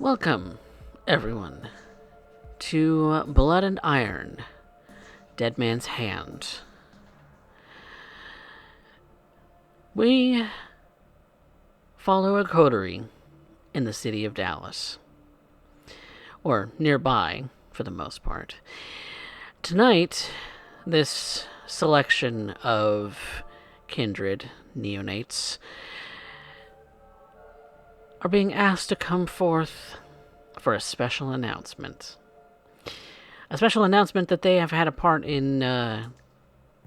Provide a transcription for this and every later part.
Welcome, everyone, to Blood and Iron, Dead Man's Hand. We follow a coterie in the city of Dallas, or nearby for the most part. Tonight, this selection of kindred neonates are being asked to come forth for a special announcement. A special announcement that they have had a part in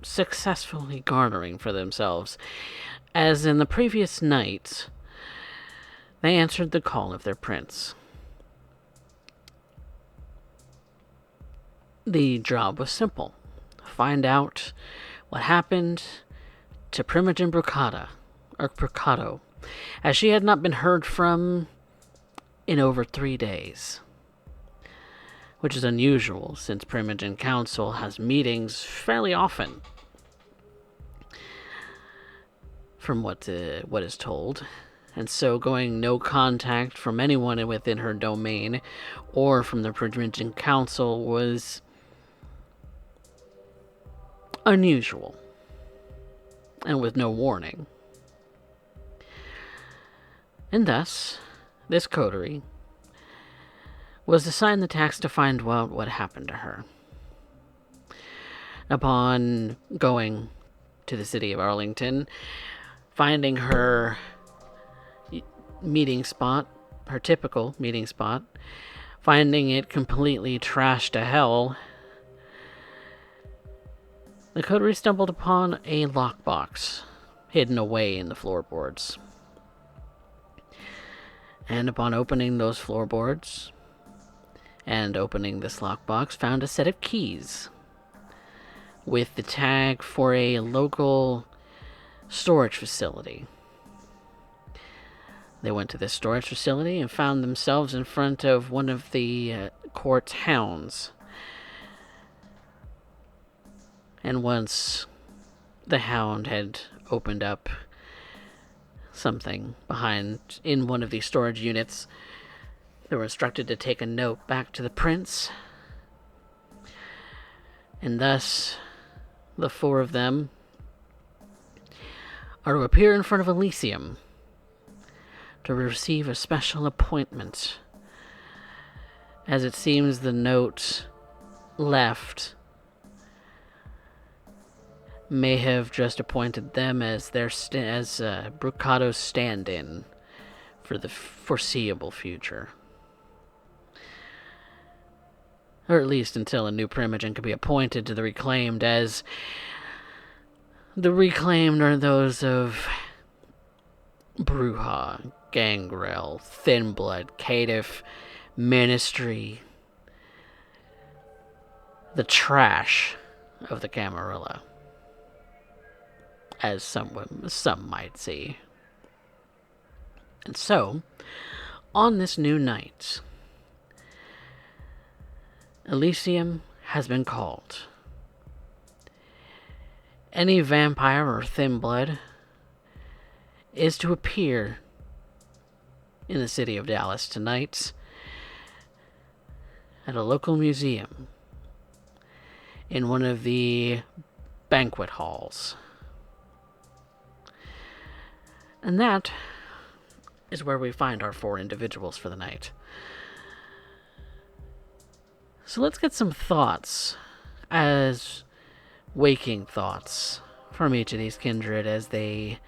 successfully garnering for themselves, as in the previous night, they answered the call of their prince. The job was simple. Find out what happened to Primogen Brucato, as she had not been heard from in over 3 days. Which is unusual, since Primogen Council has meetings fairly often, from what is told. And so going no contact from anyone within her domain or from the Primogen Council was unusual, and with no warning. And thus, this coterie was assigned the task to find out what happened to her. Upon going to the city of Arlington, finding her meeting spot, her typical meeting spot, finding it completely trashed to hell, the coterie stumbled upon a lockbox hidden away in the floorboards. And upon opening those floorboards and opening this lockbox, found a set of keys with the tag for a local storage facility. They went to this storage facility and found themselves in front of one of the court's hounds. And once the hound had opened up something behind in one of these storage units, they were instructed to take a note back to the prince. And thus, the four of them are to appear in front of Elysium to receive a special appointment, as it seems the note left may have just appointed them as their Brucato's stand-in for the foreseeable future. Or at least until a new Primogen could be appointed to the Reclaimed, as the Reclaimed are those of Bruja, Gangrel, Thinblood, Caitiff, Ministry, the trash of the Camarilla, as some might see. And so, on this new night, Elysium has been called. Any vampire or thin blood is to appear in the city of Dallas tonight at a local museum in one of the banquet halls. And that is where we find our four individuals for the night. So let's get some thoughts, as waking thoughts, from each of these kindred as the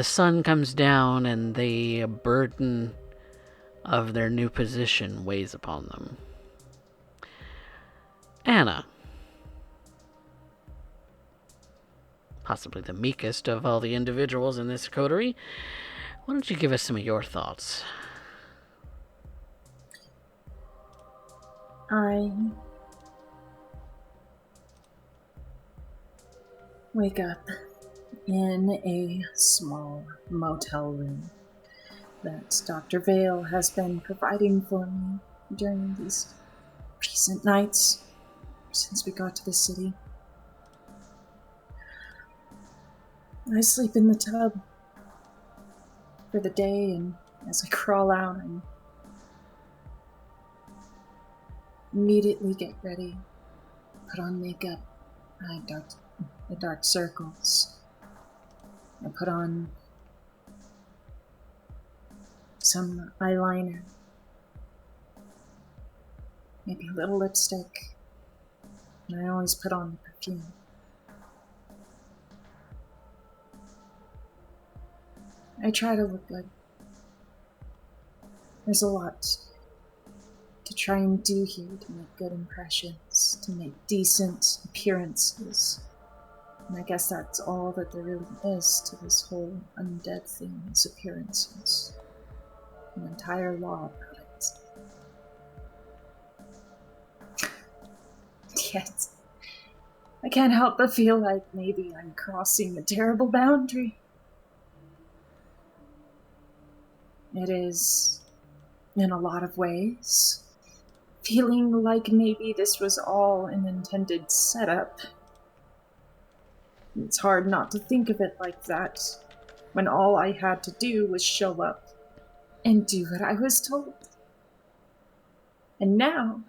sun comes down and the burden of their new position weighs upon them. Anna, possibly the meekest of all the individuals in this coterie, why don't you give us some of your thoughts? I wake up in a small motel room that Dr. Vale has been providing for me during these recent nights since we got to the city. I sleep in the tub for the day and As I crawl out, I immediately get ready, put on makeup, the dark circles. I put on some eyeliner, maybe a little lipstick, and I always put on the perfume. I try to look good. There's a lot to try and do here to make good impressions, to make decent appearances. And I guess that's all that there really is to this whole undead thing, is appearances. An entire law about it. Yet, I can't help but feel like maybe I'm crossing a terrible boundary. It is, in a lot of ways, feeling like maybe this was all an intended setup. It's hard not to think of it like that, when all I had to do was show up and do what I was told. And now,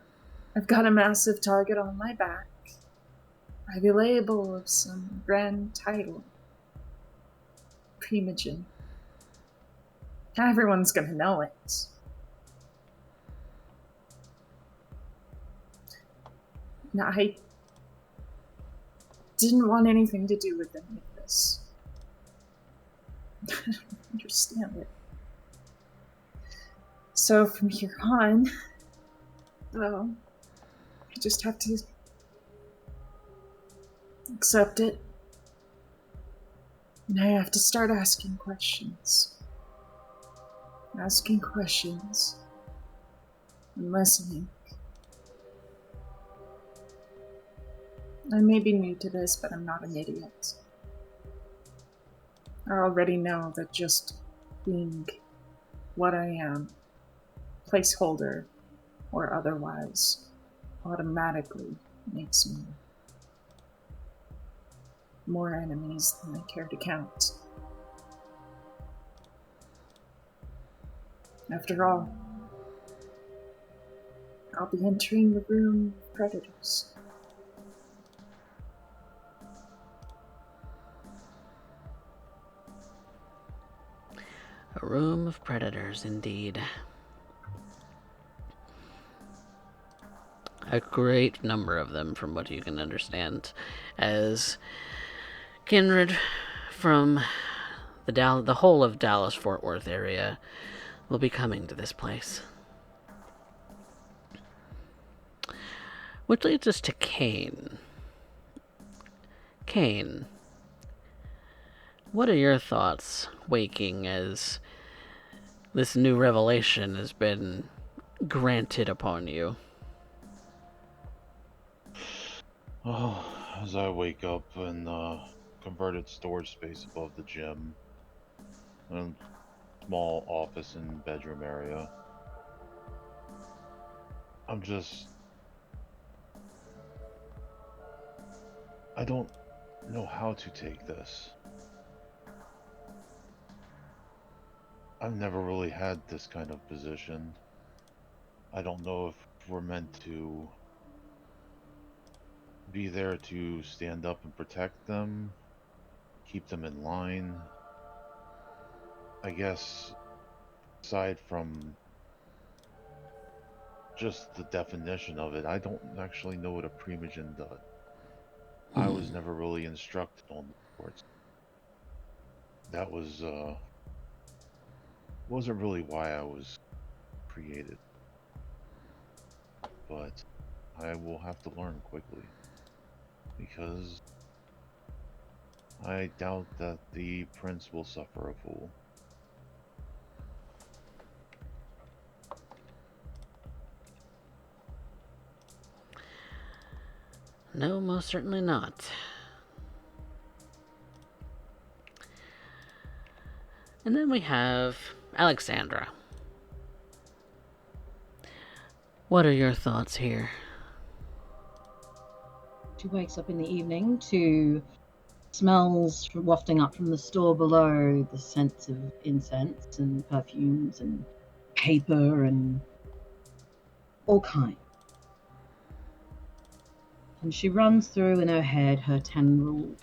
I've got a massive target on my back by the label of some grand title. Primogen. Everyone's gonna know it. Now, I didn't want anything to do with any of this. I don't understand it. So from here on, well, I just have to accept it. And I have to start asking questions. Asking questions and listening. I may be new to this, but I'm not an idiot. I already know that just being what I am, placeholder or otherwise, automatically makes me more enemies than I care to count. After all, I'll be entering the room of predators. A room of predators, indeed. A great number of them, from what you can understand, as kindred from the whole of Dallas-Fort Worth area will be coming to this place. Which leads us to Kane. Kane, what are your thoughts waking as this new revelation has been granted upon you? Oh, as I wake up in converted storage space above the gym, a small office and bedroom area, I don't know how to take this. I've never really had this kind of position. I don't know if we're meant to be there to stand up and protect them, keep them in line. I guess, aside from just the definition of it, I don't actually know what a primogen does. I was never really instructed on the sports. That wasn't really why I was created. But I will have to learn quickly. Because I doubt that the prince will suffer a fool. No, most certainly not. And then we have Alexandra. What are your thoughts here? She wakes up in the evening to smells wafting up from the store below, the scents of incense and perfumes and paper and all kinds. And she runs through in her head her 10 rules.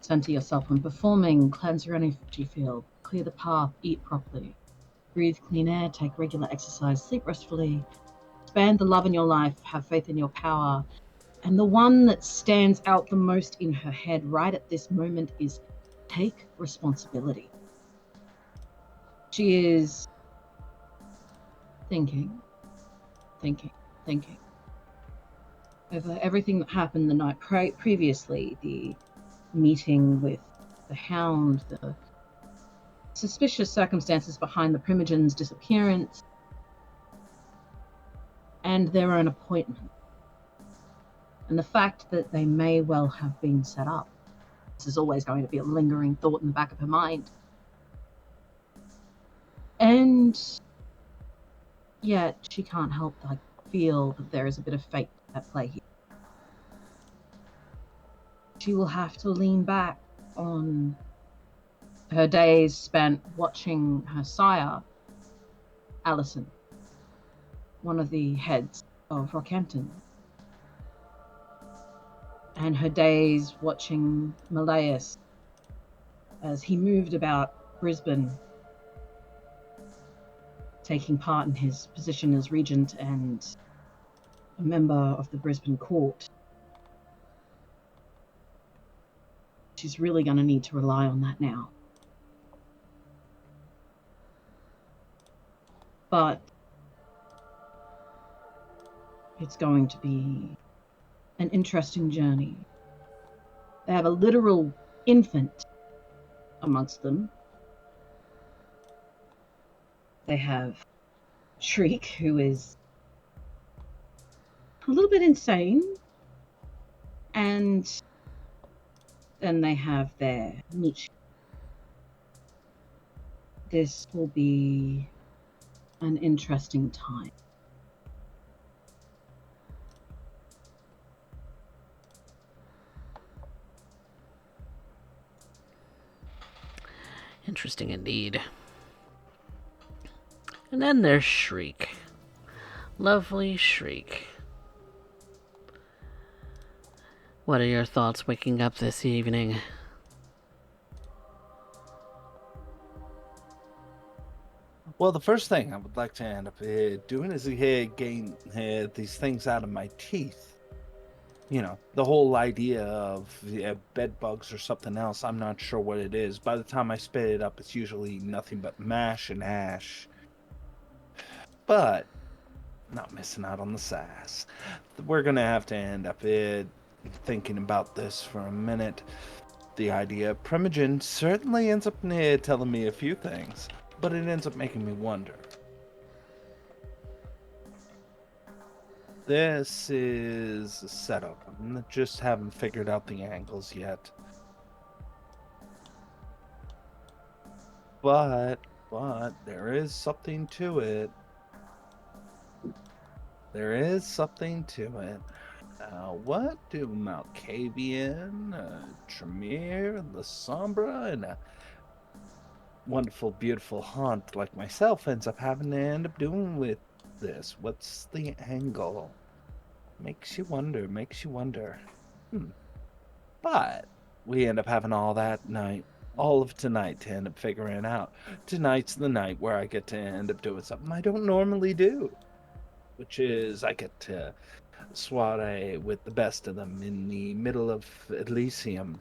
Center yourself when performing, cleanse your energy field, clear the path, eat properly, breathe clean air, take regular exercise, sleep restfully, expand the love in your life, have faith in your power. And the one that stands out the most in her head right at this moment is take responsibility. She is thinking over everything that happened the night previously, the meeting with the hound, the suspicious circumstances behind the Primogen's disappearance, and their own appointment. And the fact that they may well have been set up. This is always going to be a lingering thought in the back of her mind. And yet she can't help but feel that there is a bit of fate at play here. She will have to lean back on her days spent watching her sire, Allison, one of the heads of Rockhampton, and her days watching Malleus as he moved about Brisbane, taking part in his position as regent and a member of the Brisbane court. She's really going to need to rely on that now. But it's going to be an interesting journey. They have a literal infant amongst them. They have Shriek, who is a little bit insane, and then they have their Nietzsche. This will be an interesting time. Interesting indeed. And then there's Shriek. Lovely Shriek. What are your thoughts waking up this evening? Well, the first thing I would like to end up doing is gain these things out of my teeth. You know, the whole idea of bed bugs or something else, I'm not sure what it is. By the time I spit it up, it's usually nothing but mash and ash. But not missing out on the sass. We're going to have to end up thinking about this for a minute. The idea of Primogen certainly ends up telling me a few things, but it ends up making me wonder. This is a setup. I just haven't figured out the angles yet. But there is something to it. There is something to it. What do Malkavian, Tremere, La Sombra, and a wonderful, beautiful haunt like myself ends up having to end up doing with this? What's the angle? Makes you wonder. But we end up having all that night, all of tonight to end up figuring out. Tonight's the night where I get to end up doing something I don't normally do, which is I get to soiree with the best of them in the middle of Elysium.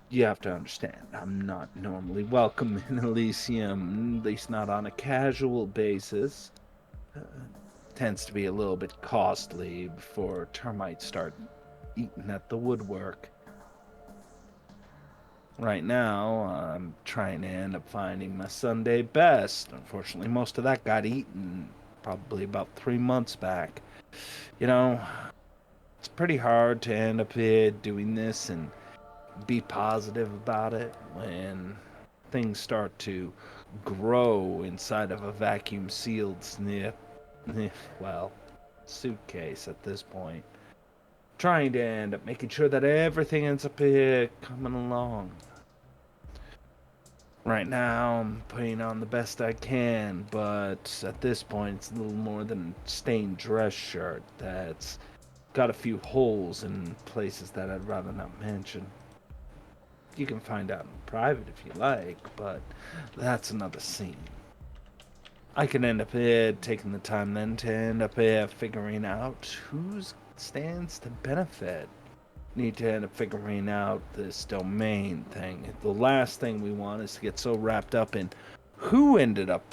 You have to understand, I'm not normally welcome in Elysium, at least not on a casual basis. Tends to be a little bit costly before termites start eating at the woodwork. Right now, I'm trying to end up finding my Sunday best. Unfortunately, most of that got eaten probably about 3 months back. You know, it's pretty hard to end up doing this and be positive about it when things start to grow inside of a vacuum sealed suitcase at this point. trying to end up making sure that everything ends up coming along. Right now, I'm putting on the best I can, but at this point, it's a little more than a stained dress shirt that's got a few holes in places that I'd rather not mention. You can find out in private if you like, but that's another scene. I can end up taking the time then to end up figuring out who stands to benefit. Need to end up figuring out this domain thing. The last thing we want is to get so wrapped up in who ended up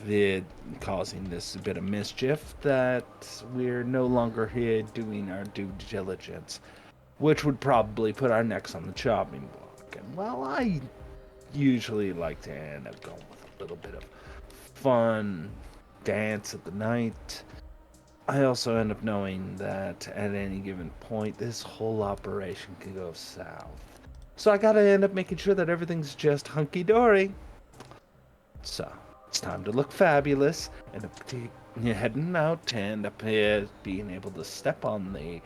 causing this bit of mischief that we're no longer here doing our due diligence, which would probably put our necks on the chopping block. And while I usually like to end up going with a little bit of fun dance at the night, I also end up knowing that at any given point, this whole operation can go south. So I gotta end up making sure that everything's just hunky-dory. So, it's time to look fabulous, and heading out to end up being able to step on the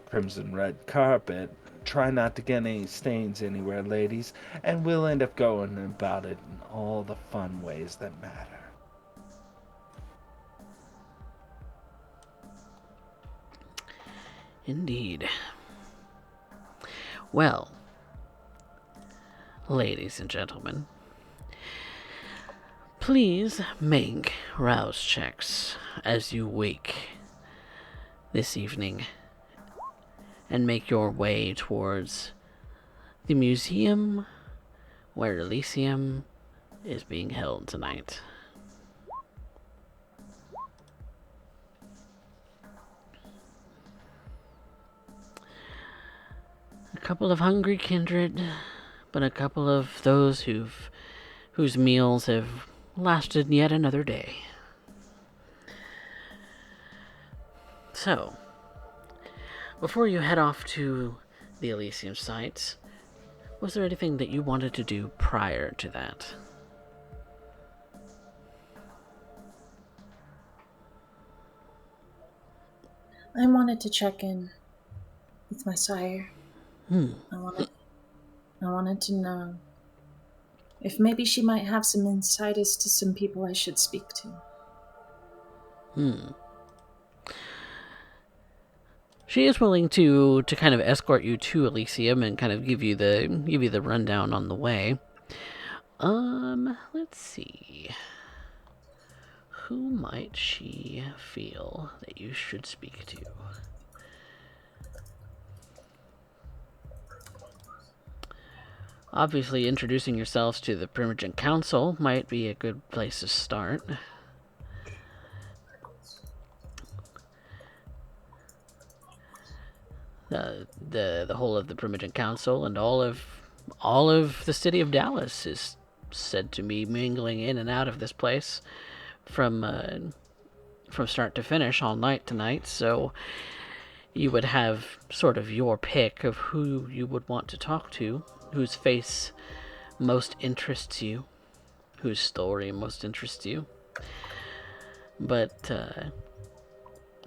crimson red carpet. Try not to get any stains anywhere, ladies, and we'll end up going about it in all the fun ways that matter. Indeed. Well, ladies and gentlemen, please make rouse checks as you wake this evening and make your way towards the museum where Elysium is being held tonight. A couple of hungry kindred, but a couple of those whose meals have lasted yet another day. So, before you head off to the Elysium site, was there anything that you wanted to do prior to that? I wanted to check in with my sire. I wanted to know if maybe she might have some insight as to some people I should speak to. She is willing to kind of escort you to Elysium and kind of give you the rundown on the way. Let's see. Who might she feel that you should speak to? Obviously, introducing yourselves to the Primogen Council might be a good place to start. The whole of the Primogen Council and all of the city of Dallas is said to be mingling in and out of this place from start to finish, all night tonight. So you would have sort of your pick of who you would want to talk to, whose face most interests you, whose story most interests you. But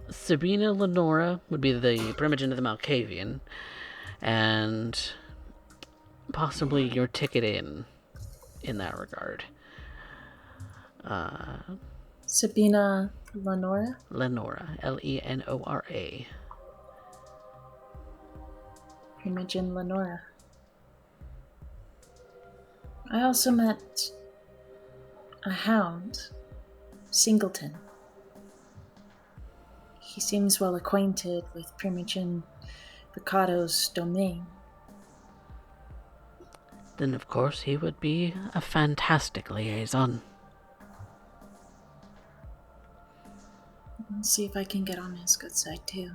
Sabina Lenora would be the Primogen of the Malkavian, and possibly your ticket in that regard. Sabina Lenora? Lenora, Lenora. Primogen Lenora. I also met a hound, Singleton. He seems well acquainted with Primogen Bricado's domain. Then, of course, he would be a fantastic liaison. I'll see if I can get on his good side, too.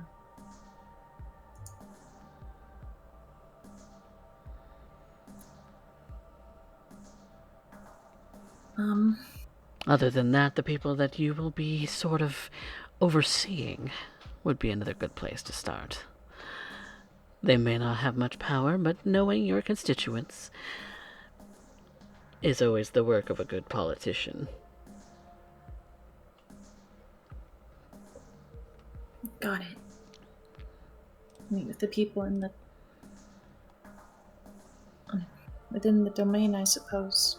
Other than that, the people that you will be sort of overseeing would be another good place to start. They may not have much power, but knowing your constituents is always the work of a good politician. Got it. meet with the people within the domain, I suppose.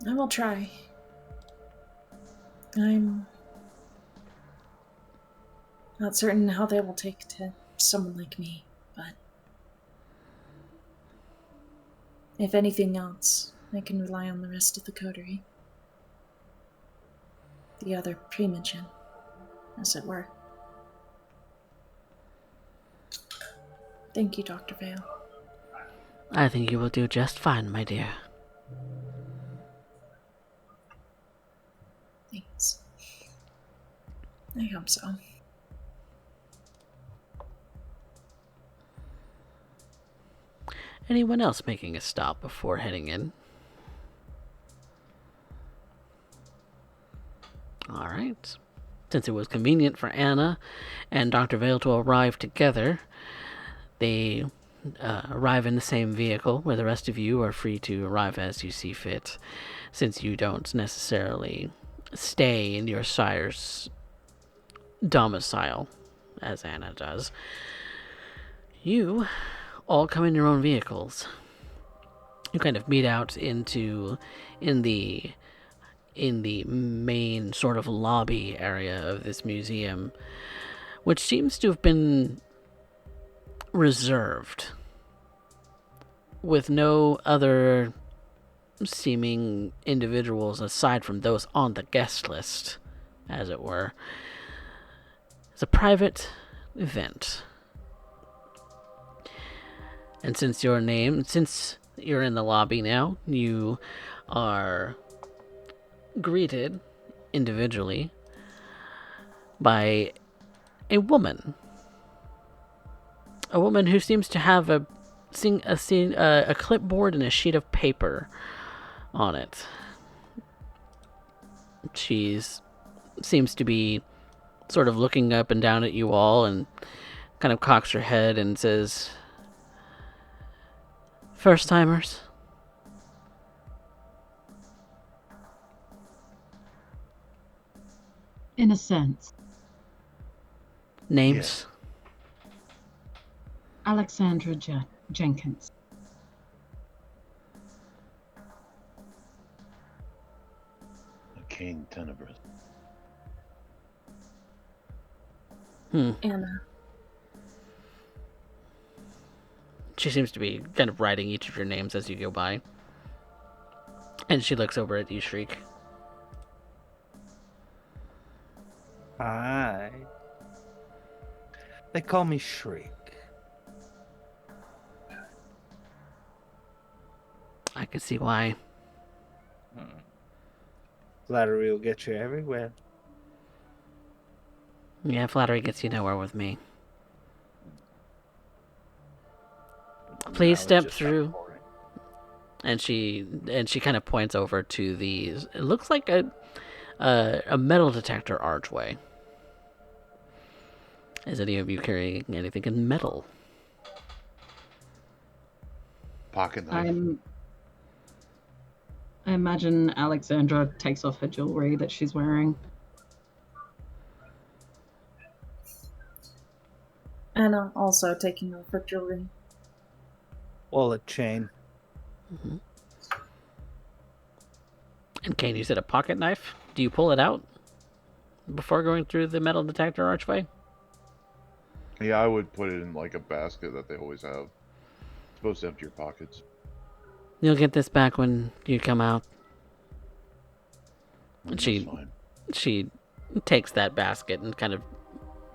I will try. I'm not certain how they will take to someone like me, but if anything else, I can rely on the rest of the coterie. The other primogen, as it were. Thank you, Dr. Vale. I think you will do just fine, my dear. Thanks. I hope so. Anyone else making a stop before heading in? All right. Since it was convenient for Anna and Dr. Vale to arrive together, they arrive in the same vehicle, where the rest of you are free to arrive as you see fit, since you don't necessarily stay in your sire's domicile, as Anna does. You all come in your own vehicles. You kind of meet out in the main sort of lobby area of this museum, which seems to have been reserved, with no other seeming individuals aside from those on the guest list, as it were. It's a private event. And since you're in the lobby now, you are greeted individually by a woman. A woman who seems to have a clipboard and a sheet of paper on it. Seems to be sort of looking up and down at you all and kind of cocks her head and says, "First timers?" In a sense. Names? Alexandra Jenkins. Arcane Tenebris. Anna. She seems to be kind of writing each of your names as you go by. And she looks over at you, Shriek. Hi. They call me Shriek. I can see why. Flattery will get you everywhere. Yeah, flattery gets you nowhere with me. Please step through. And she kind of points over to these. It looks like a metal detector archway. Is any of you carrying anything in metal? Pocket knife. I imagine Alexandra takes off her jewelry that she's wearing. Anna also taking off her jewelry. Wallet chain. Mm-hmm. And Kane, you said a pocket knife? Do you pull it out before going through the metal detector archway? Yeah, I would put it in like a basket that they always have. It's supposed to empty your pockets. You'll get this back when you come out. And she takes that basket and kind of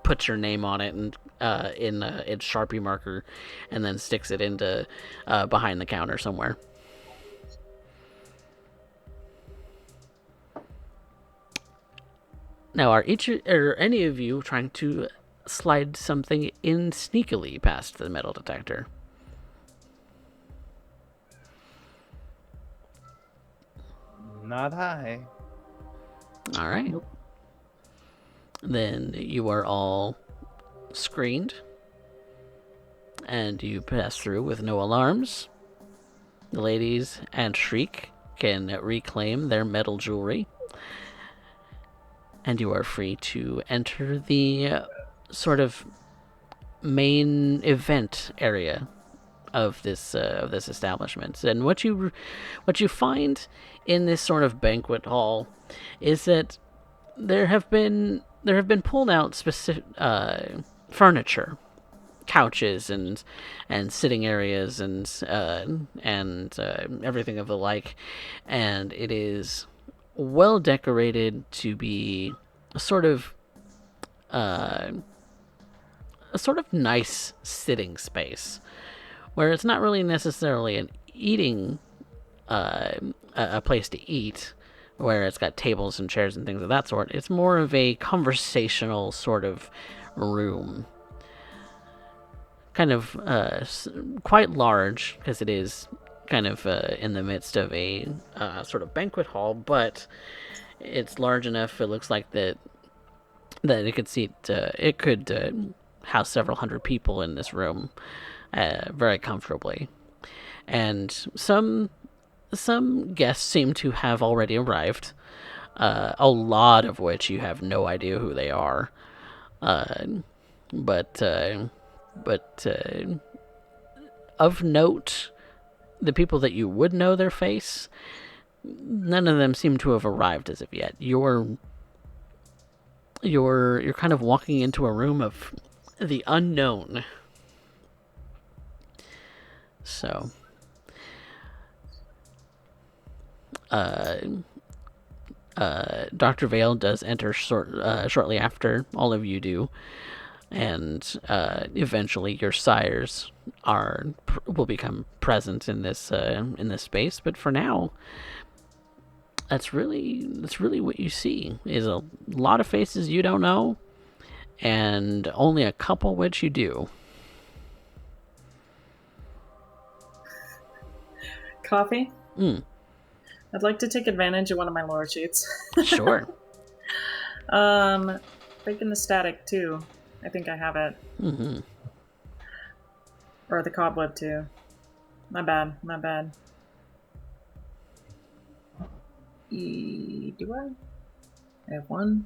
puts your name on it and in Sharpie marker, and then sticks it into behind the counter somewhere. Now, are any of you trying to slide something in sneakily past the metal detector? Not I. All right. Nope. Then you are all screened, and you pass through with no alarms. The ladies and Shriek can reclaim their metal jewelry. and you are free to enter the sort of main event area of this establishment. And what you find in this sort of banquet hall is that there have been pulled out specific furniture, couches and sitting areas and everything of the like, and it is well decorated to be a sort of nice sitting space where it's not really necessarily an eating a place to eat where it's got tables and chairs and things of that sort. It's more of a conversational sort of room, kind of quite large because it is kind of in the midst of a sort of banquet hall, but it's large enough. It looks like that it could seat it could house several hundred people in this room very comfortably. And some guests seem to have already arrived, a lot of which you have no idea who they are. But of note, the people that you would know their face, none of them seem to have arrived as of yet. You're kind of walking into a room of the unknown. So, Dr. Vale does enter shortly after all of you do, and eventually your sires will become present in this space. But for now, that's really what you see is a lot of faces you don't know, and only a couple which you do. Coffee? I'd like to take advantage of one of my lore sheets. Sure. Breaking the static too. I think I have it. Mm-hmm. Or the cobweb too. My bad. Do I? I have one.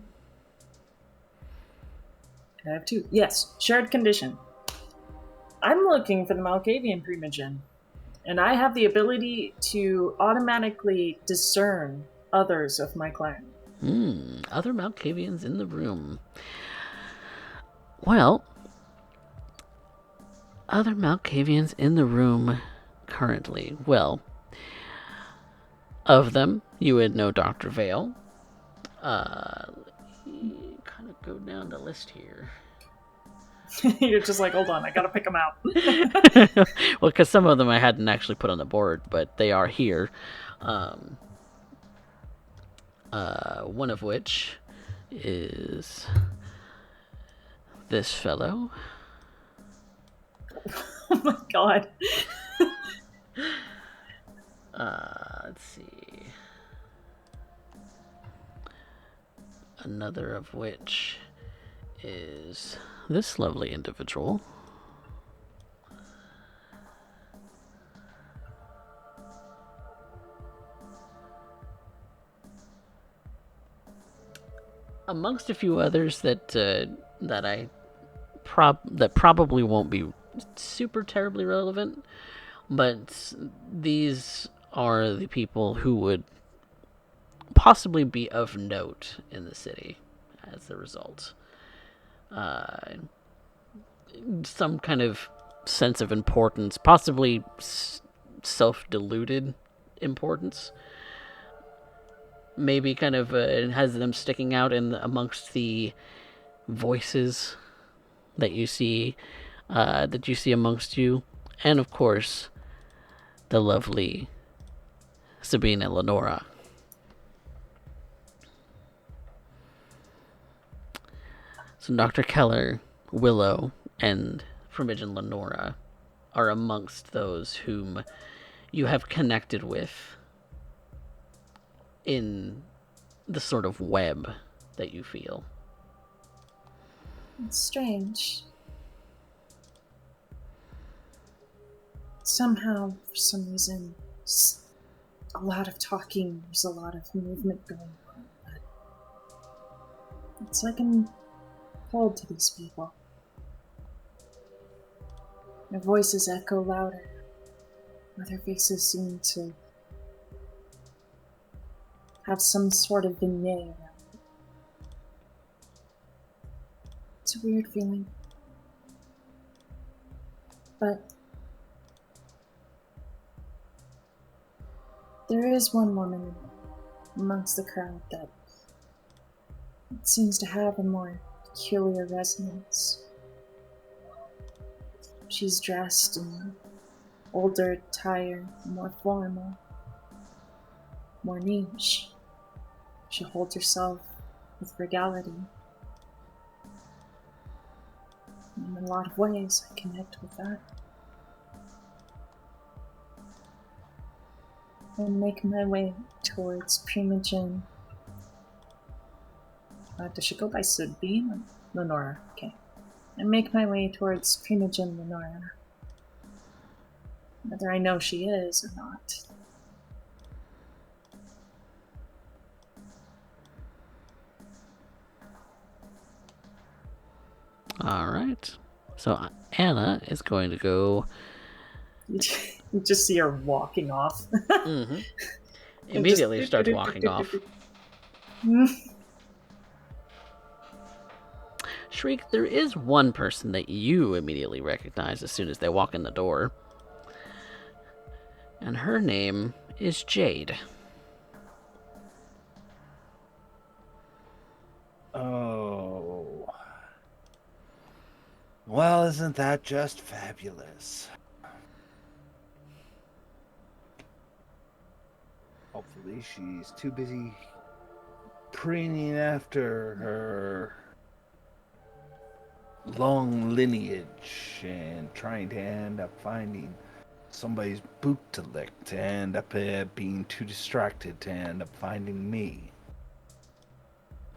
I have two. Yes, shared condition. I'm looking for the Malkavian primogen, and I have the ability to automatically discern others of my clan. Other Malkavians in the room. Well, other Malkavians in the room currently. Well, of them, you would know Dr. Vale. Kind of go down the list here. You're just like, hold on, I gotta pick them out. Well, because some of them I hadn't actually put on the board, but they are here. One of which is this fellow. Oh my god. Let's see. Another of which is this lovely individual. Amongst a few others that probably won't be super terribly relevant, but these are the people who would possibly be of note in the city as a result. Some kind of sense of importance, possibly self-deluded importance. Maybe kind of has them sticking out amongst the voices that you see amongst you, and of course, the lovely Sabine and Lenora. So Dr. Keller, Willow, and Primogen Lenora are amongst those whom you have connected with in the sort of web that you feel. It's strange. Somehow, for some reason, there's a lot of talking, there's a lot of movement going on, but It's like I'm called to these people. Their voices echo louder, or their faces seem to have some sort of vignette around it. It's a weird feeling. But there is one woman amongst the crowd that seems to have a more peculiar resonance. She's dressed in older attire, more formal, more niche. She holds herself with regality. In a lot of ways, I connect with that. I make my way towards Primogen. Does she go by Sabine or Lenora? Okay. I make my way towards Primogen Lenora. Whether I know she is or not. All right. So Anna is going to go. You just see her walking off. Mm-hmm. Immediately starts walking off. Shriek, there is one person that you immediately recognize as soon as they walk in the door. And her name is Jade. Oh. Well, isn't that just fabulous? Hopefully she's too busy preening after her long lineage and trying to end up finding somebody's boot to lick to end up being too distracted to end up finding me.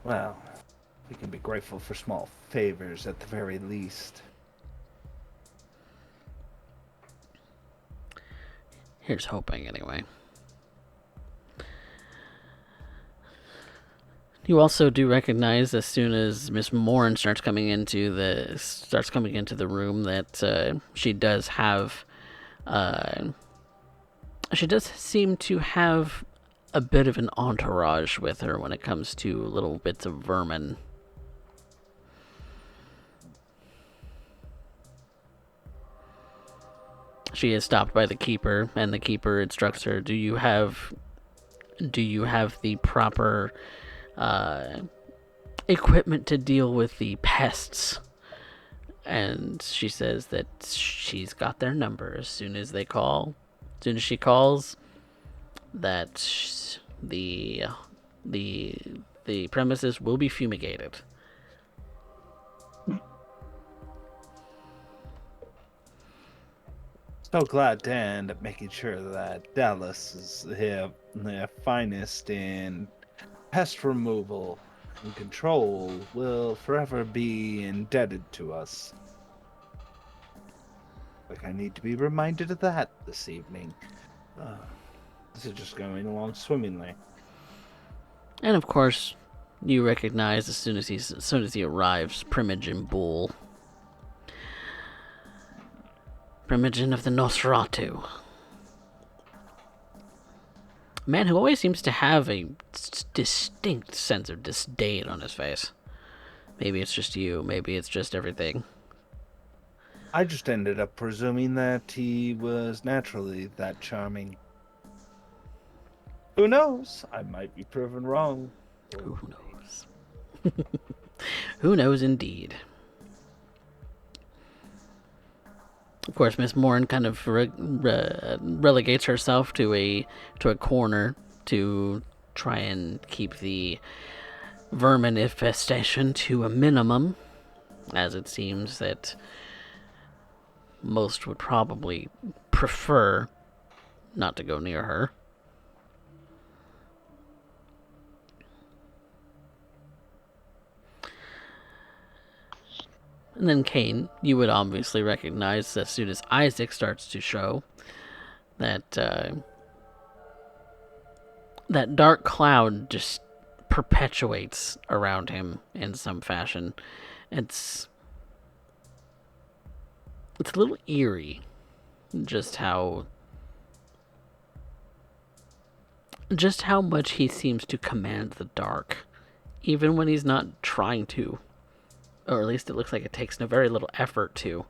Well, we can be grateful for small favors at the very least. Here's hoping, anyway. You also do recognize as soon as Miss Morin starts coming into the room that she does have. She does seem to have a bit of an entourage with her when it comes to little bits of vermin. She is stopped by the keeper, and the keeper instructs her, do you have the proper equipment to deal with the pests? And she says that she's got their number. As soon as she calls, that the premises will be fumigated. So glad to end up making sure that Dallas is the finest in pest removal and control will forever be indebted to us. Like I need to be reminded of that this evening. This is just going along swimmingly. And of course, you recognize as soon as he arrives, Primogen Bull. Primogen of the Nosferatu. A man who always seems to have a distinct sense of disdain on his face. Maybe it's just you, maybe it's just everything. I just ended up presuming that he was naturally that charming. Who knows? I might be proven wrong. Who knows? Who knows indeed. Of course, Miss Morin kind of relegates herself to a corner to try and keep the vermin infestation to a minimum, as it seems that most would probably prefer not to go near her. And then Cain, you would obviously recognize as soon as Isaac starts to show that that dark cloud just perpetuates around him in some fashion. It's a little eerie, just how much he seems to command the dark, even when he's not trying to, or at least it looks like it takes very little effort to.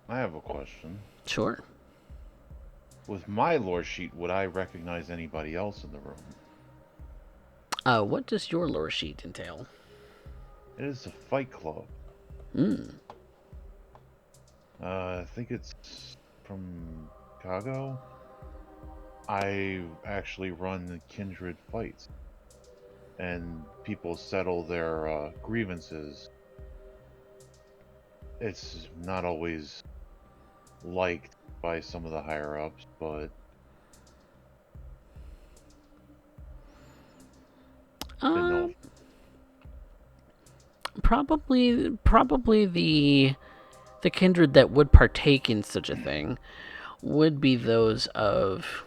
I have a question. Sure. With my lore sheet, would I recognize anybody else in the room? What does your lore sheet entail? It is a fight club. I think it's from Chicago. I actually run kindred fights, and people settle their grievances. It's not always liked by some of the higher ups, but didn't know. Probably the kindred that would partake in such a thing would be those of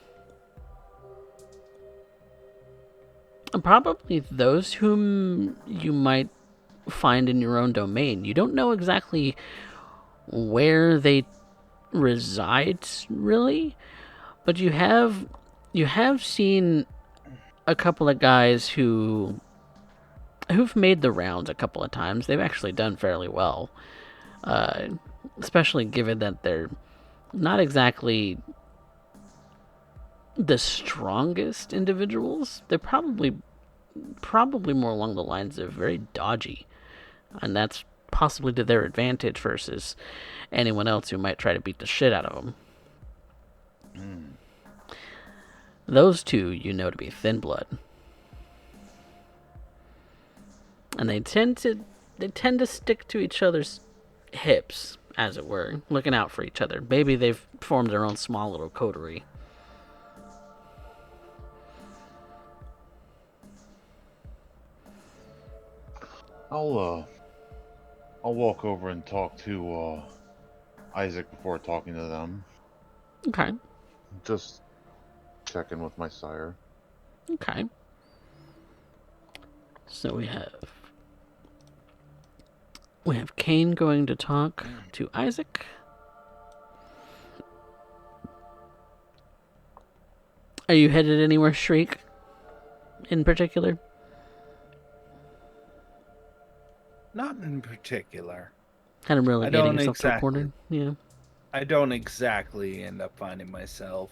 probably those whom you might find in your own domain. You don't know exactly where they reside, really, but you have seen a couple of guys who've made the rounds a couple of times. They've actually done fairly well, especially given that they're not exactly the strongest individuals. They're probably more along the lines of very dodgy, and that's possibly to their advantage versus anyone else who might try to beat the shit out of them. Those two you know to be thin blood, and they tend to stick to each other's hips, as it were, looking out for each other. Maybe they've formed their own small little coterie. I'll walk over and talk to Isaac before talking to them. Okay. Just check in with my sire. Okay. So we have Kane going to talk to Isaac. Are you headed anywhere, Shriek, in particular? Not in particular. Kind of relegating yourself to a corner? Yeah. I don't exactly end up finding myself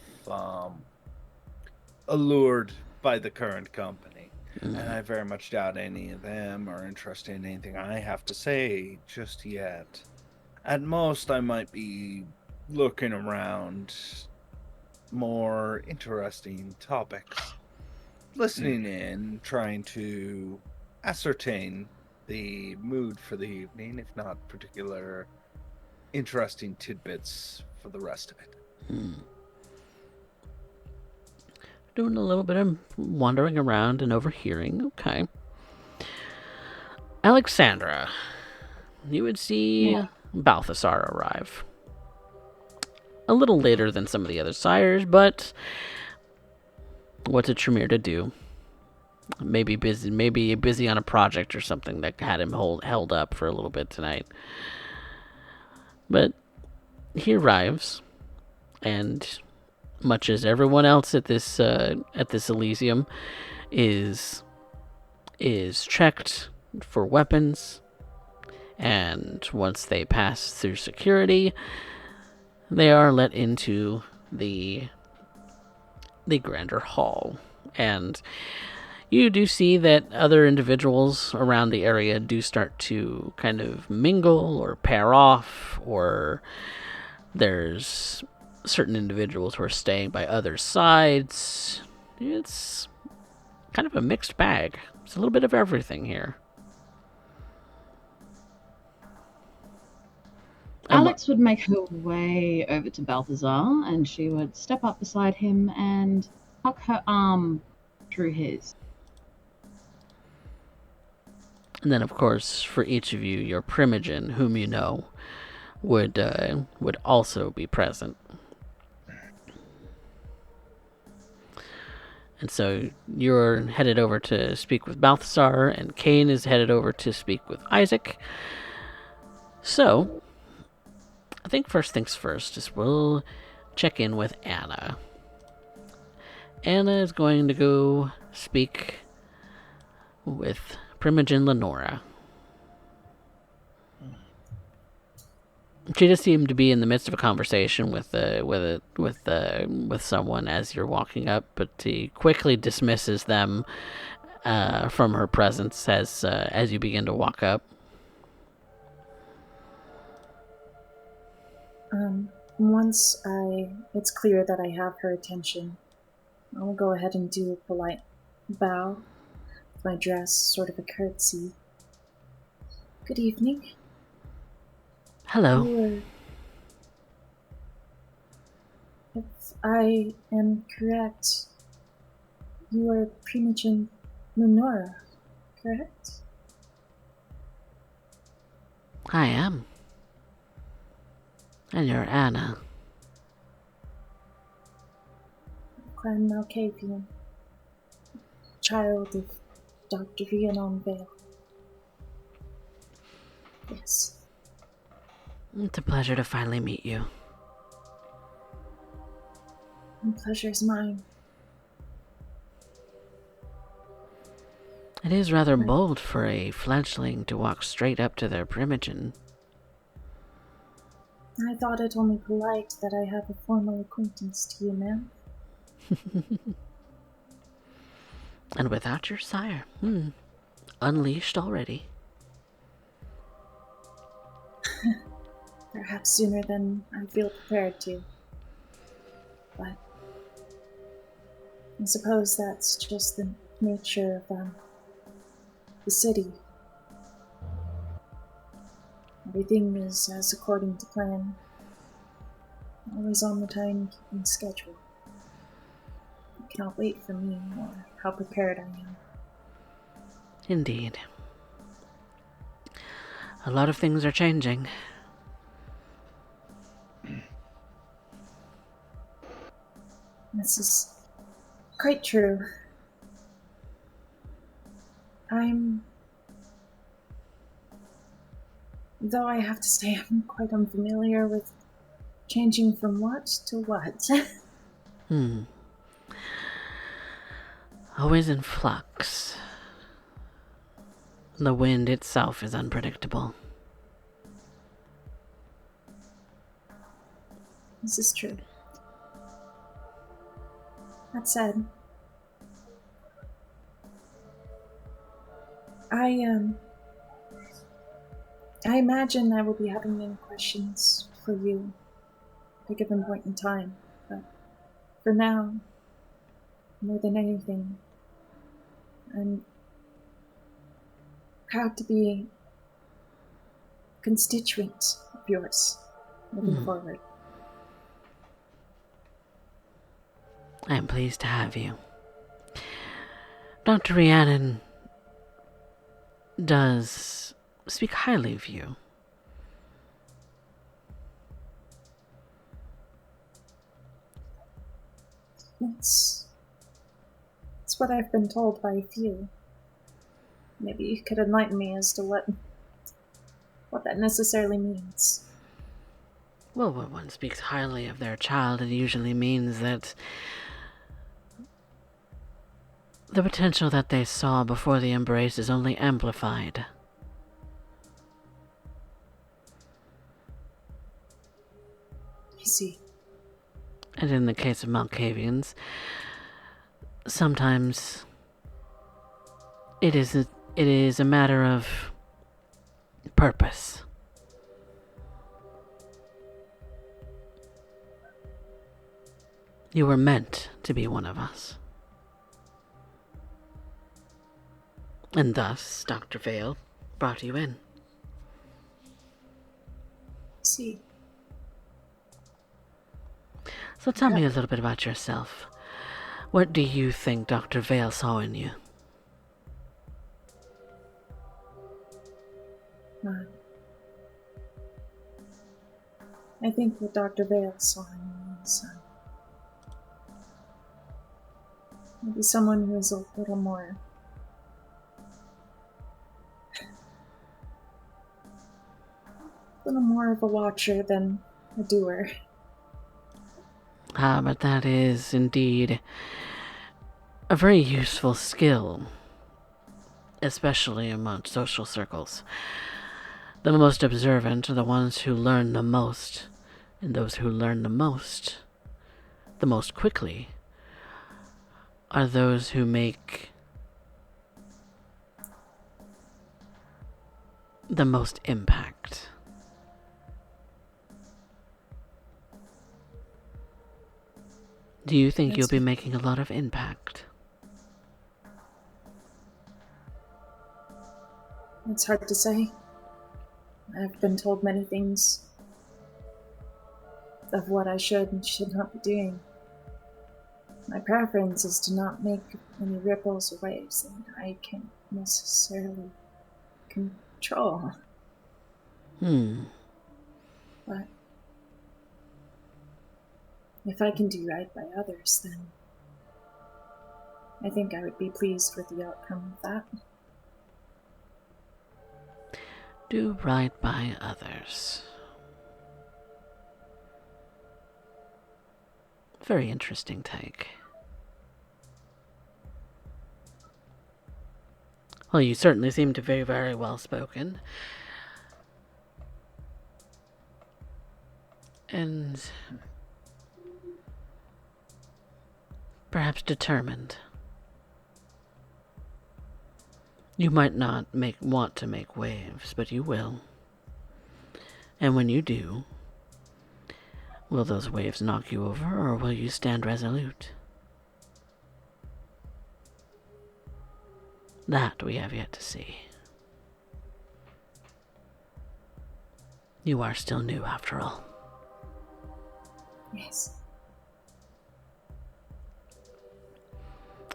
allured by the current company. And I very much doubt any of them are interested in anything I have to say just yet. At most, I might be looking around more interesting topics, listening in, trying to ascertain the mood for the evening, if not particular interesting tidbits for the rest of it. Doing a little bit of wandering around and overhearing. Okay. Alexandra, you would see Balthasar arrive. A little later than some of the other sires, but what's a Tremere to do? Maybe busy on a project or something that had him held up for a little bit tonight. But he arrives, and much as everyone else at this Elysium is checked for weapons, and once they pass through security, they are let into the grander hall. And you do see that other individuals around the area do start to kind of mingle or pair off, or there's certain individuals who are staying by other sides. It's kind of a mixed bag. It's a little bit of everything here. Alex would make her way over to Balthazar, and she would step up beside him and tuck her arm through his. And then, of course, for each of you, your primogen, whom you know, would also be present. And so you're headed over to speak with Balthasar, and Kane is headed over to speak with Isaac. So, I think first things first is we'll check in with Anna. Anna is going to go speak with Primogen Lenora. She just seemed to be in the midst of a conversation with someone as you're walking up, but she quickly dismisses them from her presence as you begin to walk up. Once it's clear that I have her attention, I'll go ahead and do a polite bow with my dress, sort of a curtsy. Good evening. Hello. If I am correct, you are Primogen Lenora, correct? I am. And you're Anna. Clan Malkavian, child of Dr. Rhiannon Vale. Yes. It's a pleasure to finally meet you. The pleasure's mine. It is rather bold for a fledgling to walk straight up to their Primogen. I thought it only polite that I have a formal acquaintance to you, ma'am. And without your sire. Unleashed already. Perhaps sooner than I feel prepared to. But I suppose that's just the nature of the city. Everything is as according to plan. Always on the time-keeping schedule. You cannot wait for me or how prepared I am. Indeed. A lot of things are changing. This is quite true. Though I have to say I'm quite unfamiliar with changing from what to what. Always in flux. The wind itself is unpredictable. This is true. That said, I imagine I will be having many questions for you at a given point in time, but for now, more than anything, I'm proud to be a constituent of yours moving forward. I am pleased to have you. Dr. Rhiannon does speak highly of you. It's what I've been told by a few. Maybe you could enlighten me as to what that necessarily means. Well, when one speaks highly of their child, it usually means that the potential that they saw before the embrace is only amplified. I see. And in the case of Malkavians, sometimes it is a matter of purpose. You were meant to be one of us. And thus, Dr. Vale brought you in. I see. So tell me a little bit about yourself. What do you think Dr. Vale saw in you? I think what Dr. Vale saw in me is Maybe someone who is a little more of a watcher than a doer. But that is indeed a very useful skill, especially among social circles. The most observant are the ones who learn the most, and those who learn the most quickly, are those who make the most impact. Do you think you'll be making a lot of impact? It's hard to say. I've been told many things of what I should and should not be doing. My preference is to not make any ripples or waves that I can't necessarily control. But if I can do right by others, then I think I would be pleased with the outcome of that. Do right by others. Very interesting take. Well, you certainly seem to be very well spoken. And perhaps determined. You might not want to make waves, but you will. And when you do, will those waves knock you over, or will you stand resolute? That we have yet to see. You are still new, after all. Yes.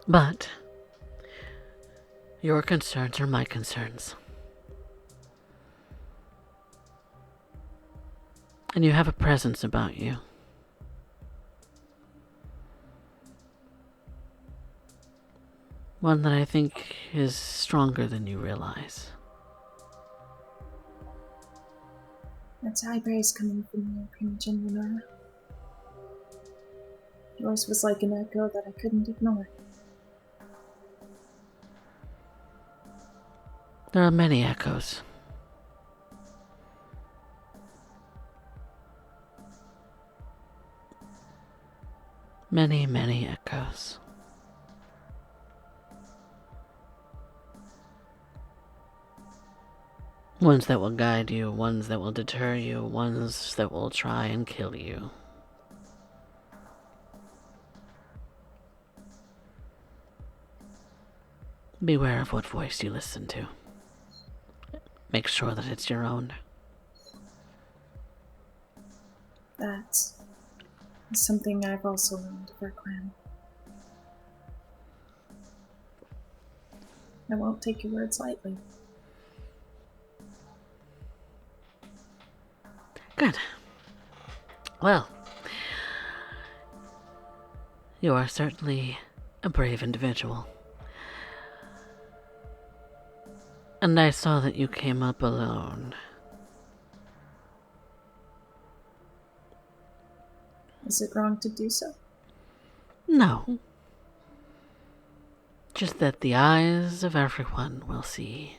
But your concerns are my concerns. And you have a presence about you. One that I think is stronger than you realize. That's high praise coming from you, Primogen Lenora. Yours was like an echo that I couldn't ignore. There are many echoes. Many, many echoes. Ones that will guide you, ones that will deter you, ones that will try and kill you. Beware of what voice you listen to. Make sure that it's your own. That's something I've also learned of our clan. I won't take your words lightly. Good. Well, you are certainly a brave individual. And I saw that you came up alone. Is it wrong to do so? No. Just that the eyes of everyone will see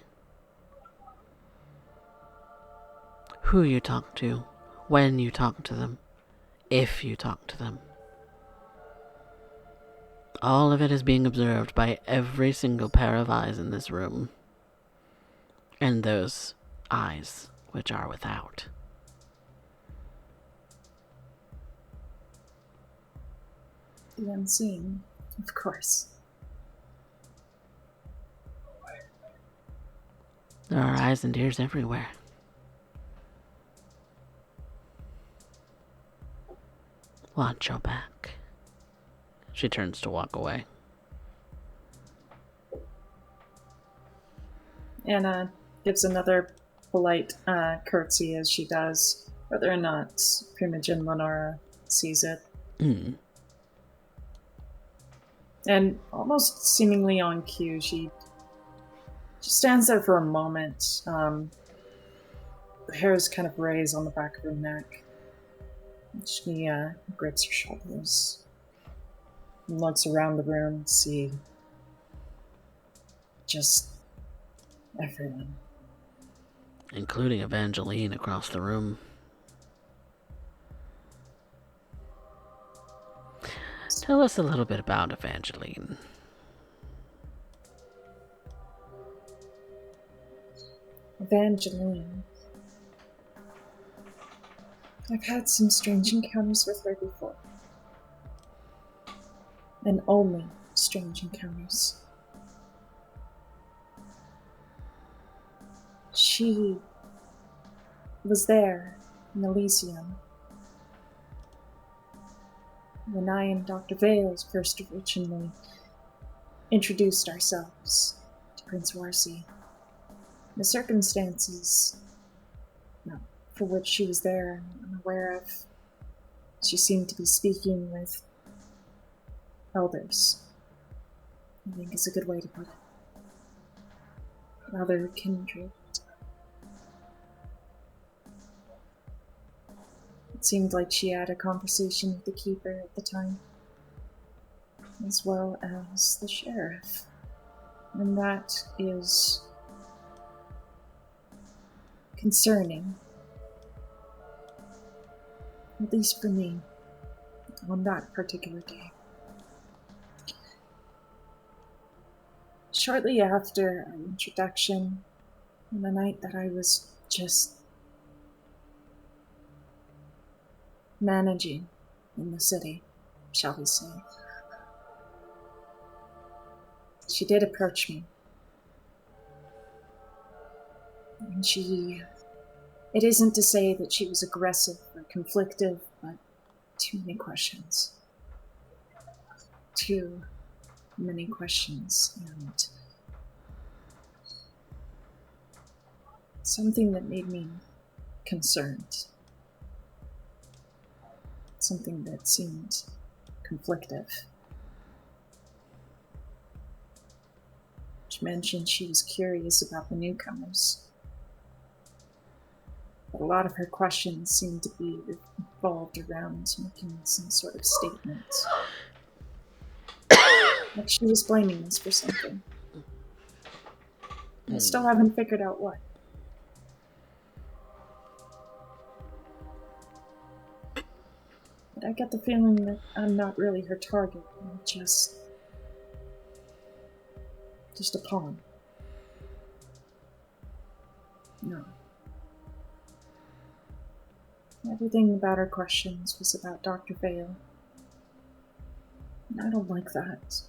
who you talk to, when you talk to them, if you talk to them. All of it is being observed by every single pair of eyes in this room. And those eyes which are without. The unseen, of course. There are eyes and ears everywhere. Watch your back. She turns to walk away. Anna gives another polite curtsy as she does, whether or not Primogen Lenora sees it. And almost seemingly on cue, she stands there for a moment. The hair is kind of raised on the back of her neck. She grips her shoulders and looks around the room to see just everyone. Including Evangeline across the room. Tell us a little bit about Evangeline. Evangeline. I've had some strange encounters with her before. And only strange encounters. She was there in Elysium when I and Dr. Vales first originally introduced ourselves to Prince Warsi. The circumstances for which she was there, I'm unaware of. She seemed to be speaking with elders, I think is a good way to put it. Other kindred. It seemed like she had a conversation with the keeper at the time, as well as the sheriff. And that is concerning. At least for me, on that particular day. Shortly after our introduction, on the night that I was just managing in the city, shall we say, she did approach me. And it isn't to say that she was aggressive or conflictive, but too many questions. Too many questions, and something that made me concerned. Something that seemed conflictive. She mentioned she was curious about the newcomers. But a lot of her questions seemed to be revolved around making some sort of statement. Like she was blaming us for something. I still haven't figured out what. But I get the feeling that I'm not really her target. I'm just a pawn. No. Everything about her questions was about Dr. Vale. And I don't like that.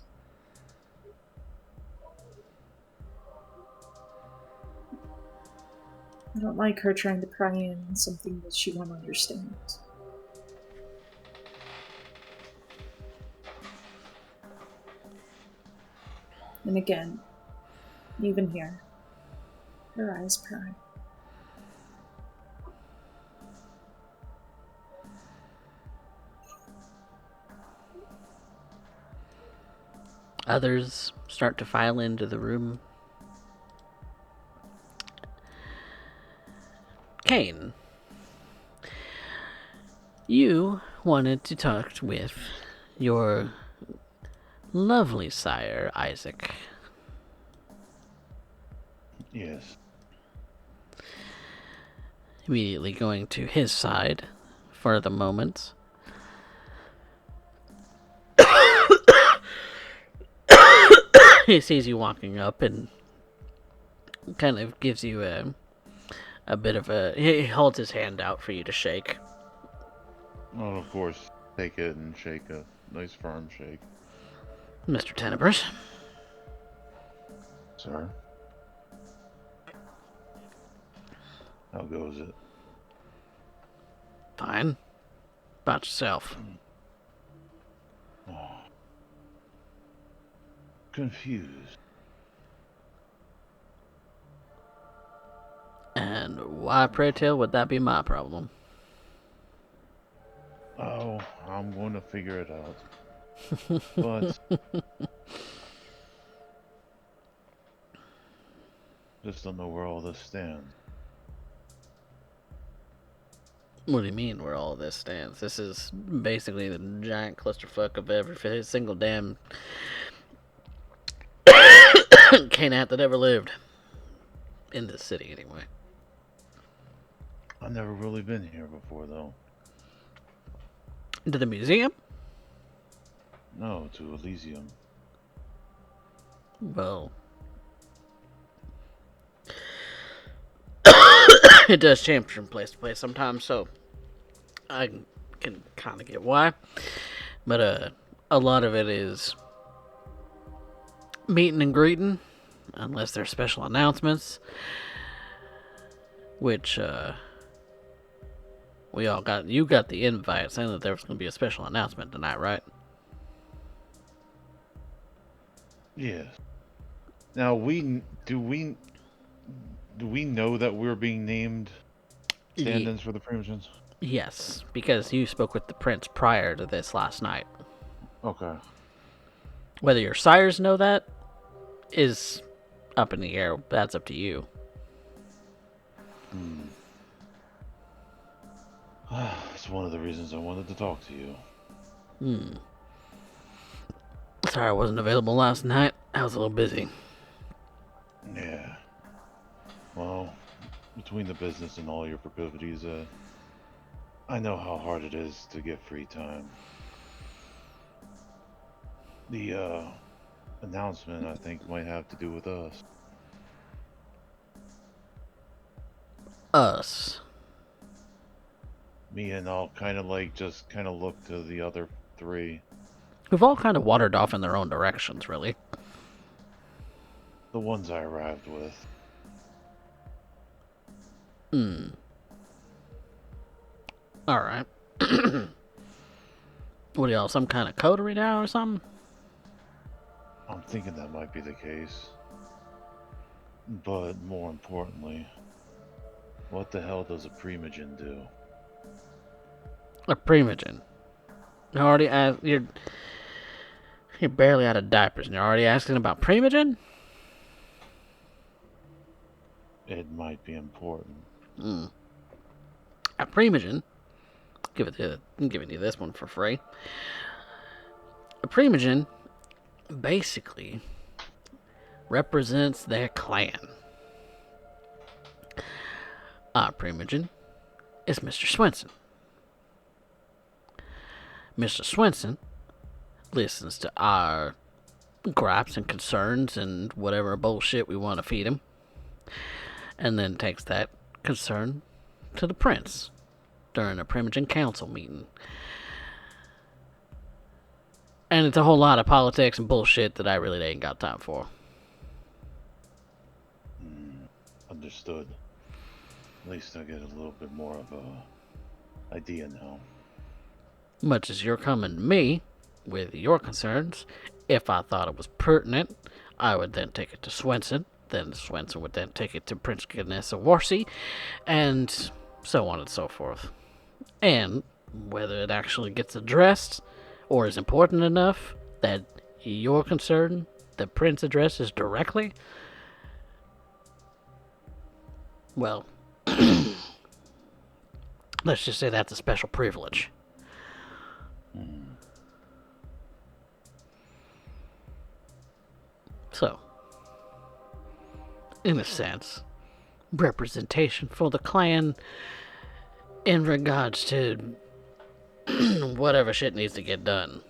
I don't like her trying to pry in on something that she won't understand. And again, even here, her eyes pry. Others start to file into the room. Kane, you wanted to talk with your lovely sire, Isaac. Yes. Immediately going to his side for the moment. He sees you walking up and kind of gives you a bit of a... He holds his hand out for you to shake. Well, of course, take it and shake a nice firm shake. Mr. Tenebris. Sir? How goes it? Fine. About yourself. Oh. Confused. And why, pray tell, would that be my problem? Oh, I'm going to figure it out. But just don't know where all this stands. What do you mean where all this stands? This is basically the giant clusterfuck of every single damn canat that ever lived. In this city, anyway. I've never really been here before, though. To the museum? No, to Elysium. Well, it does change from place to place sometimes, so I can kind of get why. But a lot of it is meeting and greeting, unless there's special announcements, which we all got. You got the invite saying that there was going to be a special announcement tonight, right? Yes. Now do we know that we're being named stand-ins for the Primogens? Yes, because you spoke with the prince prior to this last night. Okay. Whether your sires know that is up in the air. That's up to you. That's one of the reasons I wanted to talk to you. Sorry I wasn't available last night. I was a little busy. Yeah. Well, between the business and all your proclivities, I know how hard it is to get free time. The announcement, I think, might have to do with us. Us. Me and I'll kind of look to the other three. We've all kind of watered off in their own directions, really. The ones I arrived with. Alright. What are y'all, some kind of coterie now or something? I'm thinking that might be the case. But more importantly, what the hell does a Primogen do? A Primogen. You're barely out of diapers and you're already asking about Primogen? It might be important. A Primogen. I'm giving you this one for free. A Primogen basically represents their clan. Our Primogen is Mr. Swenson. Mr. Swenson listens to our gripes and concerns and whatever bullshit we want to feed him, and then takes that concern to the prince during a Primogen council meeting. And it's a whole lot of politics and bullshit that I really ain't got time for. Understood. At least I get a little bit more of a idea now. Much as you're coming to me with your concerns, if I thought it was pertinent, I would then take it to Swenson. Then Swenson would then take it to Prince Ganessa Warsey, and so on and so forth. And whether it actually gets addressed or is important enough that your concern the Prince addresses directly, well, let's just say that's a special privilege. So, in a sense, representation for the clan in regards to whatever shit needs to get done.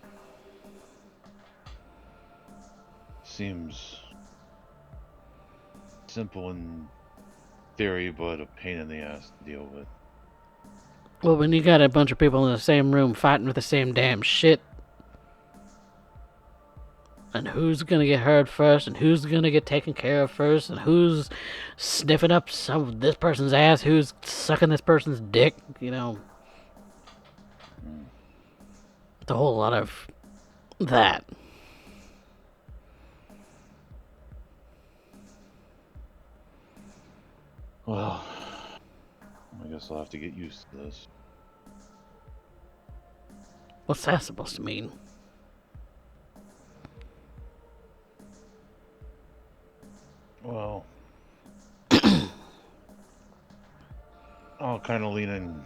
Seems simple in theory, but a pain in the ass to deal with. Well, when you got a bunch of people in the same room fighting with the same damn shit, and who's gonna get hurt first, and who's gonna get taken care of first, and who's sniffing up this person's ass, who's sucking this person's dick, it's a whole lot of that. Well, I guess I'll have to get used to this. What's that supposed to mean? Well, I'll kind of lean in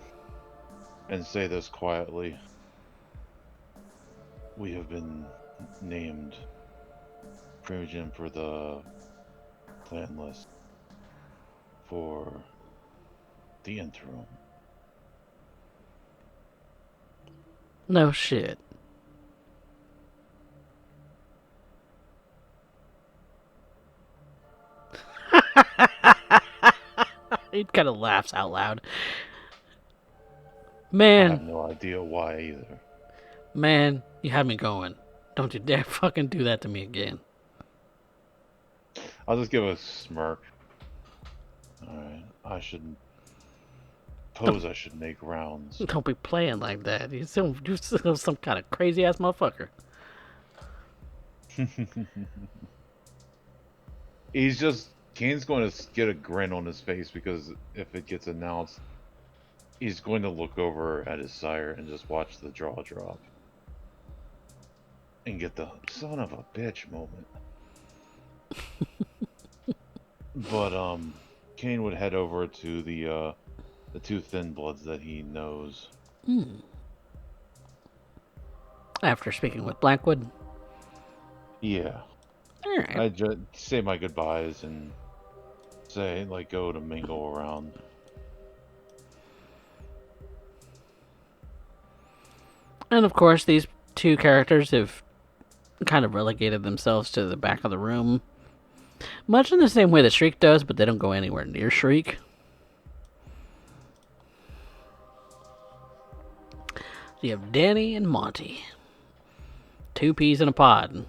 and say this quietly. We have been named Primogen for the clan list for the interim. No shit. He kind of laughs out loud. I Man, have no idea why either. man, you had me going. Don't you dare fucking do that to me again. I'll just give a smirk. Alright, I should make rounds. Don't be playing like that. You're still some kind of crazy ass motherfucker. Kane's going to get a grin on his face because if it gets announced, he's going to look over at his sire and just watch the jaw drop. And get the son of a bitch moment. But, Kane would head over to the two thin bloods that he knows. After speaking with Blackwood? Yeah. Alright. I just say my goodbyes and say, like, go to mingle around. And of course, these two characters have kind of relegated themselves to the back of the room. Much in the same way that Shriek does, but they don't go anywhere near Shriek. So you have Danny and Monty. Two peas in a pod.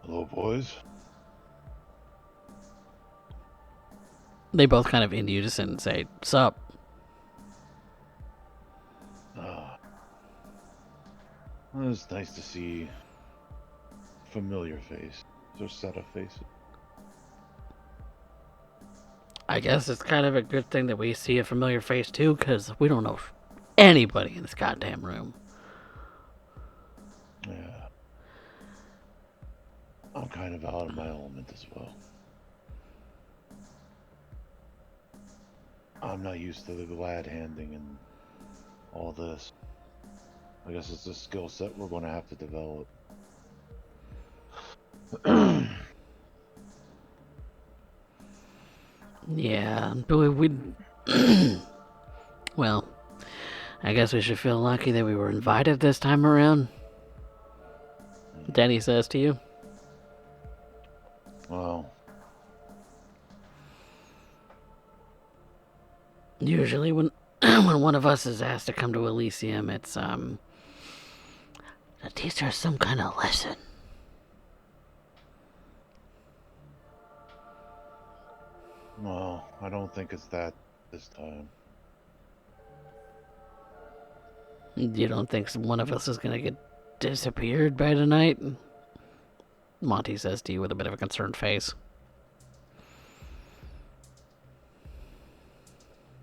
Hello, boys. They both kind of in unison say, "Sup?" Well, it's nice to see a familiar face or set of faces. I guess it's kind of a good thing that we see a familiar face too, because we don't know anybody in this goddamn room. Yeah. I'm kind of out of my element as well. I'm not used to the glad handing and all this. I guess it's a skill set we're going to have to develop. Yeah, but we well, I guess we should feel lucky that we were invited this time around. Danny says to you. Well, Usually when when one of us is asked to come to Elysium, it's to teach us some kind of lesson. I don't think it's that this time. You don't think one of us is gonna get disappeared by tonight? Monty says to you with a bit of a concerned face.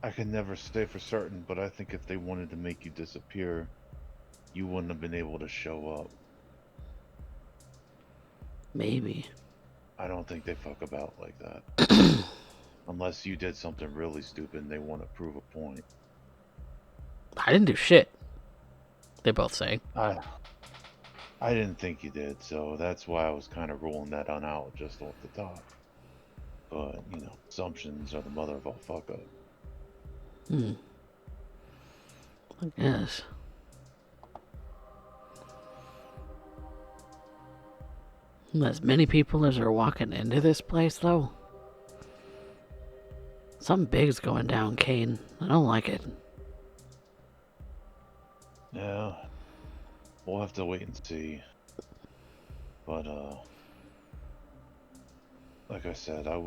I can never say for certain, but I think if they wanted to make you disappear, you wouldn't have been able to show up. Maybe. I don't think they fuck about like that. Unless you did something really stupid and they want to prove a point. I didn't do shit, they both say. I didn't think you did, so that's why I was kind of ruling that on out just off the top. But, assumptions are the mother of all fuck up. I guess. As many people as are walking into this place, though. Something big's going down, Kane. I don't like it. Yeah. We'll have to wait and see. But, like I said, I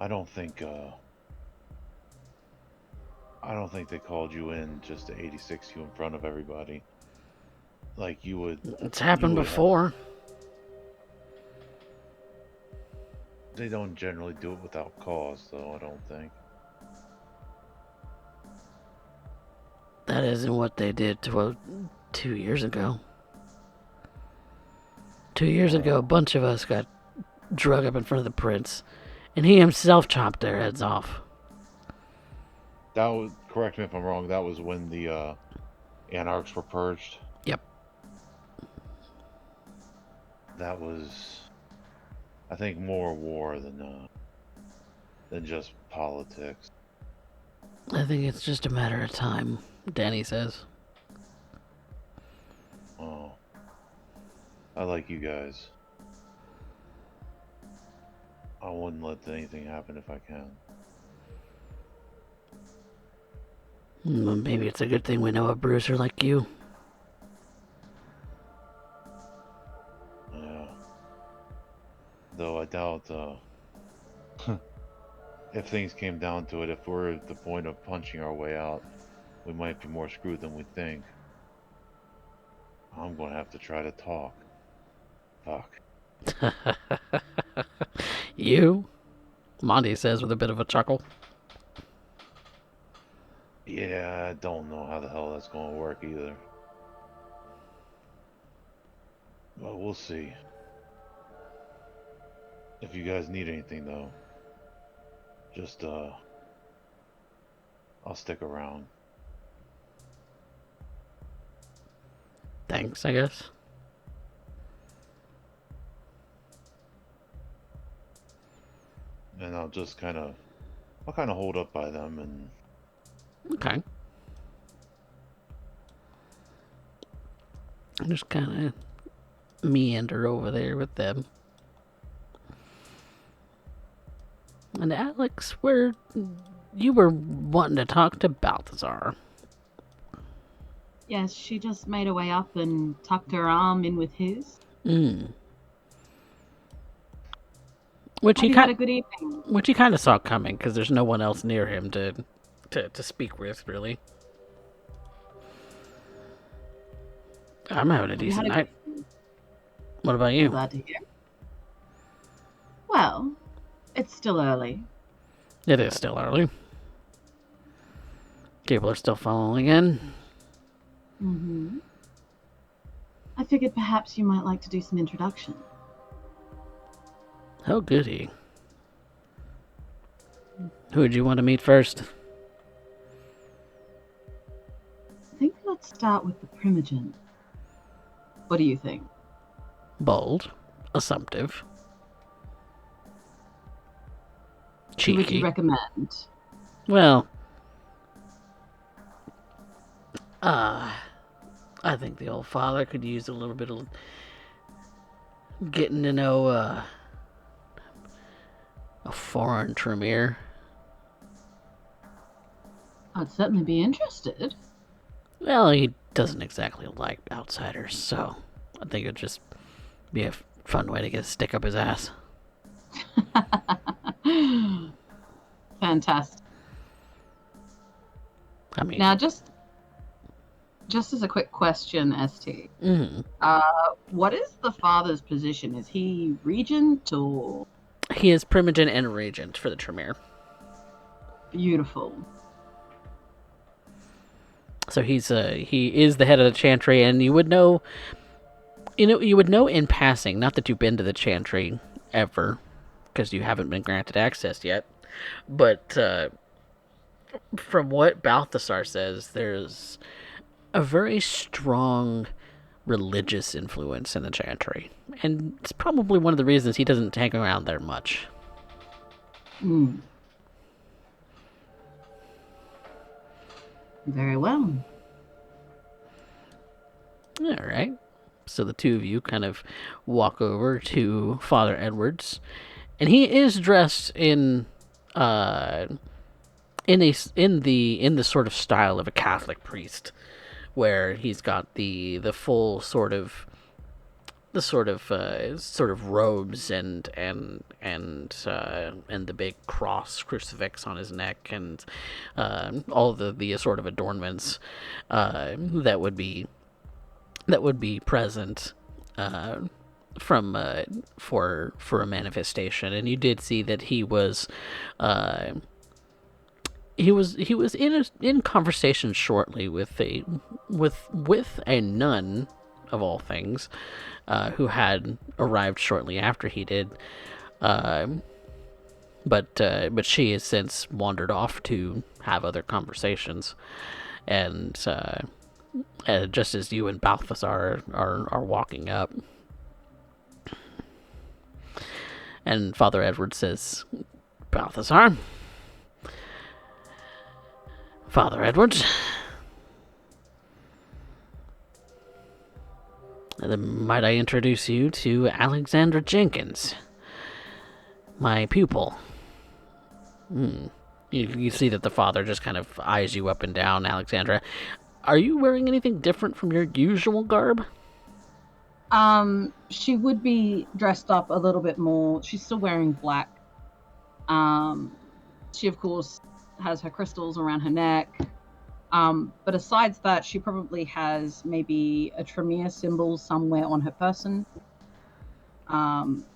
don't think they called you in just to 86 you in front of everybody. Like you would. It's happened before. They don't generally do it without cause, though, I don't think. That isn't what they did 2 years ago. 2 years ago, a bunch of us got drug up in front of the prince, and he himself chopped their heads off. That was, correct me if I'm wrong, that was when the anarchs were purged? Yep. That was, I think, more war than just politics. I think it's just a matter of time, Danny says. Oh. I like you guys. I wouldn't let anything happen if I can. Well, maybe it's a good thing we know a bruiser like you. Yeah. Though I doubt, if things came down to it, if we're at the point of punching our way out, we might be more screwed than we think. I'm gonna have to try to talk. Fuck. You? Monty says with a bit of a chuckle. Yeah, I don't know how the hell that's gonna work either. But we'll see. If you guys need anything though, just I'll stick around. Thanks, I guess. And I'll just I'll hold up by them and Okay. Just kind of meander over there with them. And Alex, you were wanting to talk to Balthazar. Yes, she just made her way up and tucked her arm in with his. Which Have you had a good evening? Which he kind of saw coming, because there's no one else near him to speak with, really. I'm having a decent night. What about you? Glad to hear. Well, it's still early. It is still early. People are still following in. Mm-hmm. I figured perhaps you might like to do some introduction. Oh, goody. Who would you want to meet first? I think let's start with the Primogen. What do you think? Bold. Assumptive. Who would Cheeky. you recommend? Well, I think the old father could use a little bit of getting to know a foreign Tremere. I'd certainly be interested. Well, he doesn't exactly like outsiders, so I think it'd just be a fun way to get a stick up his ass. Fantastic. I mean, Now, just as a quick question, ST. What is the father's position? Is he regent or? He is Primogen and regent for the Tremere. Beautiful. So he is the head of the Chantry, and you would know in passing, not that you've been to the Chantry ever, because you haven't been granted access yet, but from what Balthazar says, there's a very strong religious influence in the Chantry, and it's probably one of the reasons he doesn't hang around there much. Very well. All right. So the two of you kind of walk over to Father Edwards, and he is dressed in the sort of style of a Catholic priest, where he's got the full sort of robes and the big cross crucifix on his neck, and all the sort of adornments that would be present for a manifestation. And you did see that he was he was in conversation shortly with a nun of all things, who had arrived shortly after he did. But she has since wandered off to have other conversations, and just as you and Balthazar are walking up, and Father Edward says, "Balthazar, Father Edward, might I introduce you to Alexandra Jenkins, my pupil?" You see that the father just kind of eyes you up and down. "Alexandra, are you wearing anything different from your usual garb?" She would be dressed up a little bit more. She's still wearing black. She of course has her crystals around her neck. But aside that, she probably has maybe a Tremere symbol somewhere on her person.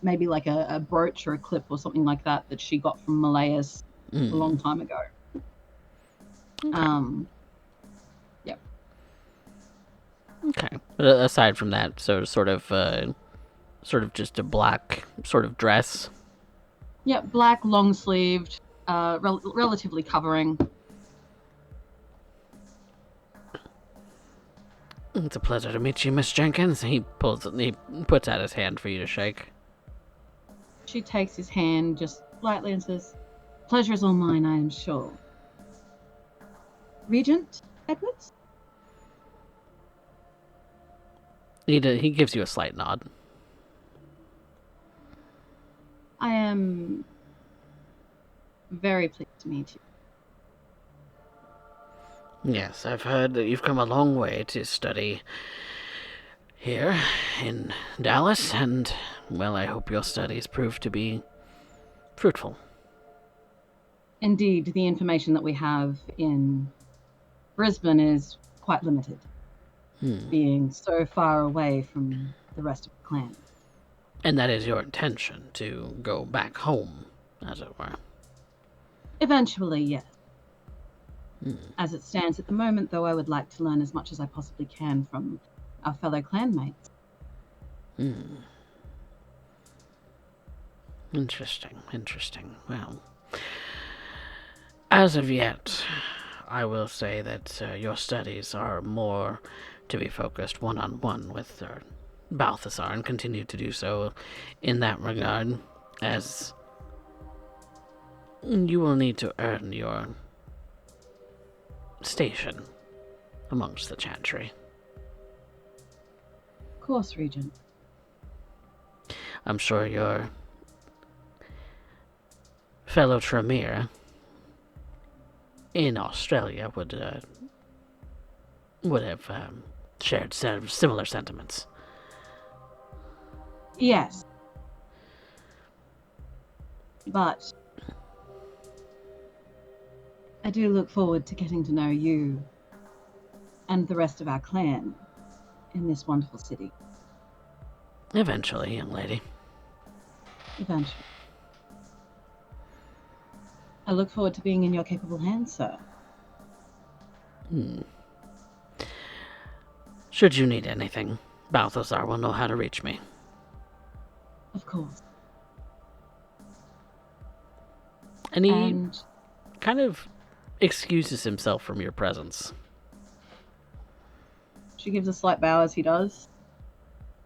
Maybe like a brooch or a clip or something like that she got from Malaeus a long time ago. Okay. Yep. Okay. But aside from that, so sort of just a black sort of dress. Yeah, black, long sleeved, relatively covering. "It's a pleasure to meet you, Miss Jenkins." He puts out his hand for you to shake. She takes his hand just lightly and says, "Pleasure is all mine, I am sure." Regent Edwards? He gives you a slight nod. I am very pleased to meet you. "Yes, I've heard that you've come a long way to study here in Dallas, and, well, I hope your studies prove to be fruitful." Indeed, the information that we have in Brisbane is quite limited, being so far away from the rest of the clan. "And that is your intention, to go back home, as it were?" Eventually, yes. As it stands at the moment, though, I would like to learn as much as I possibly can from our fellow clanmates. Interesting. Well, as of yet, I will say that your studies are more to be focused one-on-one with Balthazar, and continue to do so in that regard, as you will need to earn your station amongst the chantry. Of course, Regent. I'm sure your fellow Tremere in Australia would have shared similar sentiments. Yes. But I do look forward to getting to know you and the rest of our clan in this wonderful city. Eventually, young lady. Eventually. I look forward to being in your capable hands, sir. Should you need anything, Balthazar will know how to reach me. Of course. And he kind of excuses himself from your presence. She gives a slight bow as he does,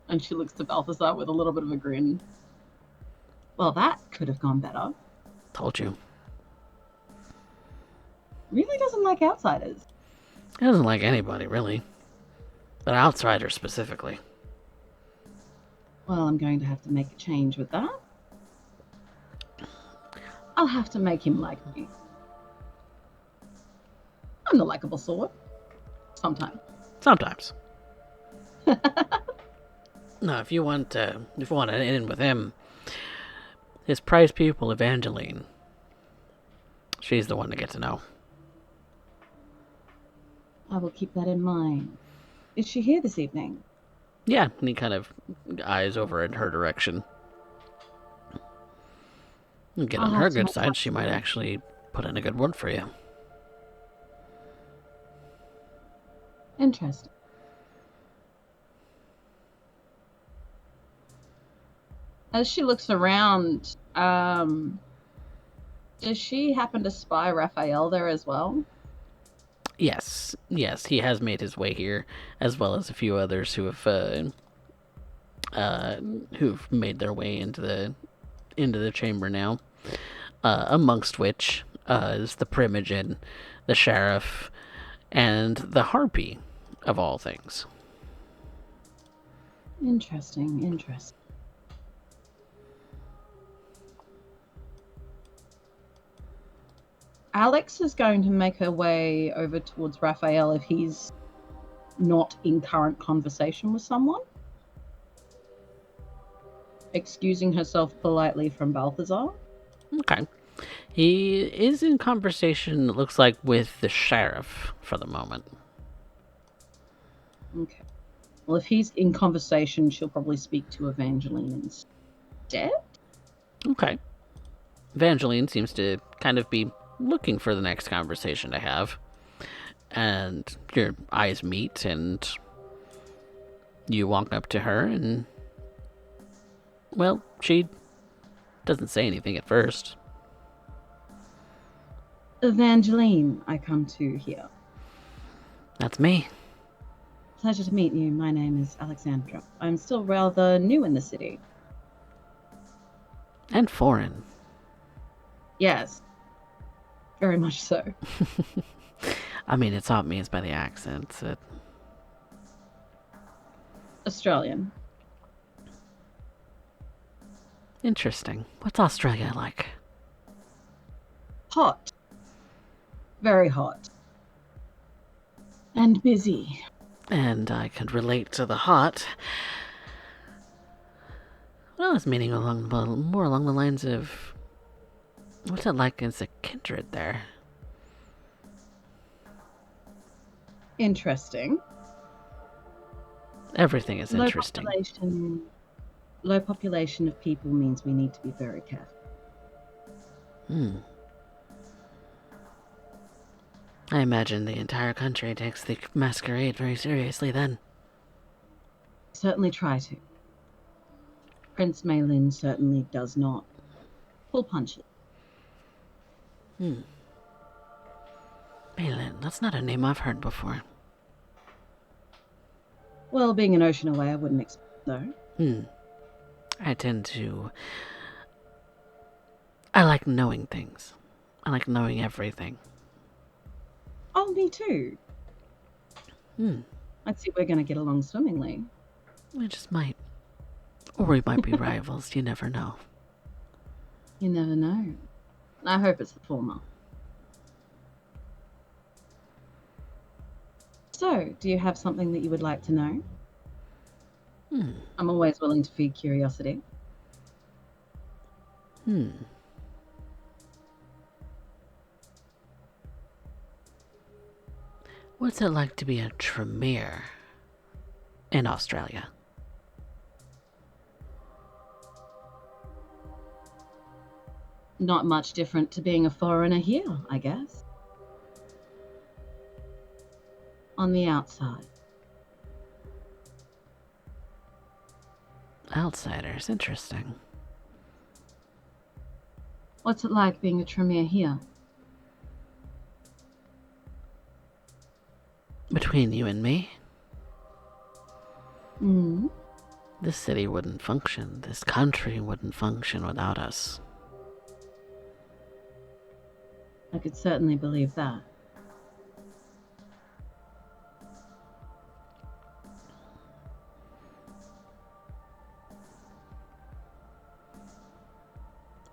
and she looks to Balthazar with a little bit of a grin. Well, that could have gone better. Told you. Really doesn't like outsiders. He doesn't like anybody, really. But outsiders specifically. Well, I'm going to have to make a change with that. I'll have to make him like me. I'm the likable sort. Sometimes. No, if you want an in with him, his prized pupil Evangeline, she's the one to get to know. I will keep that in mind. Is she here this evening? Yeah, and he kind of eyes over in her direction. And get on her good side, she might actually put in a good word for you. Interesting. As she looks around, does she happen to spy Raphael there as well? Yes, he has made his way here, as well as a few others who've made their way into the chamber now. Amongst which is the Primogen, the sheriff, and the harpy, of all things. Interesting. Alex is going to make her way over towards Raphael if he's not in current conversation with someone. Excusing herself politely from Balthazar. Okay. He is in conversation, it looks like, with the sheriff for the moment. Okay. Well, if he's in conversation, she'll probably speak to Evangeline instead. Okay. Evangeline seems to kind of be looking for the next conversation to have. And your eyes meet, and you walk up to her, and, well, she doesn't say anything at first. Evangeline, I come to here. That's me. Pleasure to meet you. My name is Alexandra. I'm still rather new in the city. And foreign. Yes. Very much so. I mean, it's obvious by the accent. Australian. Interesting. What's Australia like? Hot. Very hot. And busy. And I could relate to the hot. Well, I was meaning more along the lines of, what's it like as a kindred there? Interesting. Everything is interesting. Low population of people means we need to be very careful. I imagine the entire country takes the masquerade very seriously then. Certainly try to. Prince Maylin certainly does not pull punches. Maylin, that's not a name I've heard before. Well, being an ocean away, I wouldn't expect so. I like knowing things. I like knowing everything. Oh, me too. I'd say we're going to get along swimmingly. We just might. Or we might be rivals, you never know. You never know. I hope it's the former. So, do you have something that you would like to know? I'm always willing to feed curiosity. What's it like to be a Tremere in Australia? Not much different to being a foreigner here, I guess. On the outside. Outsiders, interesting. What's it like being a Tremere here? Between you and me, Mm. this city wouldn't function, this country wouldn't function without us. I could certainly believe that.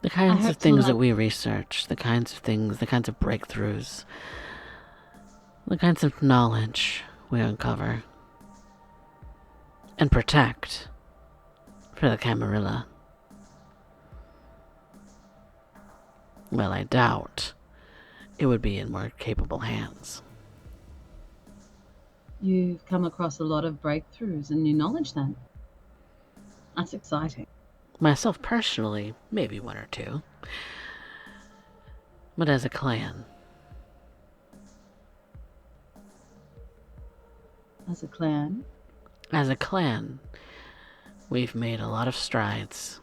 The kinds hope of things to that we research, the kinds of things, the kinds of breakthroughs, the kinds of knowledge we uncover and protect for the Camarilla. Well, I doubt it would be in more capable hands. You've come across a lot of breakthroughs and new knowledge then. That's exciting. Myself personally, maybe one or two. But as a clan, as a clan. As a clan, we've made a lot of strides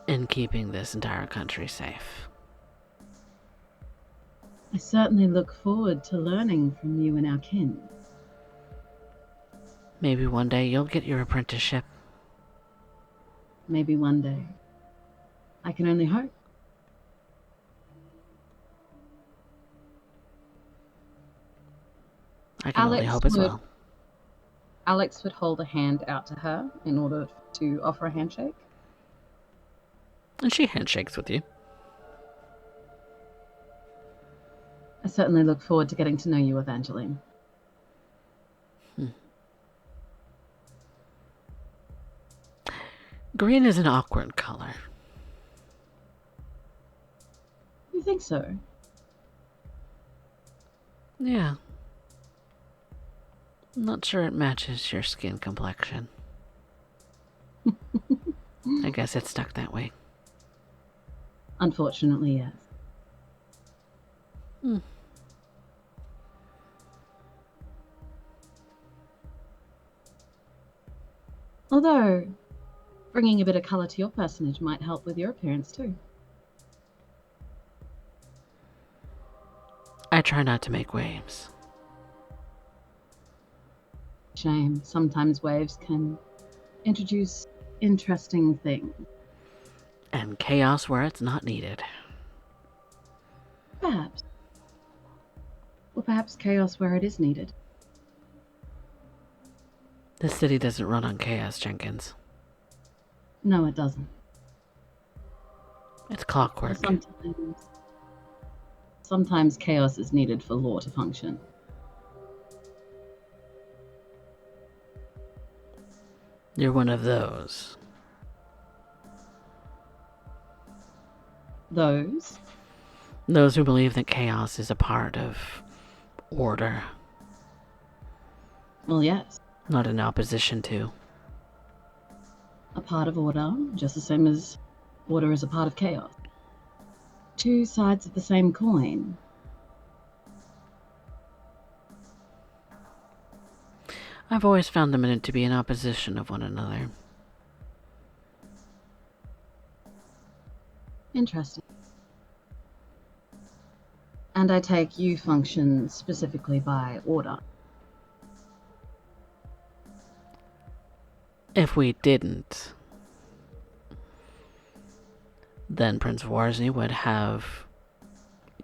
in keeping this entire country safe. I certainly look forward to learning from you and our kin. Maybe one day you'll get your apprenticeship. Maybe one day. I can only hope. I can only hope as well. Alex would hold a hand out to her in order to offer a handshake. And she handshakes with you. I certainly look forward to getting to know you, Evangeline. Green is an awkward color. You think so? Yeah. I'm not sure it matches your skin complexion. I guess it's stuck that way. Unfortunately, yes. Although, bringing a bit of colour to your personage might help with your appearance too. I try not to make waves. Shame. Sometimes waves can introduce interesting things. And chaos where it's not needed. Perhaps. Or perhaps chaos where it is needed. This city doesn't run on chaos, Jenkins. No, it doesn't. It's clockwork. Sometimes chaos is needed for law to function. You're one of those. Those? Those who believe that chaos is a part of order. Well, yes. Not in opposition to. A part of order, just the same as order is a part of chaos. Two sides of the same coin. I've always found them to be in opposition of one another. Interesting. And I take you function specifically by order. If we didn't, then Prince Warsney would have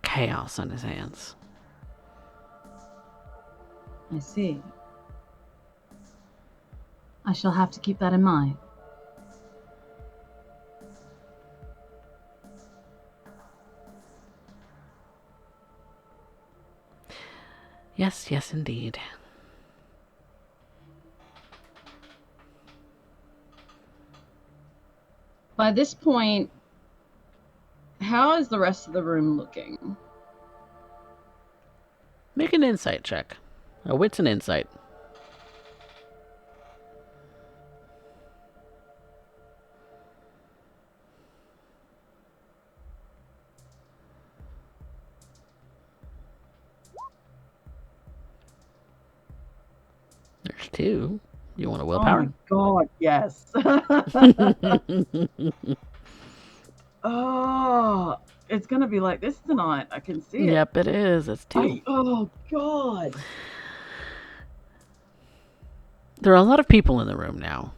chaos on his hands. I see. I shall have to keep that in mind. Yes, yes, indeed. By this point, how is the rest of the room looking? Make an insight check. A wits and insight. There's 2. You want a willpower? Oh my god, yes. Oh, it's gonna be like this tonight. I can see it. Yep, it is. It's 2. Oh god. There are a lot of people in the room now.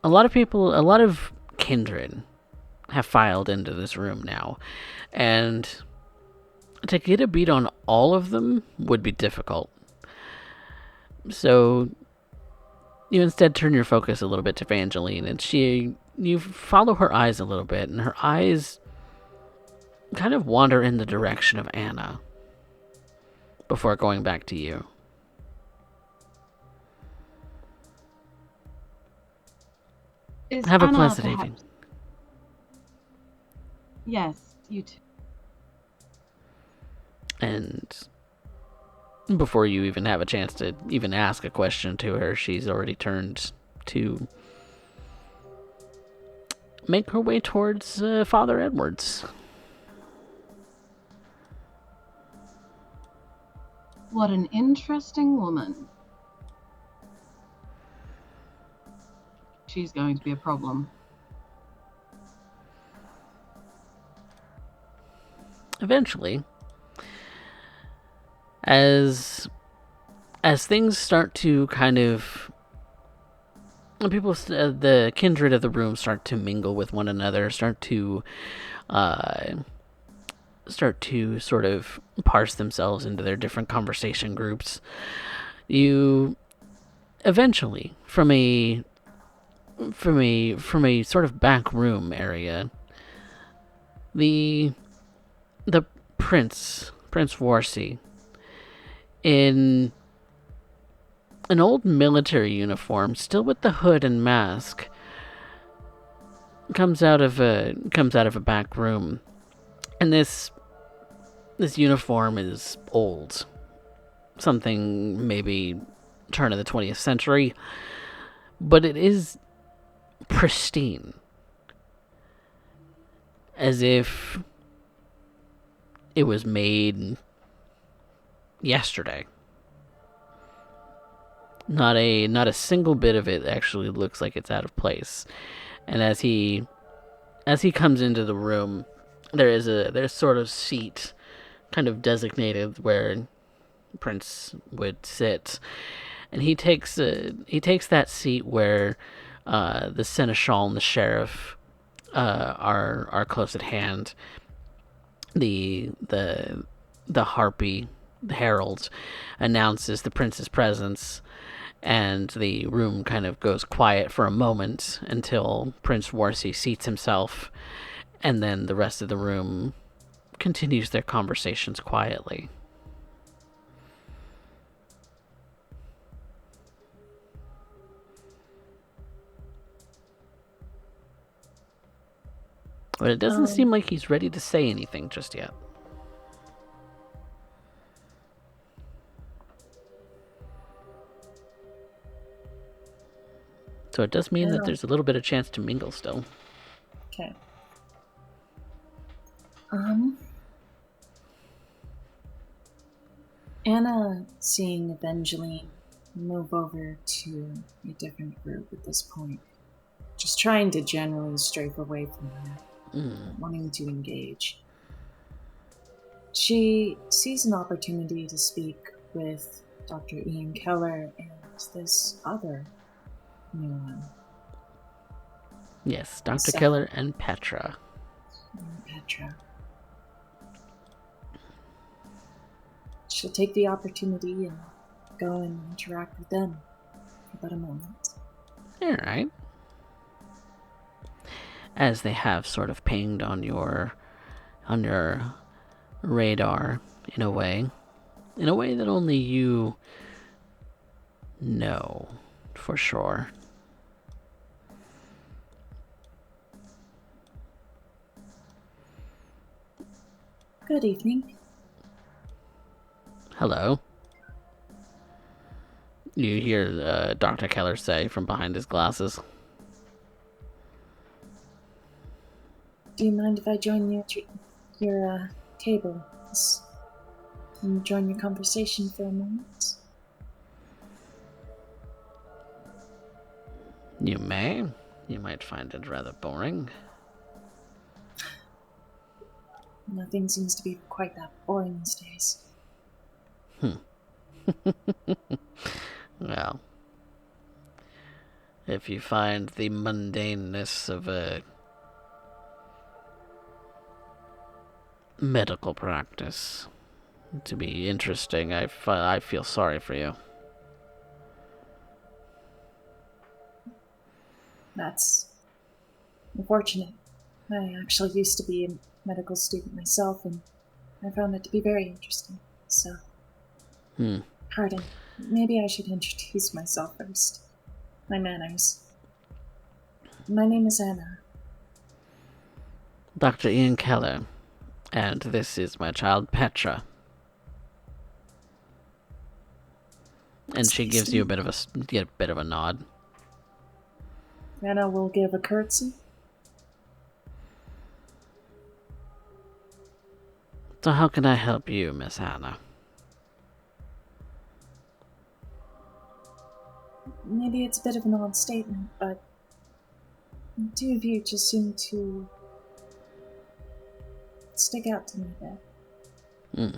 A lot of kindred have filed into this room now. And to get a beat on all of them would be difficult. So you instead turn your focus a little bit to Evangeline, and you follow her eyes a little bit, and her eyes kind of wander in the direction of Anna before going back to you. Have a pleasant evening. Yes, you too. And before you even have a chance to even ask a question to her, she's already turned to make her way towards Father Edwards. What an interesting woman. She's going to be a problem. Eventually, as things start to kind of the kindred of the room start to mingle with one another, start to sort of parse themselves into their different conversation groups. You eventually, from a sort of back room area, the Prince Warsi, in an old military uniform, still with the hood and mask, comes out of a back room, and this uniform is old, something maybe turn of the 20th century, but it is pristine, as if it was made yesterday. Not a single bit of it actually looks like it's out of place. And as he comes into the room, there's sort of seat kind of designated where Prince would sit, and he takes that seat where the seneschal and the sheriff are close at hand. The harpy, the herald, announces the prince's presence, and the room kind of goes quiet for a moment until Prince Warsi seats himself, and then the rest of the room continues their conversations quietly. But it doesn't seem like he's ready to say anything just yet. So it does mean that there's a little bit of chance to mingle still. Okay. Anna, seeing Evangeline move over to a different group at this point, just trying to generally strafe away from her, wanting to engage. She sees an opportunity to speak with Dr. Ian Keller and this other new one. Yes, Dr. Keller and Petra. She'll take the opportunity and go and interact with them for about a moment. Alright. As they have sort of pinged on your radar in a way that only you know for sure. Good evening. Hello. You hear Dr. Keller say from behind his glasses. Do you mind if I join you at your table? And join your conversation for a moment? You may. You might find it rather boring. Nothing seems to be quite that boring these days. Well, if you find the mundaneness of a medical practice to be interesting, I feel sorry for you. That's unfortunate. I actually used to be a medical student myself, and I found it to be very interesting. So, pardon. Maybe I should introduce myself first. My manners. My name is Anna. Dr. Ian Keller, and this is my child Petra. And she gives you a bit of a nod. Anna will give a curtsy. So how can I help you, Miss Hannah? maybe it's a bit of an odd statement, but the two of you just seem to stick out to me a bit. Hmm.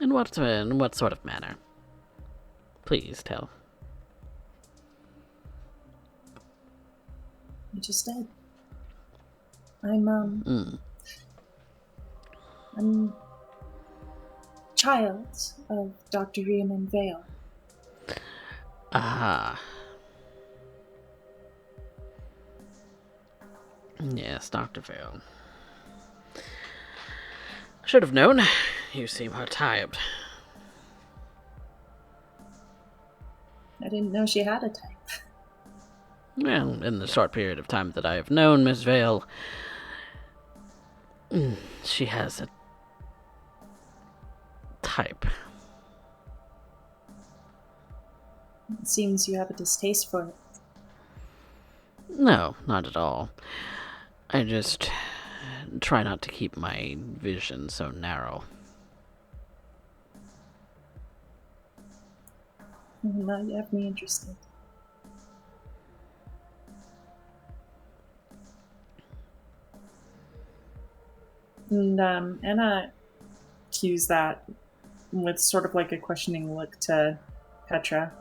In what sort of manner? Please tell. You just did. I'm child of Dr. VtM Vale. Ah. Yes, Dr. Vale. Should have known. You seem hard-typed. I didn't know she had a type. Well, in the short period of time that I have known Miss Vale, she has a type. It seems you have a distaste for it. No, not at all. I just try not to keep my vision so narrow. Now you have me interested. And Anna cues that with sort of like a questioning look to Petra.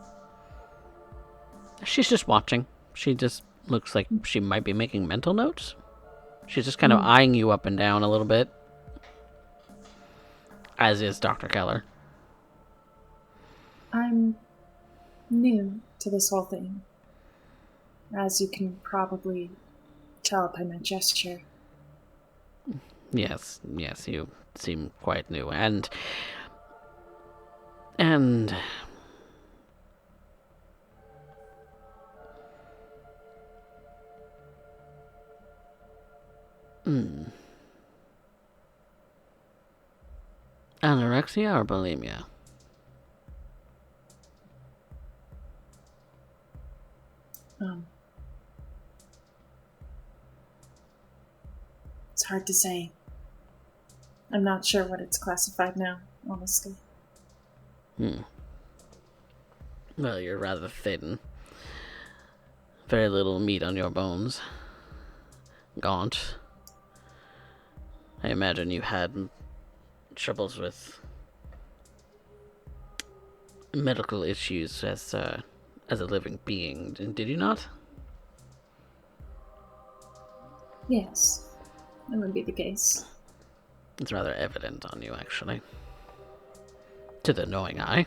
She's just watching. She just looks like she might be making mental notes. She's just kind of eyeing you up and down a little bit. As is Dr. Keller. I'm new to this whole thing, as you can probably tell by my gesture. Yes, you seem quite new. And anorexia or bulimia? It's hard to say. I'm not sure what it's classified now, honestly. Well, you're rather thin. Very little meat on your bones. Gaunt. I imagine you had troubles with medical issues as a living being, did you not? Yes, that would be the case. It's rather evident on you, actually. To the knowing eye.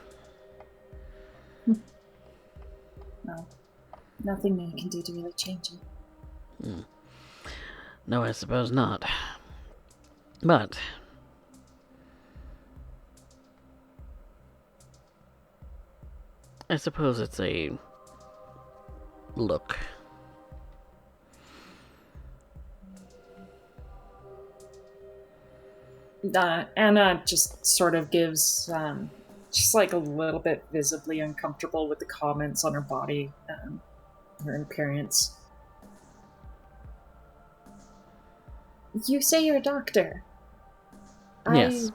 Well, nothing I can do to really change it. No, I suppose not. But I suppose it's a look. Anna just sort of gives, just like a little bit visibly uncomfortable with the comments on her body, her appearance. You say you're a doctor. Yes.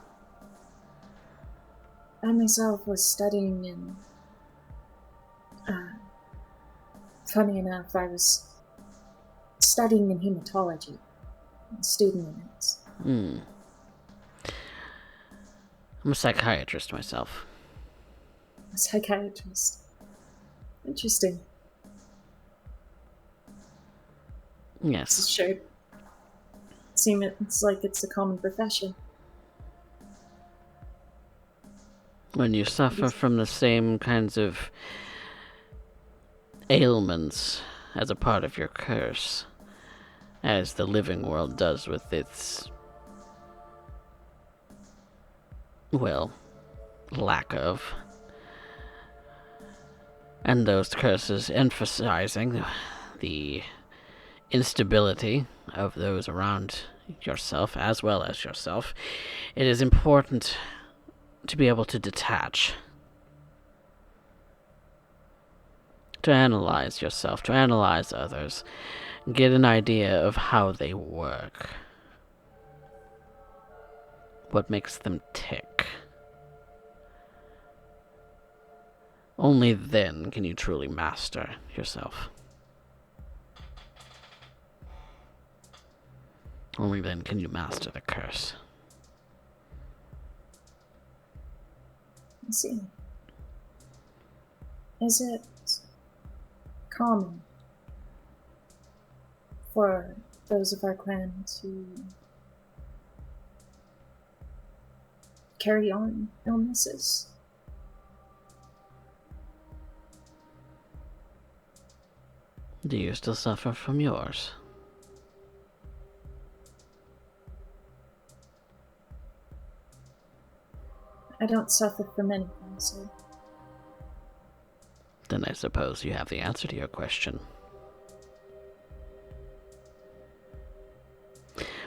I myself was studying in. Funny enough, I was studying in hematology, student units. I'm a psychiatrist myself. A psychiatrist. Interesting. Yes. It's sure. It's like it's a common profession. When you suffer from the same kinds of ailments as a part of your curse as the living world does with its, well, lack of. And those curses emphasizing the instability of those around yourself as well as yourself, it is important to be able to detach. To analyze yourself, to analyze others, get an idea of how they work. What makes them tick. Only then can you truly master yourself. Only then can you master the curse. I see. Is it common for those of our clan to carry on illnesses? Do you still suffer from yours? I don't suffer from anything, so Then I suppose you have the answer to your question.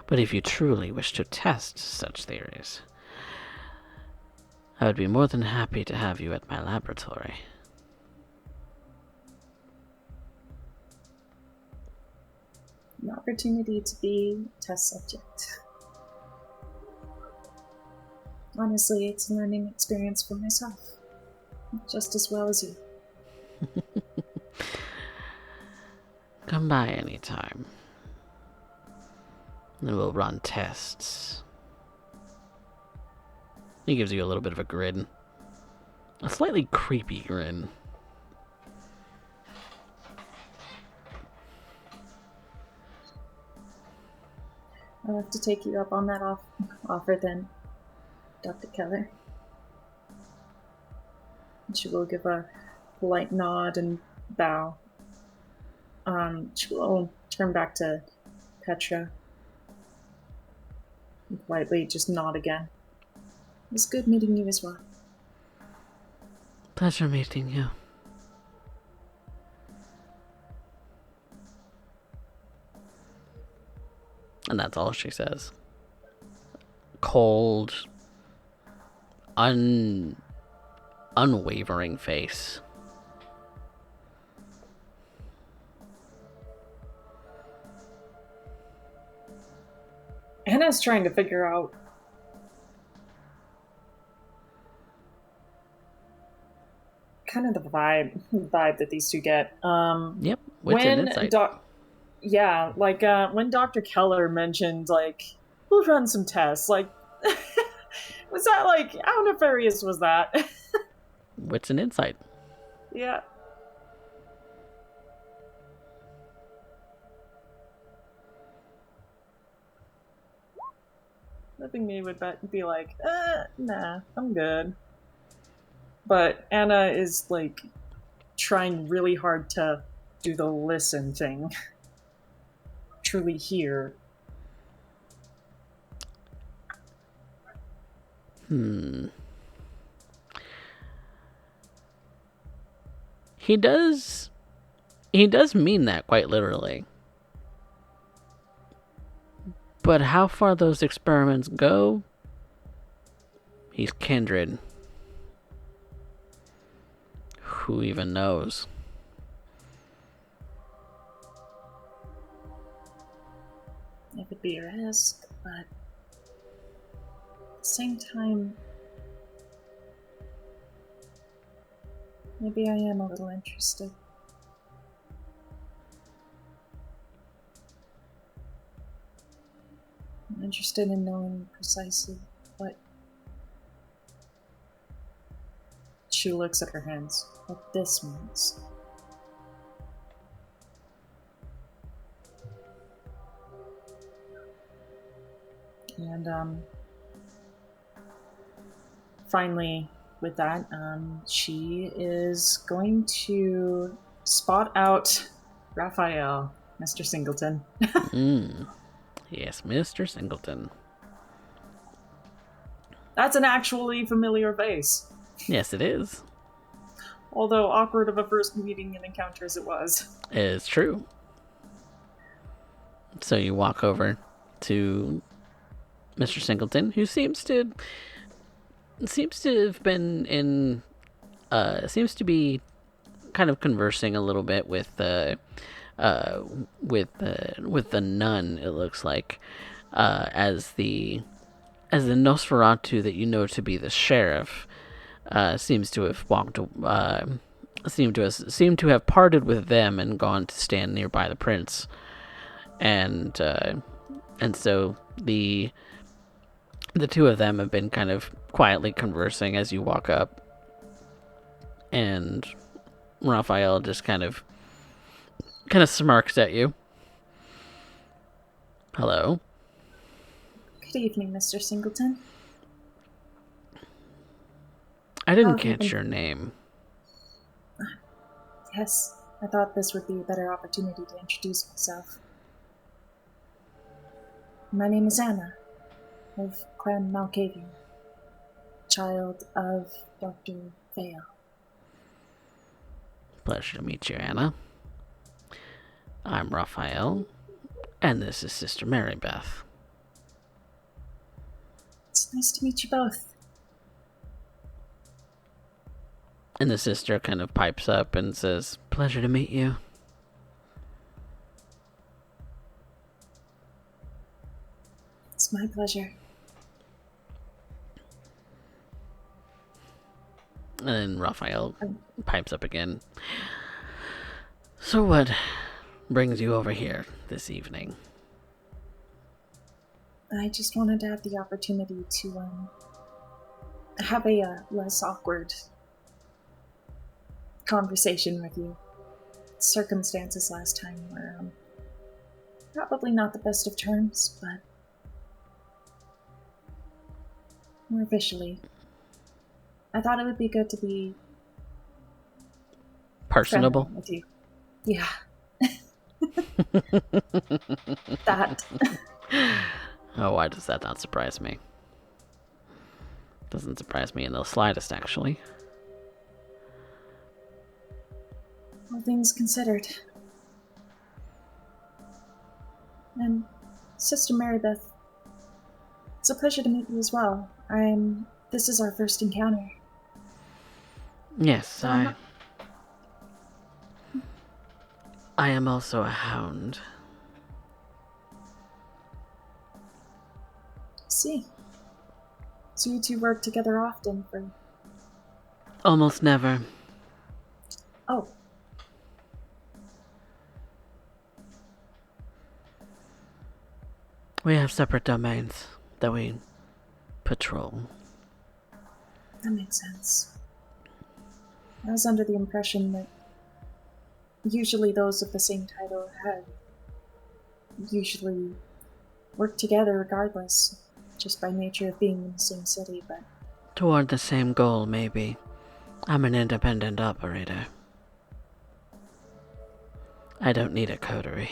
But if you truly wish to test such theories, I would be more than happy to have you at my laboratory. an opportunity to be a test subject. Honestly, it's a learning experience for myself, just as well as you. Come by anytime. And we'll run tests. He gives you a little bit of a grin. A slightly creepy grin. I'll have to take you up on that offer then, Dr. Keller. She will give a polite nod and bow. She will turn back to Petra and politely just nod again. It was good meeting you as well. Pleasure meeting you. And that's all she says. Cold, unwavering face. Anna's trying to figure out kind of the vibe that these two get. Yep, wits and insight. When Dr. Keller mentioned, like, we'll run some tests, like, was that, like, how nefarious was that? Wits and insight. Yeah. I think they would be like, nah, I'm good. But Anna is, like, trying really hard to do the listen thing. Truly hear. He does mean that quite literally. But how far those experiments go, he's kindred. Who even knows? It would be a risk, but at the same time, maybe I am a little interested. I'm interested in knowing precisely what... She looks at her hands. What this means. And, finally, with that, she is going to spot out Raphael, Mr. Singleton. Yes, Mr. Singleton. That's an actually familiar face. Yes, it is. Although awkward of a first meeting and encounter as it was. It's true. So you walk over to Mr. Singleton, who seems to have been in seems to be kind of conversing a little bit with the nun, it looks like, as the Nosferatu that you know to be the sheriff seems to have seemed to have parted with them and gone to stand nearby the prince, and so the two of them have been kind of quietly conversing as you walk up, and Raphael just kind of smirks at you. Hello. Good evening, Mr. Singleton. I didn't catch your name. Yes, I thought this would be a better opportunity to introduce myself. My name is Anna, of Clan Malkavian, child of Dr. Vale. Pleasure to meet you, Anna. I'm Raphael, and this is Sister Mary Beth. It's nice to meet you both. And the sister kind of pipes up and says, pleasure to meet you. It's my pleasure. And then Raphael pipes up again. So what brings you over here this evening? I just wanted to have the opportunity to have a less awkward conversation with you. Circumstances last time were probably not the best of terms, but more officially, I thought it would be good to be personable with you. Yeah. That. Oh, why does that not surprise me? Doesn't surprise me in the slightest, actually. All things considered. And Sister Marybeth, it's a pleasure to meet you as well. This is our first encounter. Yes, I am also a hound. See. So you two work together often for... Almost never. Oh. We have separate domains that we patrol. That makes sense. I was under the impression that usually those of the same title had usually worked together regardless, just by nature of being in the same city, but... Toward the same goal, maybe. I'm an independent operator. I don't need a coterie.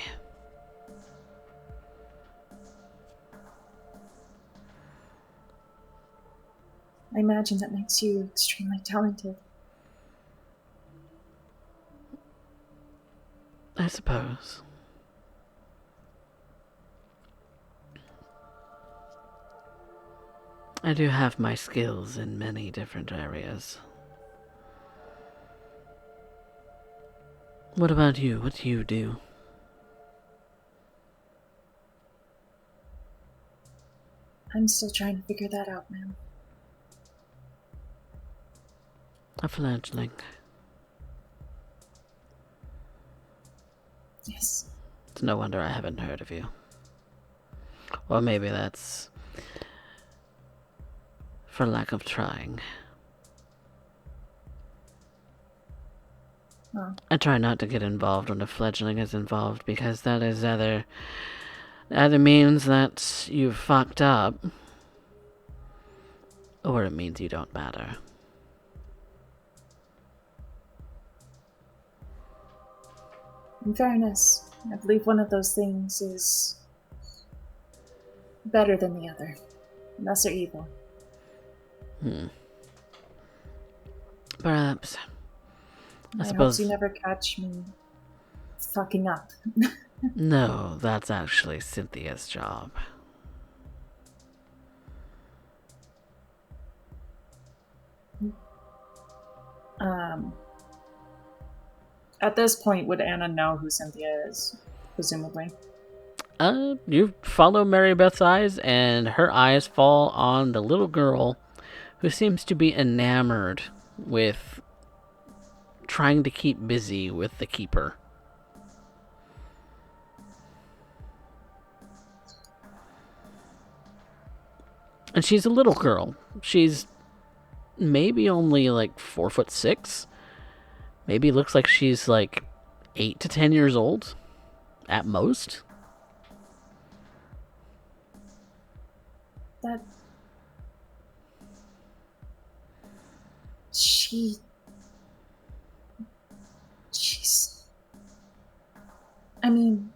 I imagine that makes you extremely talented. I suppose. I do have my skills in many different areas. What about you? What do you do? I'm still trying to figure that out, ma'am. A fledgling. Yes. It's no wonder I haven't heard of you. Or maybe that's for lack of trying. Oh. I try not to get involved when a fledgling is involved because that is either means that you've fucked up or it means you don't matter. In fairness, I believe one of those things is better than the other. Lesser evil. Perhaps. I hope suppose you never catch me fucking up. No, that's actually Cynthia's job. At this point, would Anna know who Cynthia is? Presumably. You follow Mary Beth's eyes, and her eyes fall on the little girl who seems to be enamored with trying to keep busy with the keeper. And she's a little girl. She's maybe only like 4'6". Maybe looks like she's like 8 to 10 years old at most. That she's I mean,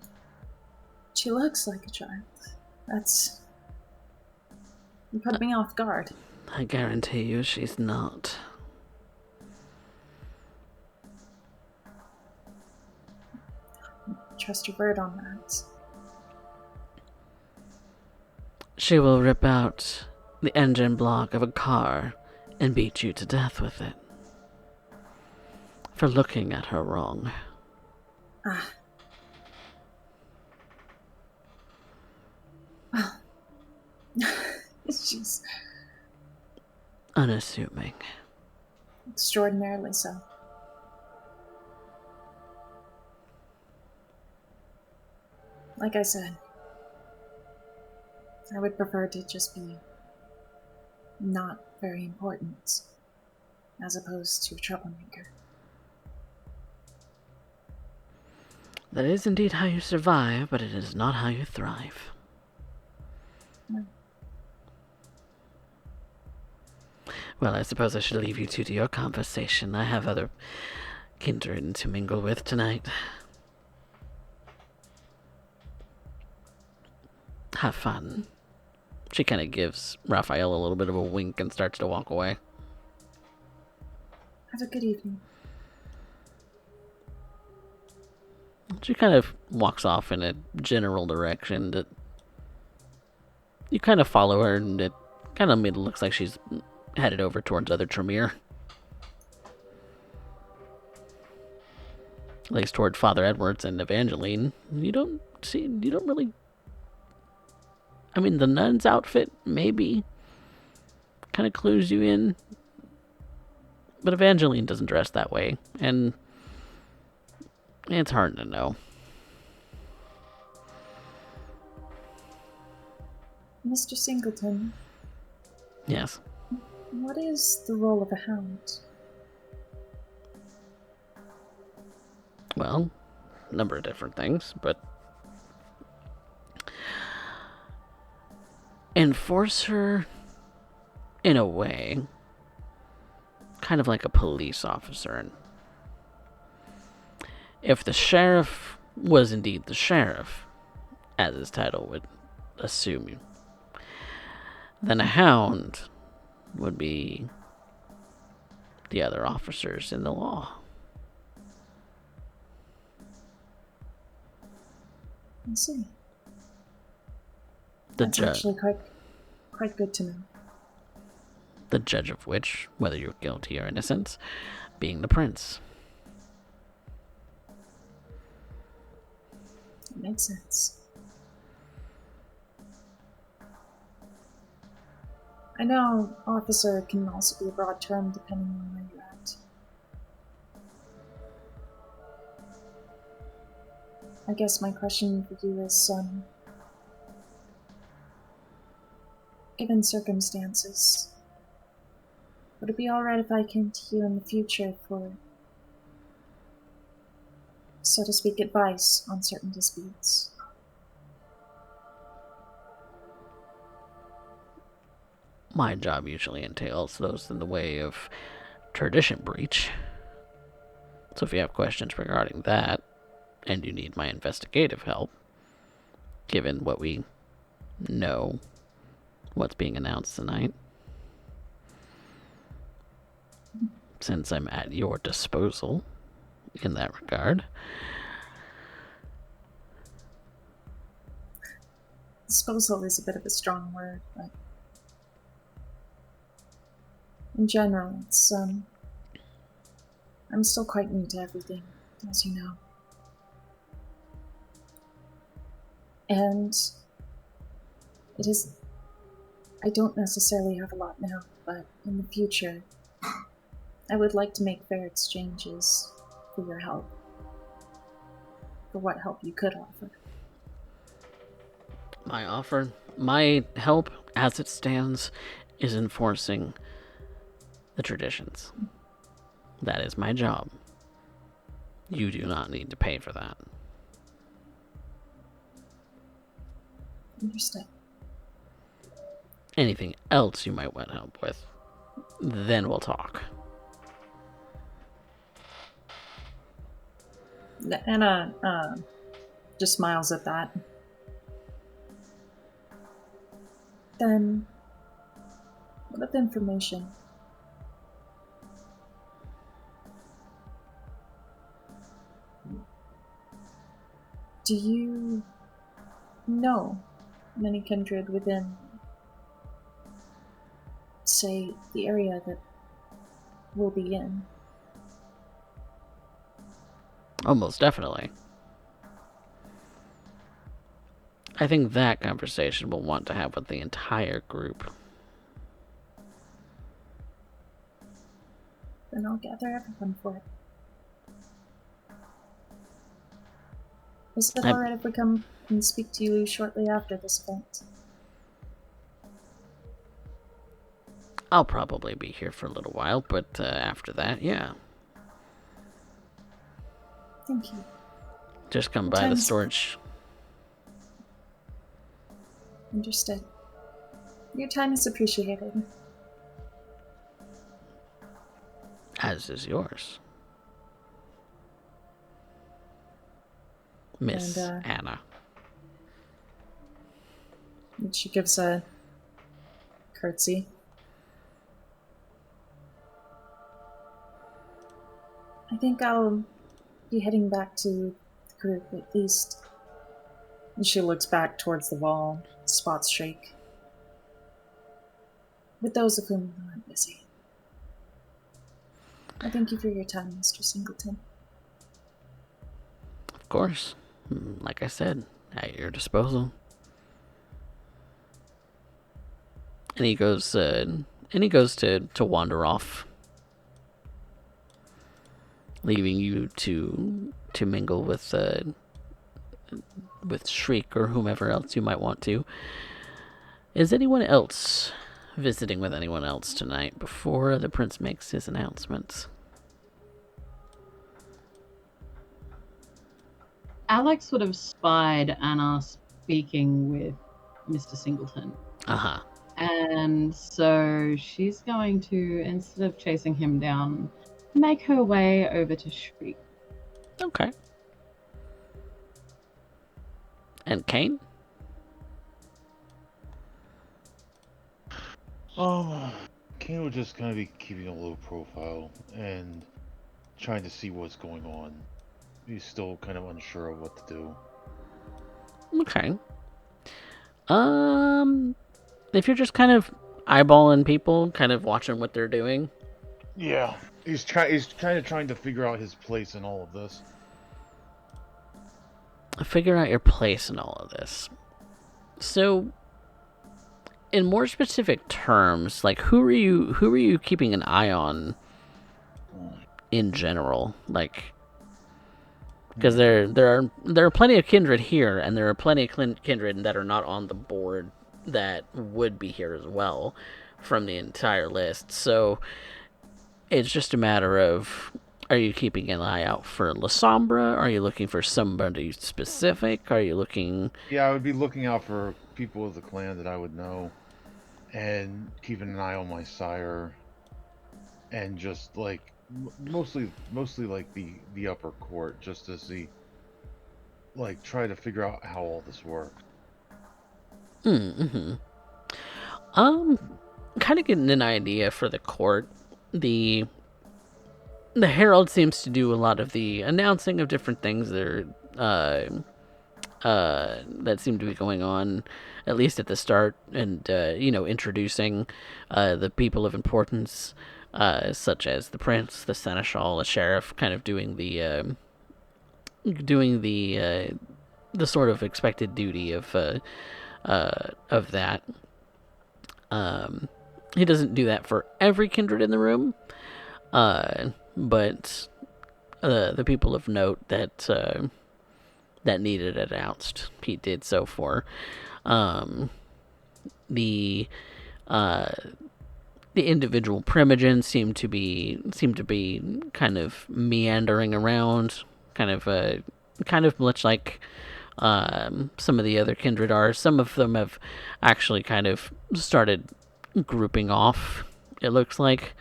she looks like a child. You put me off guard. I guarantee you she's not. Trust your word on that. She will rip out the engine block of a car and beat you to death with it. For looking at her wrong. Ah. Well, she's unassuming. Extraordinarily so. Like I said, I would prefer to just be not very important, as opposed to a troublemaker. That is indeed how you survive, but it is not how you thrive. No. Well, I suppose I should leave you two to your conversation. I have other kindred to mingle with tonight. Have fun. She kind of gives Raphael a little bit of a wink and starts to walk away. Have a good evening. She kind of walks off in a general direction that you kind of follow her, and it kind of looks like she's headed over towards other Tremere. At least toward Father Edwards and Evangeline. You don't really... I mean, the nun's outfit maybe kind of clues you in, but Evangeline doesn't dress that way, and it's hard to know. Mr. Singleton. Yes. What is the role of a hound? Well, a number of different things, but enforcer, in a way, kind of like a police officer. And if the sheriff was indeed the sheriff, as his title would assume you, then a hound would be the other officers in the law. I see. That's actually quite good to know. The judge of which, whether you're guilty or innocent, being the prince. It makes sense. I know officer can also be a broad term depending on where you're at. I guess my question for you is, given circumstances, would it be alright if I came to you in the future for, so to speak, advice on certain disputes? My job usually entails those in the way of tradition breach. So if you have questions regarding that, and you need my investigative help, given what we know, what's being announced tonight, since I'm at your disposal in that regard. Disposal is a bit of a strong word, but in general, it's, I'm still quite new to everything, as you know. And it is I don't necessarily have a lot now, but in the future, I would like to make fair exchanges for your help. For what help you could offer. My help, as it stands, is enforcing the traditions. That is my job. You do not need to pay for that. Understood. Anything else you might want help with, then we'll talk. Anna just smiles at that. Then, what of information? Do you know many kindred within, say, the area that we'll be in? Almost definitely. I think that conversation we'll want to have with the entire group. Then I'll gather everyone for it. Is it alright if we come and speak to you shortly after this event? I'll probably be here for a little while, but after that, yeah. Thank you. Just come by the storage. Understood. Your time is appreciated. As is yours. Miss Anna. And she gives a curtsy. I think I'll be heading back to the group at least. And she looks back towards the wall, spots shake. With those of whom who are busy. I thank you for your time, Mr. Singleton. Of course. Like I said, at your disposal. And he goes to wander off, leaving you to mingle with Shriek or whomever else you might want to. Is anyone else visiting with anyone else tonight before the prince makes his announcements? Alex would have spied Anna speaking with Mr. Singleton. Uh-huh. And so she's going to, instead of chasing him down, make her way over to Shriek. Okay. And Kane? Kane would just kind of be keeping a low profile and trying to see what's going on. He's still kind of unsure of what to do. Okay. If you're just kind of eyeballing people, kind of watching what they're doing. Yeah. He's kind of trying to figure out his place in all of this. Figure out your place in all of this. So, in more specific terms, like who are you keeping an eye on in general? Like, because there are plenty of kindred here, and there are plenty of kindred that are not on the board that would be here as well from the entire list. So it's just a matter of, are you keeping an eye out for La Sombra? Are you looking for somebody specific? Are you looking... Yeah, I would be looking out for people of the clan that I would know, and keeping an eye on my sire, and just like mostly like the upper court, just to see, like, try to figure out how all this works. Mm-hmm. Kind of getting an idea for the court. The Herald seems to do a lot of the announcing of different things that seem to be going on, at least at the start, and introducing the people of importance, such as the prince, the seneschal, the sheriff, kind of doing the sort of expected duty of that. He doesn't do that for every kindred in the room, but the people of note that that needed it announced, he did so for. The individual primogens seem to be kind of meandering around, kind of much like some of the other kindred are. Some of them have actually kind of started grouping off, it looks like.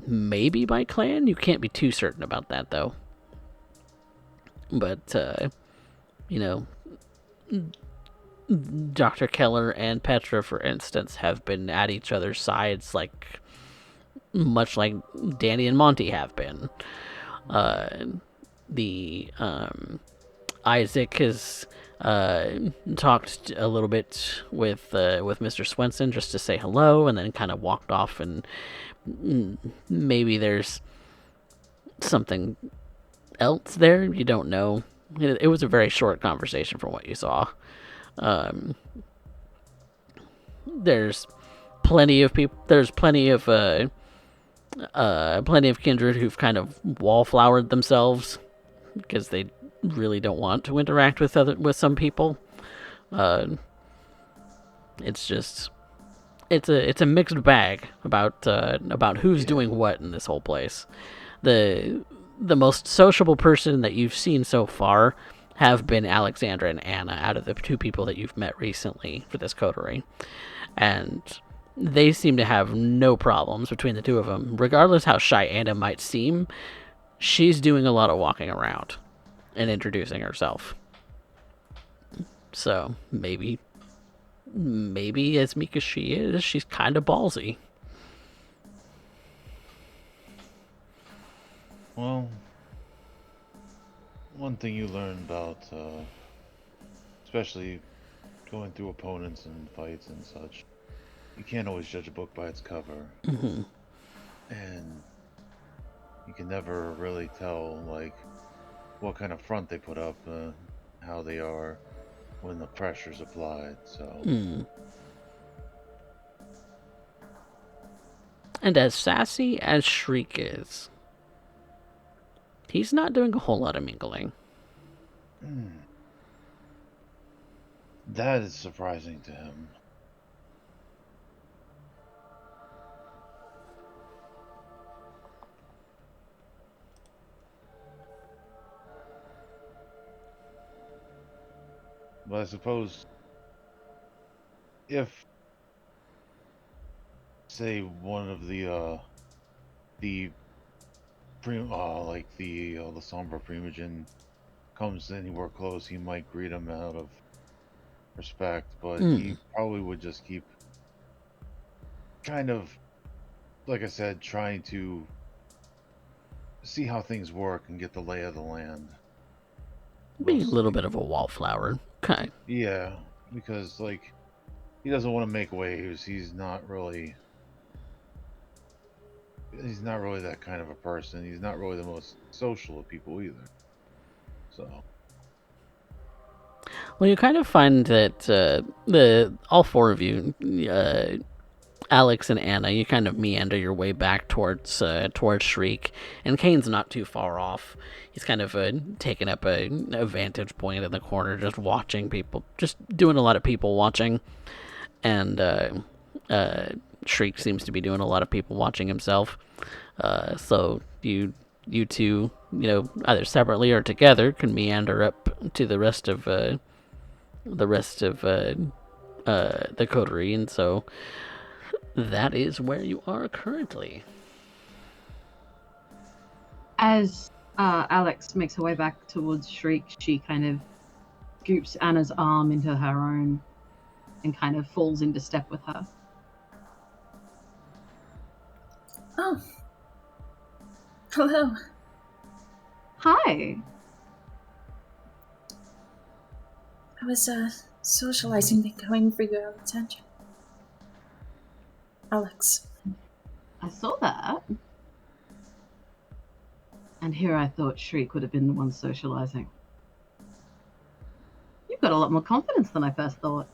Maybe by clan. You can't be too certain about that, though. But, Dr. Keller and Petra, for instance, have been at each other's sides, much like Danny and Monty have been. Isaac has talked a little bit with Mr. Swenson just to say hello, and then kind of walked off, and maybe there's something else there. You don't know. It was a very short conversation from what you saw. There's plenty of people. There's plenty of kindred who've kind of wallflowered themselves because they really don't want to interact with some people. It's just it's a mixed bag about who's doing what in this whole place. The most sociable person that you've seen so far have been Alexandra and Anna out of the two people that you've met recently for this coterie. And they seem to have no problems between the two of them. Regardless how shy Anna might seem, she's doing a lot of walking around and introducing herself. So maybe as meek as she is, she's kind of ballsy. Well, one thing you learn about, especially going through opponents and fights and such, you can't always judge a book by its cover. Mm-hmm. And you can never really tell, what kind of front they put up, how they are when the pressure's applied, so... And as sassy as Shriek is, he's not doing a whole lot of mingling. That is surprising to him. But I suppose if, say, one of the somber primogen comes anywhere close, he might greet him out of respect, but he probably would just keep kind of, like I said, trying to see how things work and get the lay of the land. Being a little bit of a wallflower. Okay. Yeah, because, he doesn't want to make waves. He's not really that kind of a person. He's not really the most social of people either. So... Well, you kind of find that all four of you, Alex and Anna, you kind of meander your way back towards Shriek, and Kane's not too far off. He's kind of taken up a vantage point in the corner, just watching people, just doing a lot of people watching, and Shriek seems to be doing a lot of people watching himself. So you two, either separately or together, can meander up to the rest of the coterie, and so that is where you are currently. As Alex makes her way back towards Shriek, she kind of scoops Anna's arm into her own and kind of falls into step with her. Oh. Hello. Hi. I was socializing, then going for your attention. Alex. I saw that. And here I thought Shriek would have been the one socializing. You've got a lot more confidence than I first thought.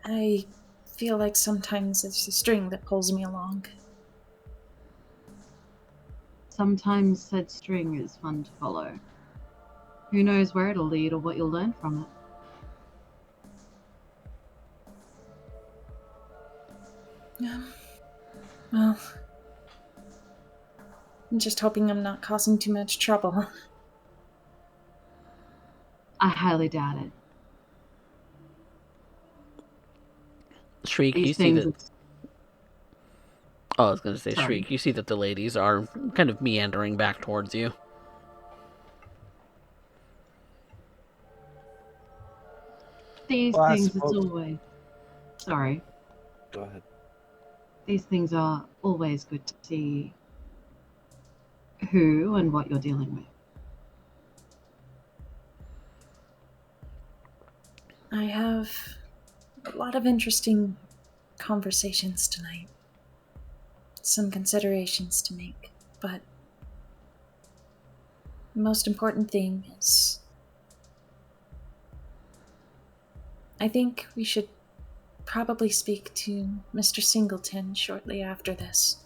I feel like sometimes it's a string that pulls me along. Sometimes said string is fun to follow. Who knows where it'll lead or what you'll learn from it? Well, I'm just hoping I'm not causing too much trouble. I highly doubt it. Shriek, you These see things, that... Oh, I was going to say, sorry. Shriek, you see that the ladies are kind of meandering back towards you. These Well, I things, it's suppose- always... Sorry. Go ahead. These things are always good to see who and what you're dealing with. I have a lot of interesting conversations tonight. Some considerations to make, but the most important thing is I think we should probably speak to Mr. Singleton shortly after this.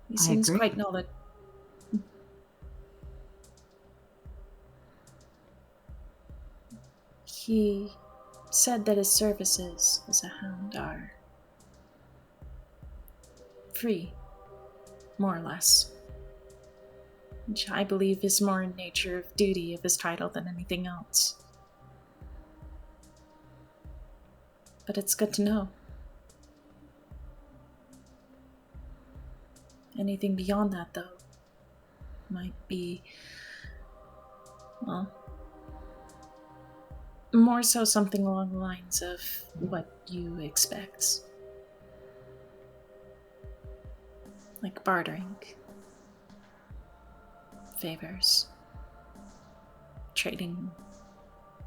He I seems agree. quite knowledgeable. He said that his services as a hound are free, more or less, which I believe is more in nature of duty of his title than anything else. But it's good to know. Anything beyond that, though, might be, well, more so something along the lines of what you expect. Like bartering, favors, trading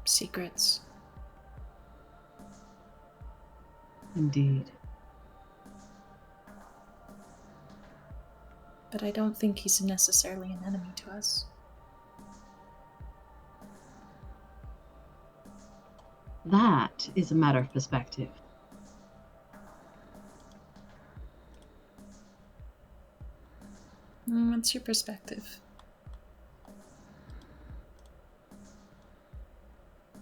secrets. Indeed. But I don't think he's necessarily an enemy to us. That is a matter of perspective. What's your perspective?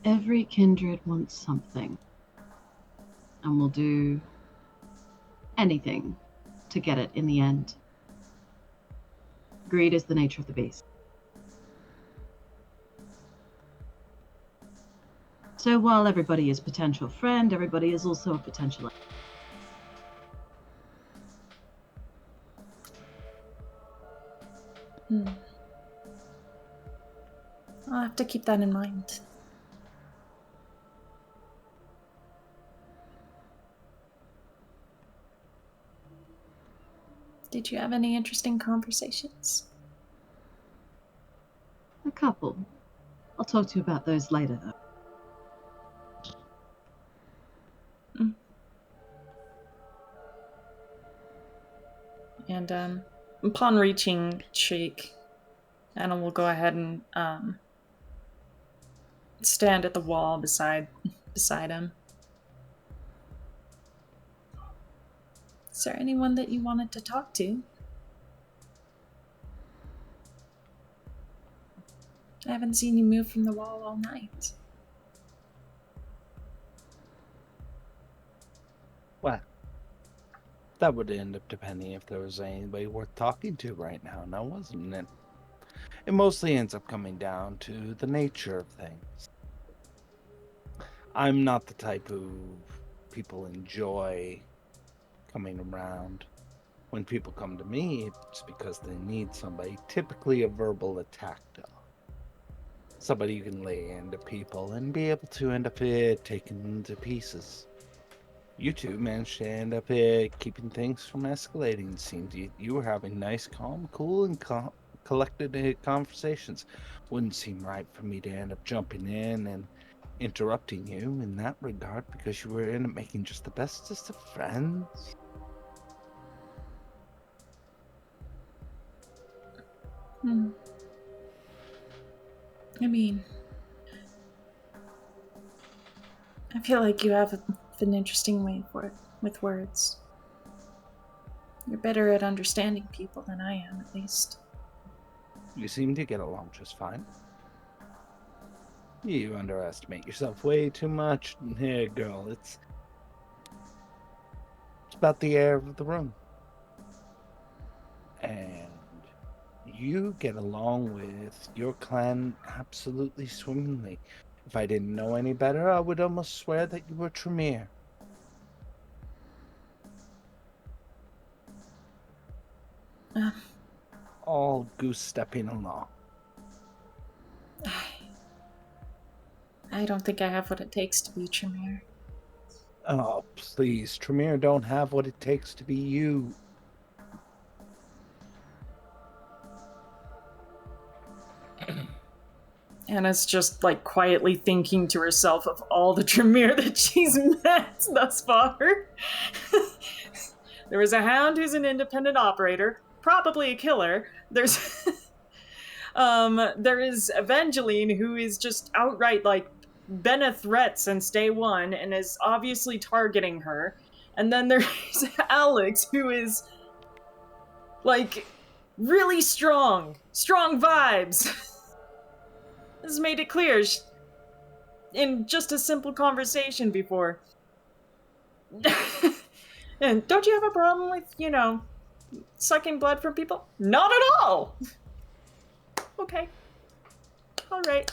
Every kindred wants something, and will do anything to get it in the end. Greed is the nature of the beast. So while everybody is potential friend, everybody is also a potential enemy. I'll have to keep that in mind. Did you have any interesting conversations? A couple. I'll talk to you about those later, though. And upon reaching Shriek, Anna will go ahead and stand at the wall beside him. Is there anyone that you wanted to talk to? I haven't seen you move from the wall all night. Well, that would end up depending if there was anybody worth talking to right now, now wasn't it? It mostly ends up coming down to the nature of things. I'm not the type who people enjoy coming around. When people come to me, it's because they need somebody, typically a verbal attack dog. Somebody you can lay into people and be able to end up taking them to pieces. You two managed to end up keeping things from escalating. It seemed you were having nice, calm, cool, and collected conversations. Wouldn't seem right for me to end up jumping in and interrupting you in that regard because you were in it making just the bestest of friends. I mean, I feel like you have an interesting way with words. You're better at understanding people than I am, at least. You seem to get along just fine. You underestimate yourself way too much. Here, girl, it's about the air of the room. And you get along with your clan absolutely swimmingly. If I didn't know any better, I would almost swear that you were Tremere. All goose-stepping along. I don't think I have what it takes to be Tremere. Oh, please, Tremere don't have what it takes to be you. Anna's just like quietly thinking to herself of all the Tremere that she's met thus far. There was a hound who's an independent operator, probably a killer. There's there is Evangeline, who is just outright like been a threat since day one and is obviously targeting her. And then there's Alex, who is like really strong vibes. This made it clear in just a simple conversation before. And don't you have a problem with, sucking blood from people? Not at all! Okay. Alright.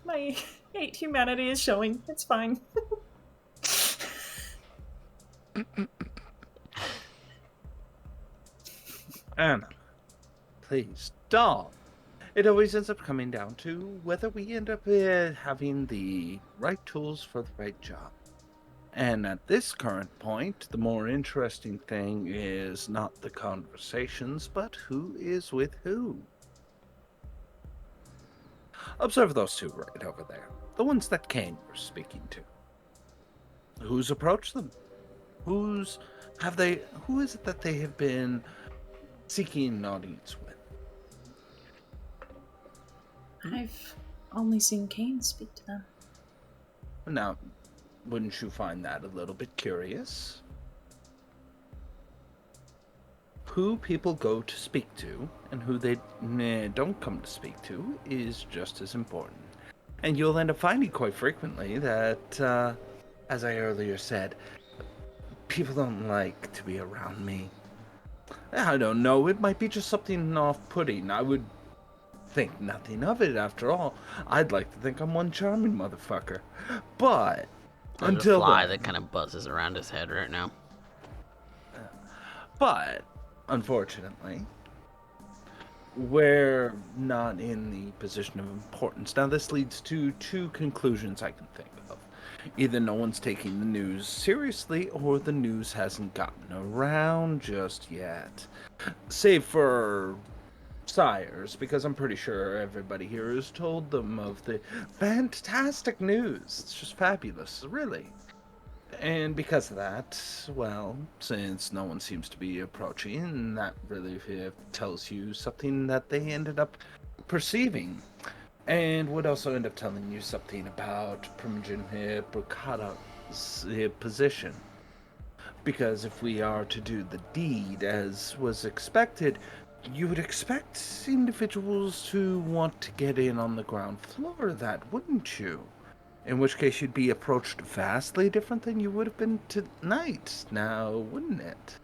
My hate humanity is showing. It's fine. Anna, please, stop. It always ends up coming down to whether we end up having the right tools for the right job. And at this current point, the more interesting thing is not the conversations, but who is with who. Observe those two right over there. The ones that Kane was speaking to. Who's approached them? Who is it that they have been seeking an audience with? I've only seen Kane speak to them. Now, wouldn't you find that a little bit curious? Who people go to speak to and who they don't come to speak to is just as important. And you'll end up finding quite frequently that, as I earlier said, people don't like to be around me. I don't know, it might be just something off-putting. I would think nothing of it, after all. I'd like to think I'm one charming motherfucker. But There's until a fly then, that kind of buzzes around his head right now. But unfortunately, we're not in the position of importance. Now, this leads to two conclusions I can think of. Either no one's taking the news seriously, or the news hasn't gotten around just yet. Save for Sires, because I'm pretty sure everybody here has told them of the fantastic news. It's just fabulous, really. And because of that, well, since no one seems to be approaching, that really tells you something that they ended up perceiving. And would also end up telling you something about Primogen Brocada's position. Because if we are to do the deed as was expected, you would expect individuals to want to get in on the ground floor of that, wouldn't you? In which case you'd be approached vastly different than you would have been tonight, now, wouldn't it?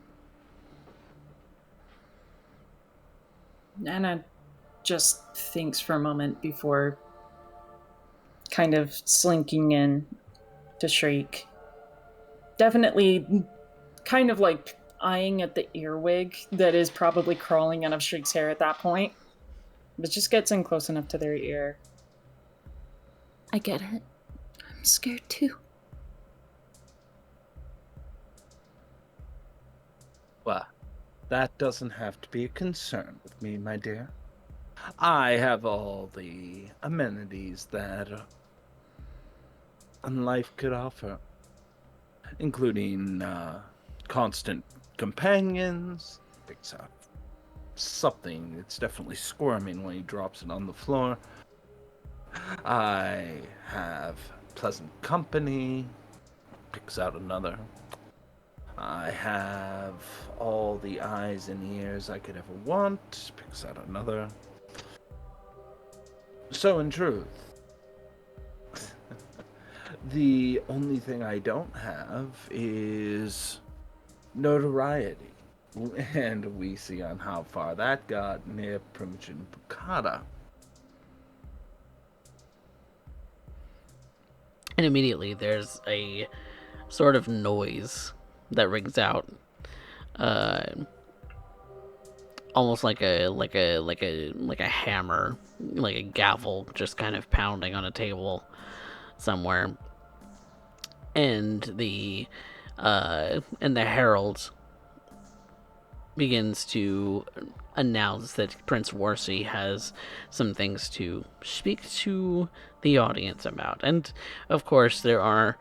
Anna just thinks for a moment before kind of slinking in to Shriek. Definitely kind of like eyeing at the earwig that is probably crawling out of Shriek's hair at that point. But just gets in close enough to their ear. I get it. I'm scared too. Well, that doesn't have to be a concern with me, my dear. I have all the amenities that life could offer, including constant companions. Picks up something. It's definitely squirming when he drops it on the floor. I have pleasant company. Picks out another. I have all the eyes and ears I could ever want. Picks out another. So, in truth, the only thing I don't have is notoriety. And we see on how far that got near Primogen Bucata. And immediately there's a sort of noise that rings out, uh, almost like a hammer, like a gavel, just kind of pounding on a table somewhere. And the herald begins to announce that Prince Warsi has some things to speak to the audience about. And of course there are,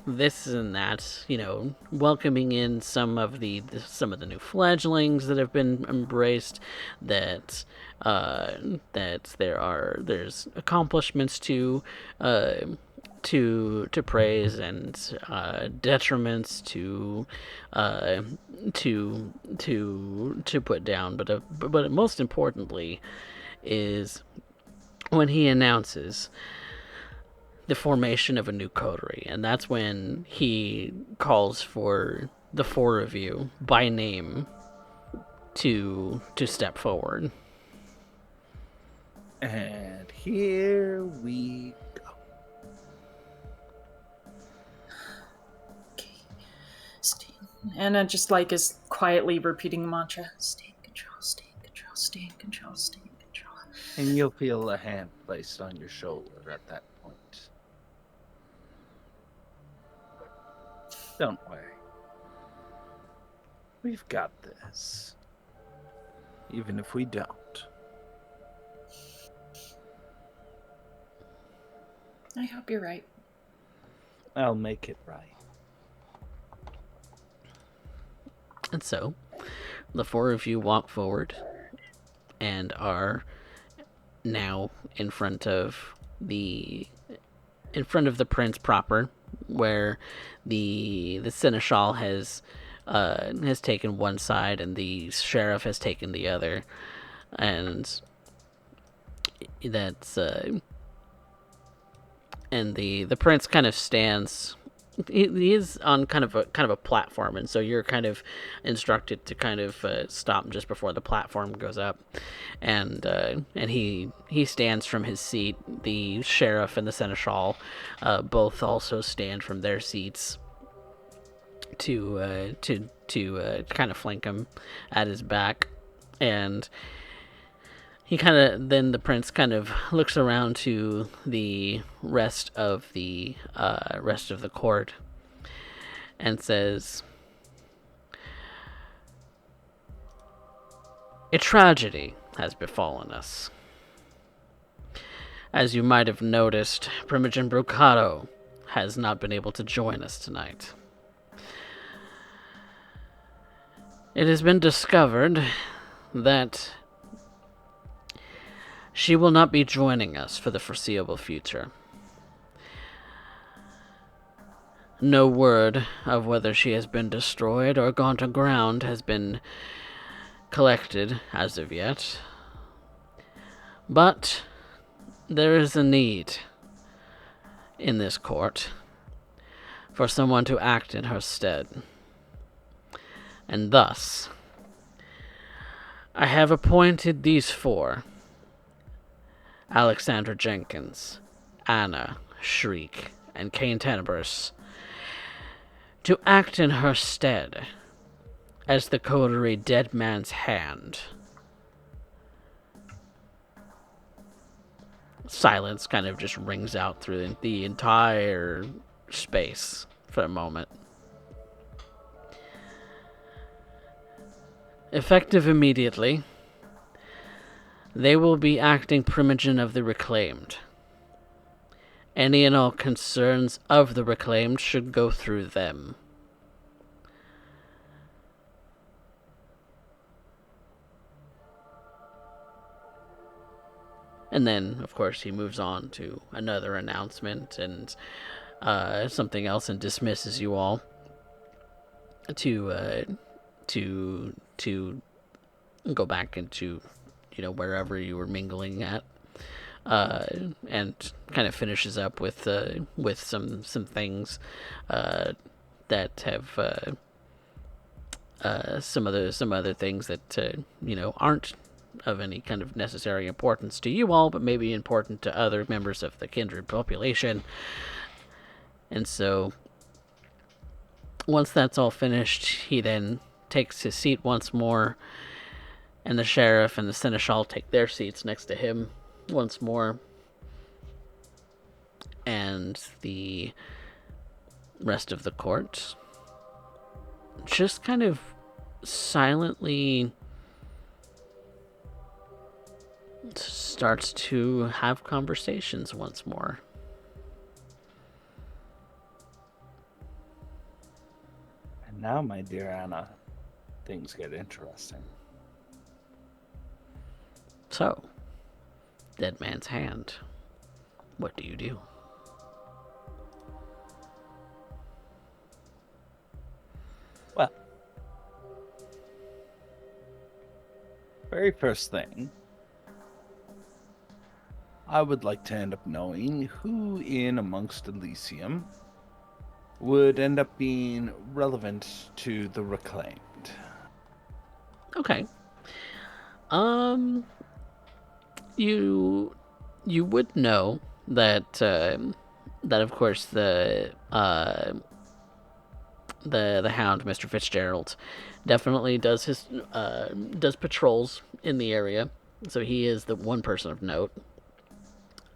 this and that, welcoming in some of the new fledglings that have been embraced, that there's accomplishments to praise, and detriments to put down, but most importantly is when he announces the formation of a new coterie, and that's when he calls for the four of you by name to step forward. And here we go. Okay. Anna just is quietly repeating the mantra. Stay in control, stay in control, stay in control, stay in control. And you'll feel a hand placed on your shoulder at that point. Don't worry. We've got this. Even if we don't. I hope you're right. I'll make it right. And so, the four of you walk forward and are now in front of the prince proper, where the seneschal has taken one side and the sheriff has taken the other, and that's and the prince kind of stands. He is on kind of a platform, and so you're kind of instructed to kind of stop just before the platform goes up, and he stands from his seat. The sheriff and the seneschal both also stand from their seats to kind of flank him at his back, and the prince kind of looks around to the rest of the court and says, "A tragedy has befallen us. As you might have noticed, Primogen Brocado has not been able to join us tonight. It has been discovered that she will not be joining us for the foreseeable future. No word of whether she has been destroyed or gone to ground has been collected as of yet. But there is a need in this court for someone to act in her stead. And thus, I have appointed these four: Alexandra Jenkins, Anna, Shriek, and Cain Tenebris, to act in her stead as the coterie Dead Man's Hand." Silence kind of just rings out through the entire space for a moment. Effective immediately, they will be acting Primogen of the Reclaimed. Any and all concerns of the Reclaimed should go through them. And then, of course, he moves on to another announcement and something else, and dismisses you all to go back into, wherever you were mingling at, and kind of finishes up with some things that have some other things that aren't of any kind of necessary importance to you all, but maybe important to other members of the kindred population. And so, once that's all finished, he then takes his seat once more, and the sheriff and the seneschal take their seats next to him once more, and the rest of the court just kind of silently starts to have conversations once more. And now, my dear Anna, things get interesting. So, Dead Man's Hand, what do you do? Well, very first thing, I would like to end up knowing who in amongst Elysium would end up being relevant to the Reclaimed. Okay. You would know that that of course the Hound, Mr. Fitzgerald, definitely does patrols in the area, so he is the one person of note.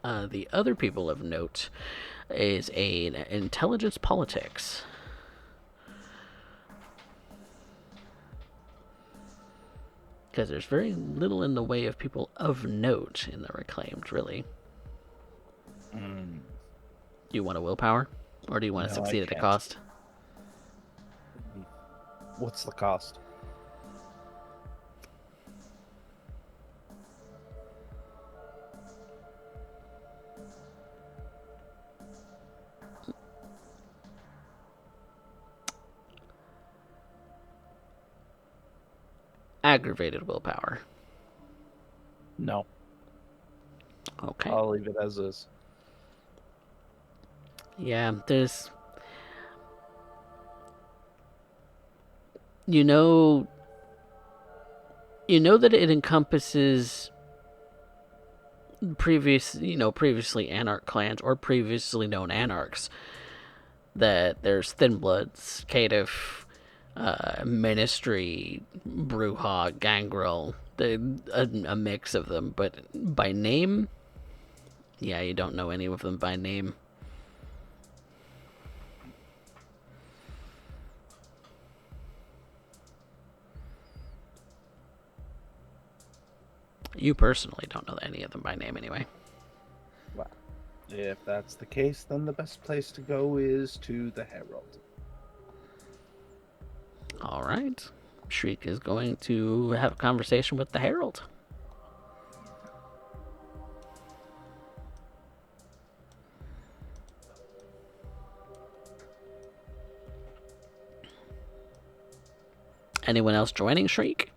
The other people of note is an intelligence politics. Because there's very little in the way of people of note in the Reclaimed, really. Mm. Do you want a willpower? Or do you want to succeed at a cost? What's the cost? Aggravated willpower. No. Okay. I'll leave it as is. Yeah, there's... You know that it encompasses previously Anarch clans or previously known Anarchs. That there's Thin Bloods, Caitiff, Ministry, Brewhog, Gangrel, a mix of them, but by name, yeah, you don't know any of them by name. You personally don't know any of them by name anyway. Well, if that's the case, then the best place to go is to the Herald. All right. Shriek is going to have a conversation with the Herald. Anyone else joining Shriek?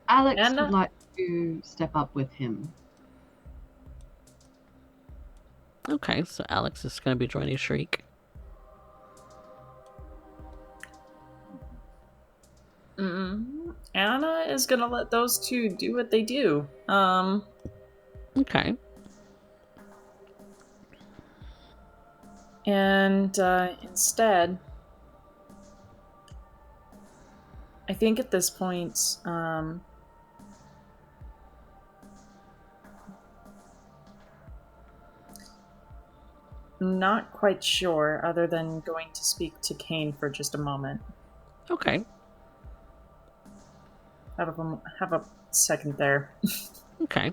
Alex Anna? would like to step up with him. Okay, so Alex is going to be joining Shriek. Anna is gonna let those two do what they do. Okay. And instead, I think at this point, not quite sure, other than going to speak to Kane for just a moment. Okay. Have a second there. Okay.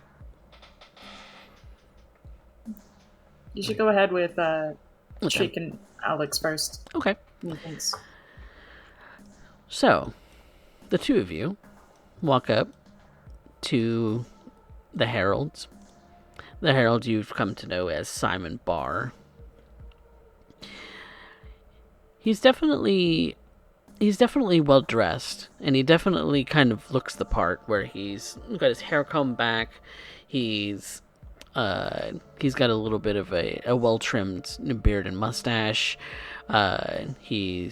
You should go ahead with Okay. Shriek and Alex first. Okay. Thanks. So, the two of you walk up to the heralds. The herald you've come to know as Simon Barr. He's definitely well dressed, and he definitely kind of looks the part. Where he's got his hair combed back, he's got a little bit of a well trimmed beard and mustache. He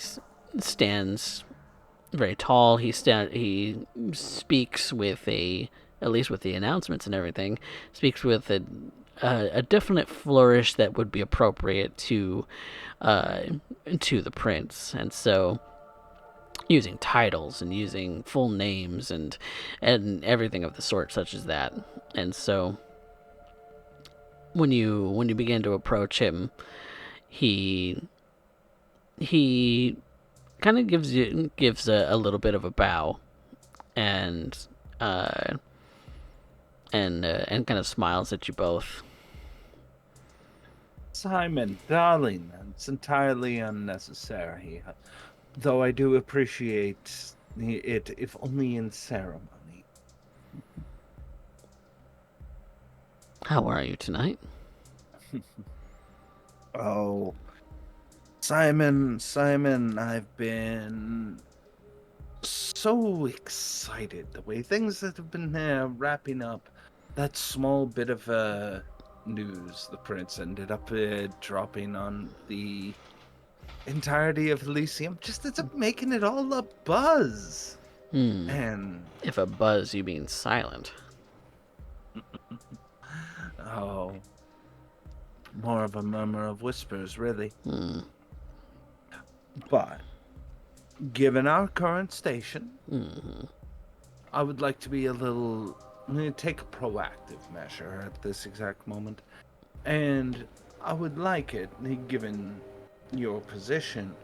stands very tall. He speaks with at least with the announcements and everything, speaks with a definite flourish that would be appropriate to the prince, and so using titles and using full names and everything of the sort, such as that. And so when you begin to approach him, he kind of gives a little bit of a bow, and kind of smiles at you both. Simon, darling, it's entirely unnecessary. Though I do appreciate it, if only in ceremony. How are you tonight? Oh, Simon, I've been so excited the way things that have been wrapping up. That small bit of news the prince ended up dropping on the entirety of Elysium just ends up making it all a buzz. And if a buzz, you mean silent. Oh, more of a murmur of whispers, really. But given our current station, I would like to be take a proactive measure at this exact moment. And I would like it, given your position,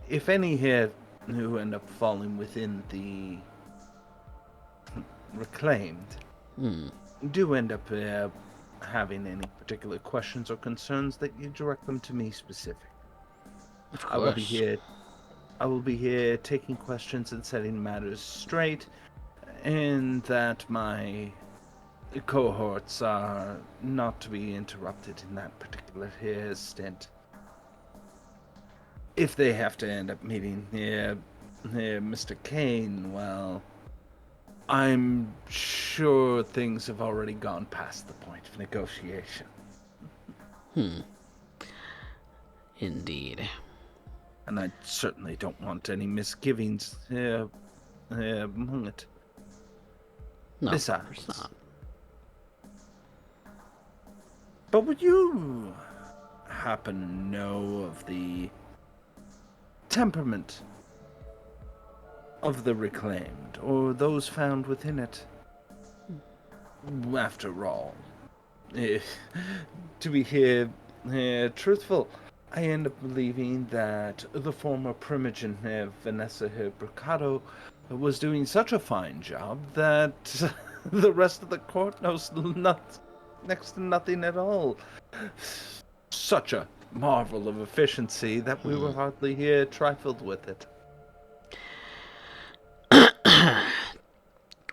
if any here who end up falling within the reclaimed do end up having any particular questions or concerns, that you direct them to me specific. Of course. I will be here taking questions and setting matters straight, and that my cohorts are not to be interrupted in that particular stint. If they have to end up meeting Mr. Kane, well, I'm sure things have already gone past the point of negotiation. Indeed. And I certainly don't want any misgivings among it. No, Besides, of course not. But would you happen to know of the temperament of the reclaimed, or those found within it? After all, to be here truthful, I end up believing that the former primogen Vanessa Bricado was doing such a fine job that the rest of the court knows next to nothing at all. Such a marvel of efficiency that we were hardly trifled with it.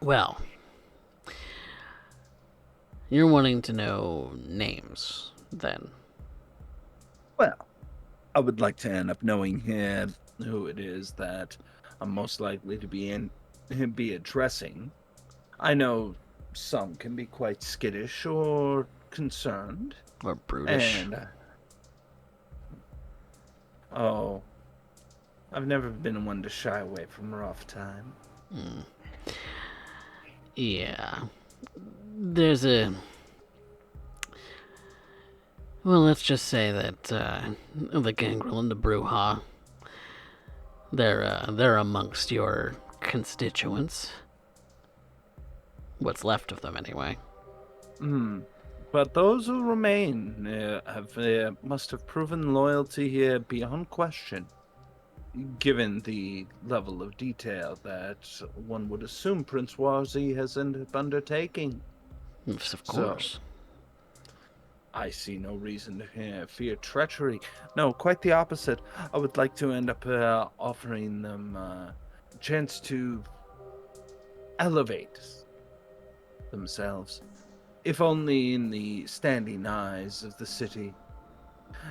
Well, you're wanting to know names, then. Well, I would like to end up knowing who it is that I'm most likely to be addressing. I know some can be quite skittish or concerned. Or brutish. And, I've never been one to shy away from a rough time. Yeah. There's well, let's just say that the Gangrel and the Bruja, they're amongst your constituents. What's left of them, anyway. But those who remain must have proven loyalty here beyond question, given the level of detail that one would assume Prince Warzi has ended up undertaking. Yes, of course. So, I see no reason to fear treachery. No, quite the opposite. I would like to end up offering them a chance to elevate themselves, if only in the standing eyes of the city,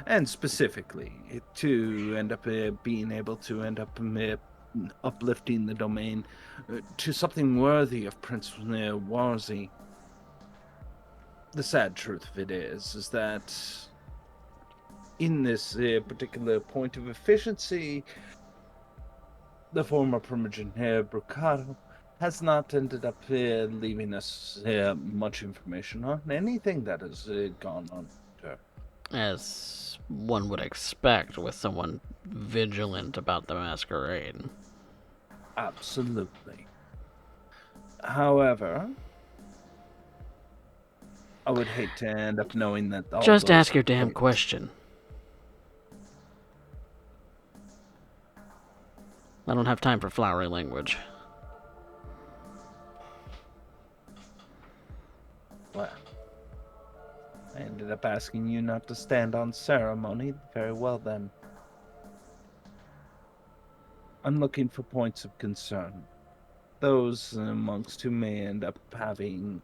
and specifically to end up being able to end up uplifting the domain to something worthy of Prince Warzi. The sad truth of it is that in this particular point of efficiency, the former Primogen Brocado has not ended up leaving us much information on anything that has gone on with her. As one would expect with someone vigilant about the masquerade. Absolutely. However, I would hate to end up knowing that all Just those ask your damn complaints- question. I don't have time for flowery language. Well, I ended up asking you not to stand on ceremony. Very well, then. I'm looking for points of concern. Those amongst who may end up having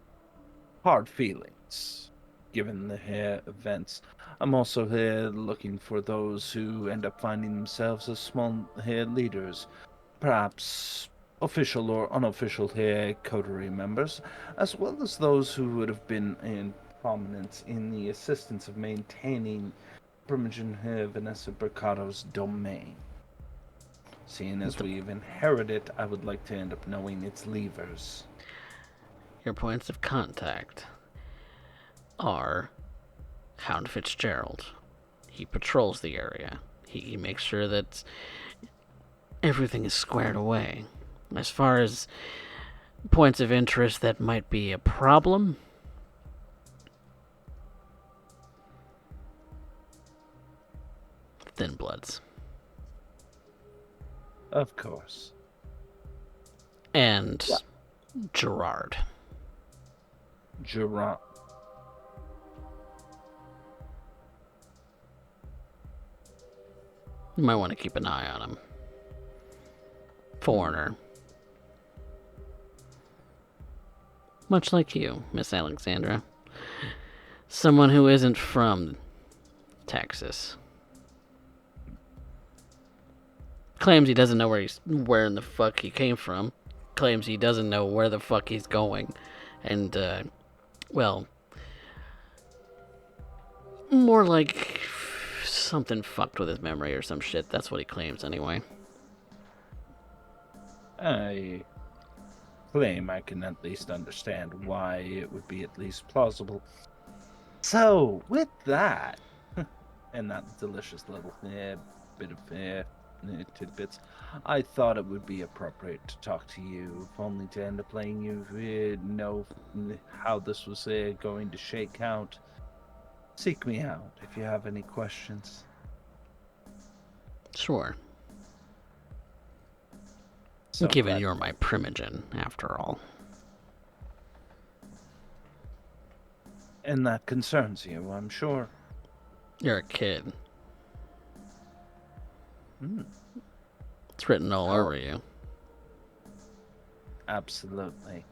hard feelings, given the events. I'm also looking for those who end up finding themselves as small leaders, perhaps official or unofficial coterie members, as well as those who would have been in prominence in the assistance of maintaining Primogen Vanessa Bercado's domain. Seeing as we've inherited it, I would like to end up knowing its levers. Your points of contact are Count Fitzgerald. He patrols the area. He makes sure that everything is squared away. As far as points of interest that might be a problem, Thin Bloods. Of course. And Gerard. Gerard. You might want to keep an eye on him. Foreigner. Much like you, Miss Alexandra. Someone who isn't from Texas. Claims he doesn't know where in the fuck he came from. Claims he doesn't know where the fuck he's going. And, well, more like something fucked with his memory or some shit. That's what he claims anyway. I claim I can at least understand why it would be at least plausible. So, with that, and that delicious little bit of tidbits, I thought it would be appropriate to talk to you, if only to end up letting you know how this was going to shake out. Seek me out if you have any questions. Sure. So Given glad- you're my primogen, after all. And that concerns you, I'm sure. You're a kid. Hmm. It's written all over you. Absolutely.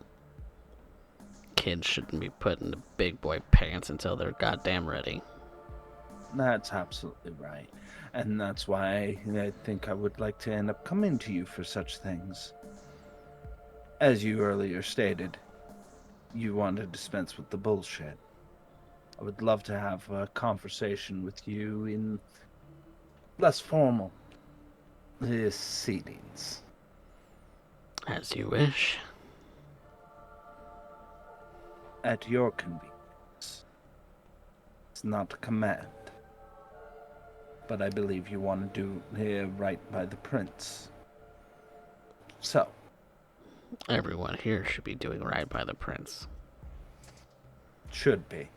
Kids shouldn't be put into big boy pants until they're goddamn ready. That's absolutely right. And that's why I think I would like to end up coming to you for such things. As you earlier stated, you want to dispense with the bullshit. I would love to have a conversation with you in less formal seatings. As you wish. At your convenience. It's not a command. But I believe you want to do right by the prince. So. Everyone here should be doing right by the prince. Should be.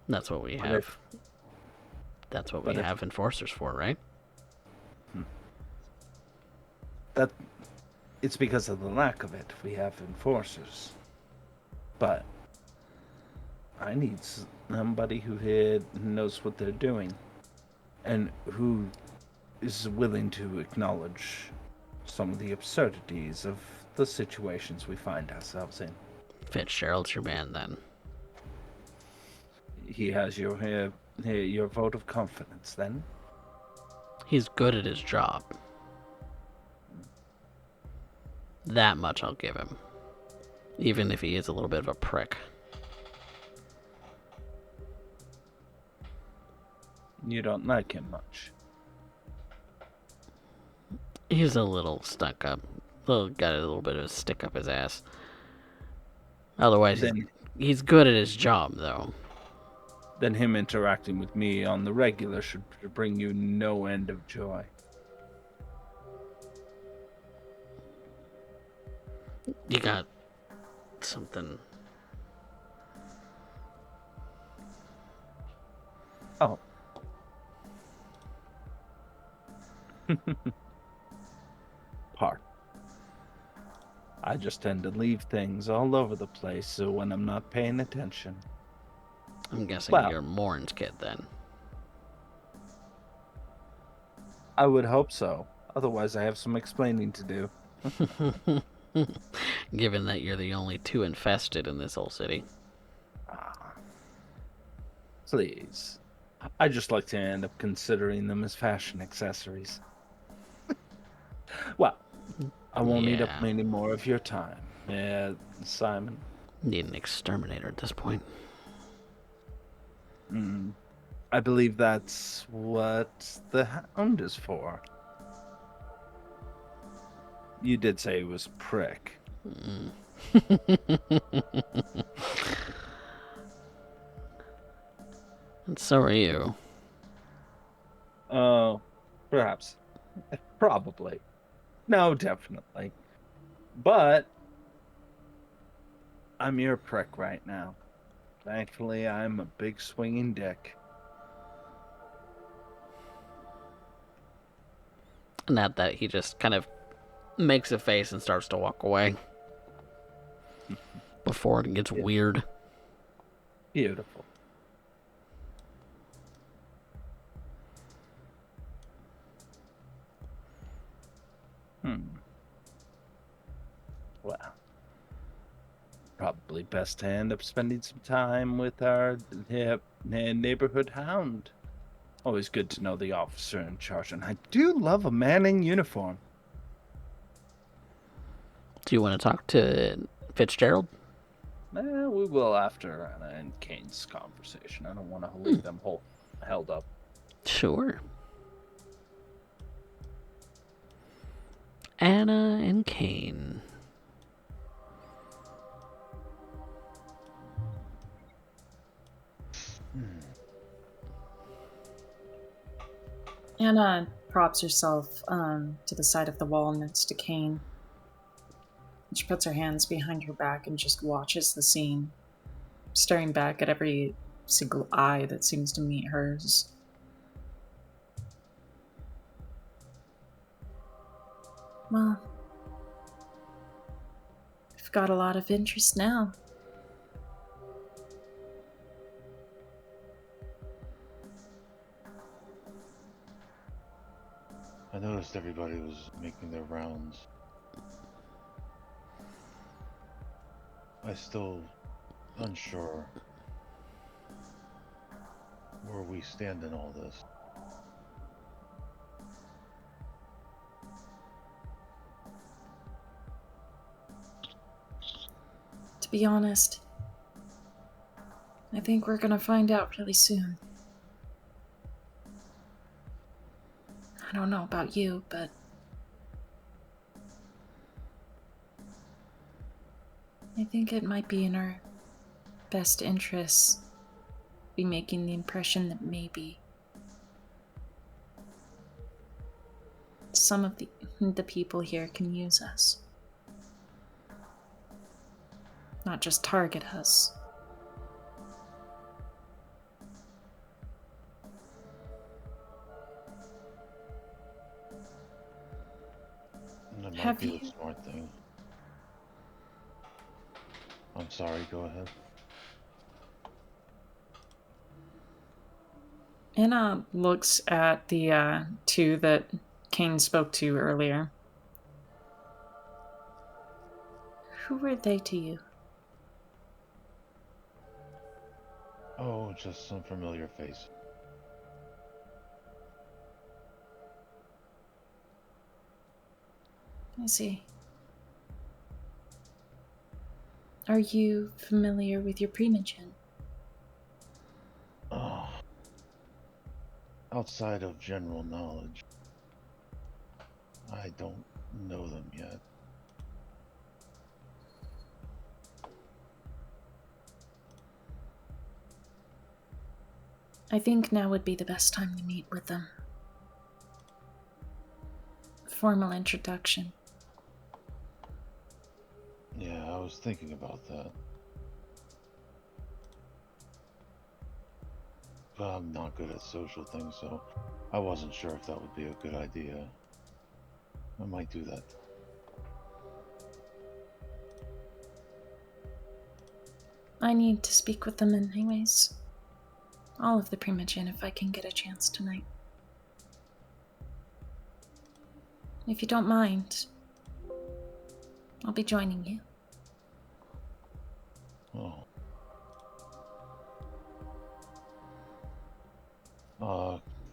That's what we have. That's what we have enforcers for, right? That it's because of the lack of it we have enforcers. But I need somebody who knows what they're doing and who is willing to acknowledge some of the absurdities of the situations we find ourselves in. Fitzgerald's your man, then. He has your vote of confidence, then? He's good at his job. That much I'll give him. Even if he is a little bit of a prick. You don't like him much. He's a little stuck up. Got a little bit of a stick up his ass. Otherwise, he's good at his job, though. Then him interacting with me on the regular should bring you no end of joy. You got something. Oh. Part. I just tend to leave things all over the place, so when I'm not paying attention. I'm guessing Well, you're Morin's kid, then. I would hope so. Otherwise, I have some explaining to do. Given that you're the only two infested in this whole city. Please. I just like to end up considering them as fashion accessories. Well, I won't eat up any more of your time. Yeah, Simon. Need an exterminator at this point. I believe that's what the hound is for. You did say he was a prick. And so are you. Oh, perhaps. Probably. No, definitely. But I'm your prick right now. Thankfully, I'm a big swinging dick. And at that, he just kind of makes a face and starts to walk away. Before it gets weird. Beautiful. Well, probably best to end up spending some time with our neighborhood hound. Always good to know the officer in charge, and I do love a man in uniform. Do you want to talk to Fitzgerald? We will after Anna and Kane's conversation. I don't want to leave them held up. Sure. Anna and Kane. Anna props herself to the side of the wall next to Kane. She puts her hands behind her back and just watches the scene, staring back at every single eye that seems to meet hers. Well, I've got a lot of interest now. I noticed everybody was making their rounds. I still unsure where we stand in all this. To be honest, I think we're gonna find out really soon. I don't know about you, but I think it might be in our best interests be making the impression that maybe some of the people here can use us. Not just target us. That might Have be you- the smart thing. I'm sorry, go ahead. Anna looks at the two that Kane spoke to earlier. Who were they to you? Oh, just some familiar face. I see. Are you familiar with your primogen? Oh, outside of general knowledge, I don't know them yet. I think now would be the best time to meet with them. Formal introduction. Yeah, I was thinking about that. But I'm not good at social things, so I wasn't sure if that would be a good idea. I might do that. I need to speak with them anyways. All of the primogen if I can get a chance tonight. If you don't mind, I'll be joining you. Oh.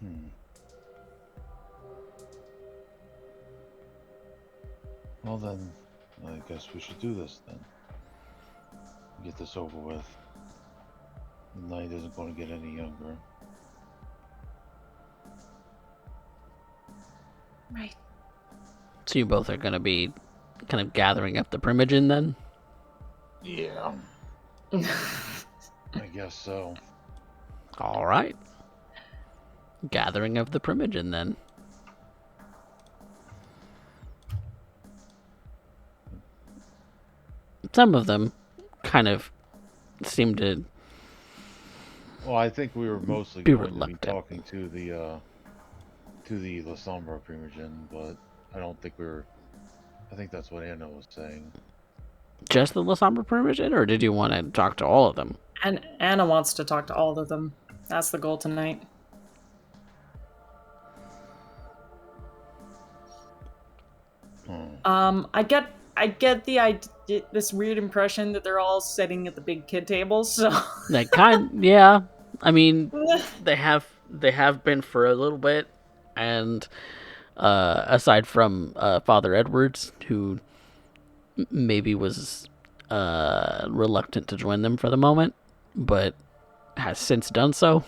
Hmm. Well then, I guess we should do this then. Get this over with. The night isn't going to get any younger. Right. So you both are going to be kind of gathering up the primogen then? Yeah. I guess so. All right. Gathering of the primogen then. Some of them kind of seem to Well, I think we were mostly be going to be reluctant. talking to the La Sombra primogen, but I don't think we were. I think that's what Anna was saying. Just the La Sombra primogen, or did you want to talk to all of them? And Anna wants to talk to all of them. That's the goal tonight. I get the idea, this weird impression that they're all sitting at the big kid table. So Yeah. I mean, they have been for a little bit, and aside from Father Edwards, who maybe was reluctant to join them for the moment, but has since done so.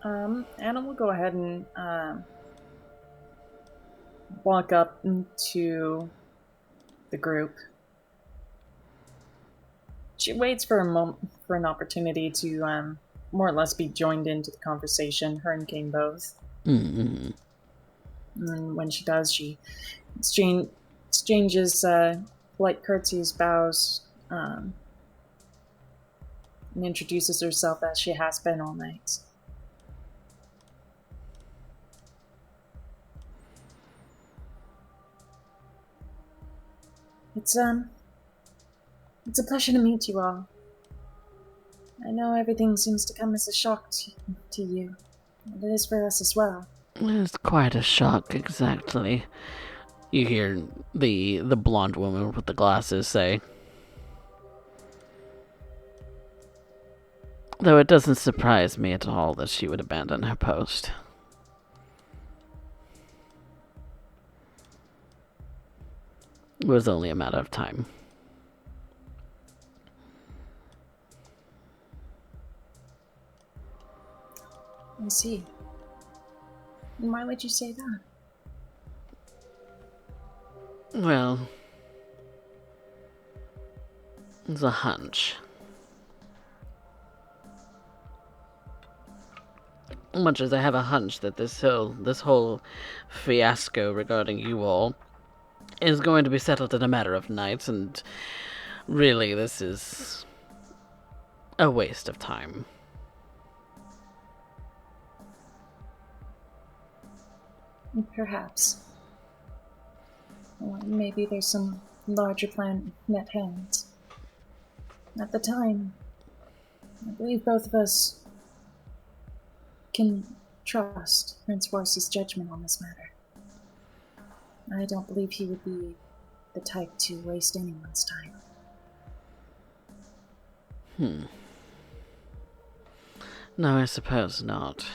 Anna will go ahead and walk up to the group. She waits for a moment for an opportunity to more or less be joined into the conversation. Her and King both. Mm-hmm. And when she does, she exchanges polite curtsies, bows, and introduces herself as she has been all night. It's a pleasure to meet you all. I know everything seems to come as a shock to you. It is for us as well. It's quite a shock, exactly. You hear the blonde woman with the glasses say. Though it doesn't surprise me at all that she would abandon her post. It was only a matter of time. I see. And why would you say that? Well, it's a hunch. Much as I have a hunch that this whole fiasco regarding you all is going to be settled in a matter of nights, and really this is a waste of time. Perhaps. Or maybe there's some larger plan at hand. At the time, I believe both of us can trust Prince Warcy's judgment on this matter. I don't believe he would be the type to waste anyone's time. No, I suppose not.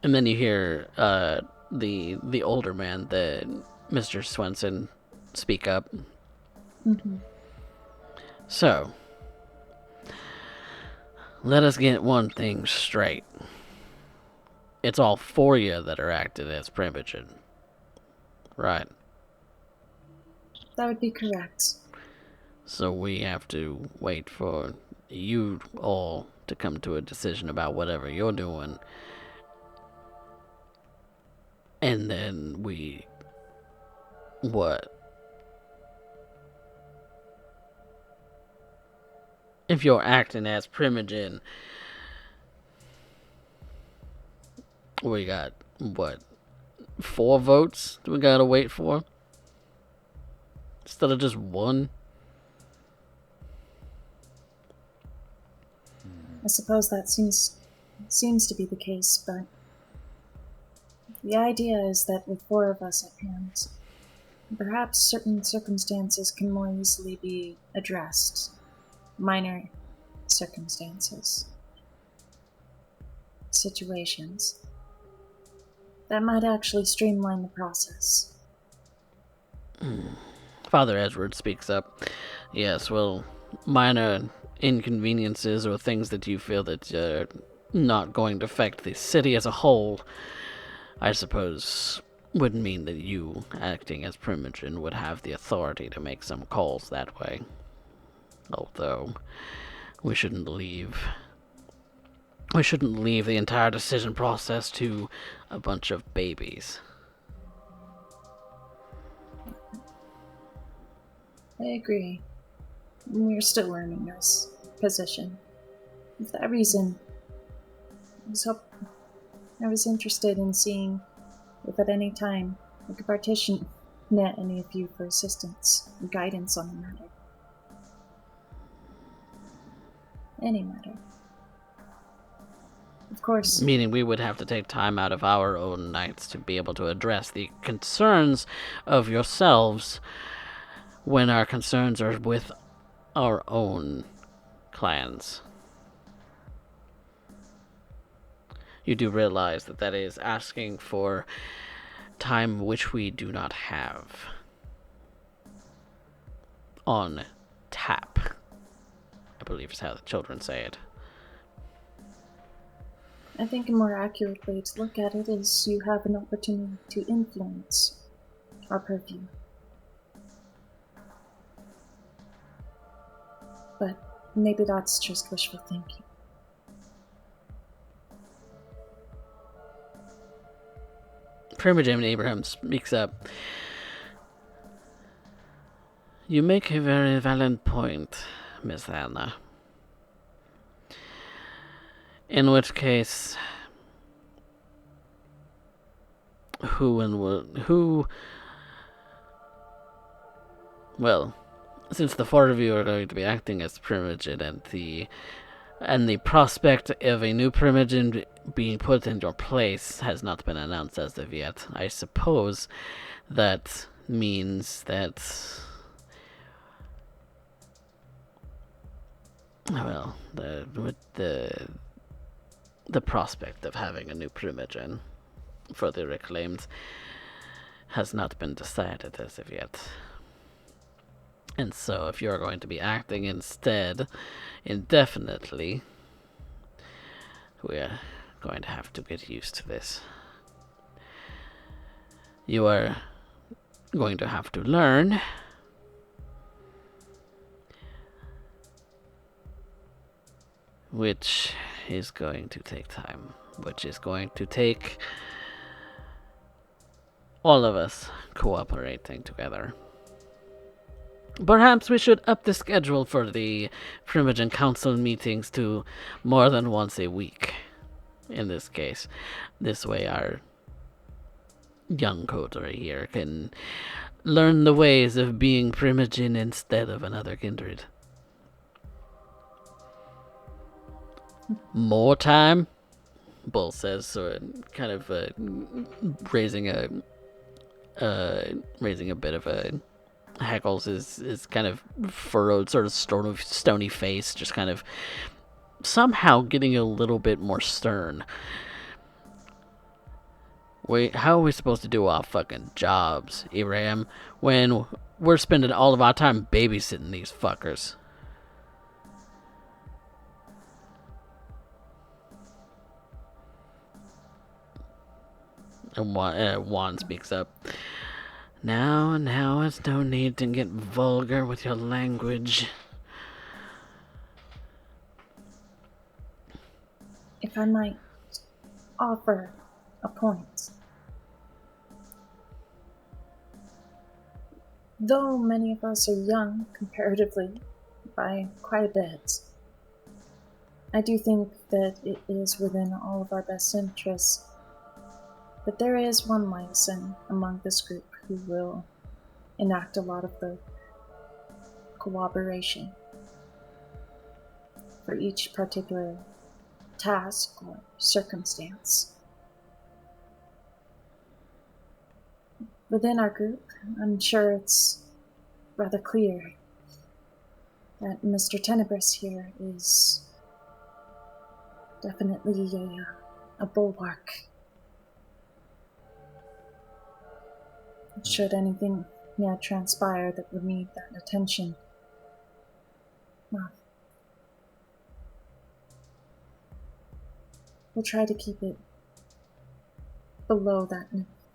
And then you hear the older man, the Mr. Swenson, speak up. Mm-hmm. So, let us get one thing straight. It's all four of you that are acting as Primogen. Right. That would be correct. So we have to wait for you all to come to a decision about whatever you're doing. And then we... What? If you're acting as Primogen, we got, what, 4 votes we gotta wait for? Instead of just 1? I suppose that seems to be the case, but the idea is that with 4 of us at hand, perhaps certain circumstances can more easily be addressed. Minor circumstances. Situations. That might actually streamline the process. Father Edward speaks up. Yes, well, minor inconveniences or things that you feel that are not going to affect the city as a whole, I suppose, would mean that you, acting as Primogen, would have the authority to make some calls that way. Although, we shouldn't leave the entire decision process to a bunch of babies. I agree. We're still learning this position. For that reason, I was interested in seeing if at any time I could partition net any of you for assistance and guidance on the matter. Any matter. Of course. Meaning we would have to take time out of our own nights to be able to address the concerns of yourselves when our concerns are with our own clans. You do realize that that is asking for time which we do not have on tap, I believe is how the children say it. I think a more accurate way to look at it is you have an opportunity to influence our purview. But maybe that's just wishful thinking. Primogen Abraham speaks up. You make a very valid point, Miss Anna. In which case, well, since the 4 of you are going to be acting as Primogen and the prospect of a new Primogen being put in your place has not been announced as of yet, I suppose that means that, well, the prospect of having a new Primogen for the Reclaimed has not been decided as of yet. And so if you're going to be acting instead indefinitely, we're going to have to get used to this. You are going to have to learn which is going to take time, which is going to take all of us cooperating together. Perhaps we should up the schedule for the Primogen Council meetings to more than once a week, in this case. This way our young coterie here can learn the ways of being Primogen instead of another kindred. More time? Bull says, so kind of raising a bit of a Heckles is kind of furrowed, sort of stony face, just kind of somehow getting a little bit more stern. Wait, how are we supposed to do our fucking jobs, Iram, when we're spending all of our time babysitting these fuckers? And Juan speaks up. Now, it's no need to get vulgar with your language. If I might offer a point. Though many of us are young, comparatively, by quite a bit, I do think that it is within all of our best interests that there is one liaison among this group who will enact a lot of the cooperation for each particular task or circumstance. Within our group, I'm sure it's rather clear that Mr. Tenebris here is definitely a bulwark. Should anything transpire that would need that attention, well, we'll try to keep it below that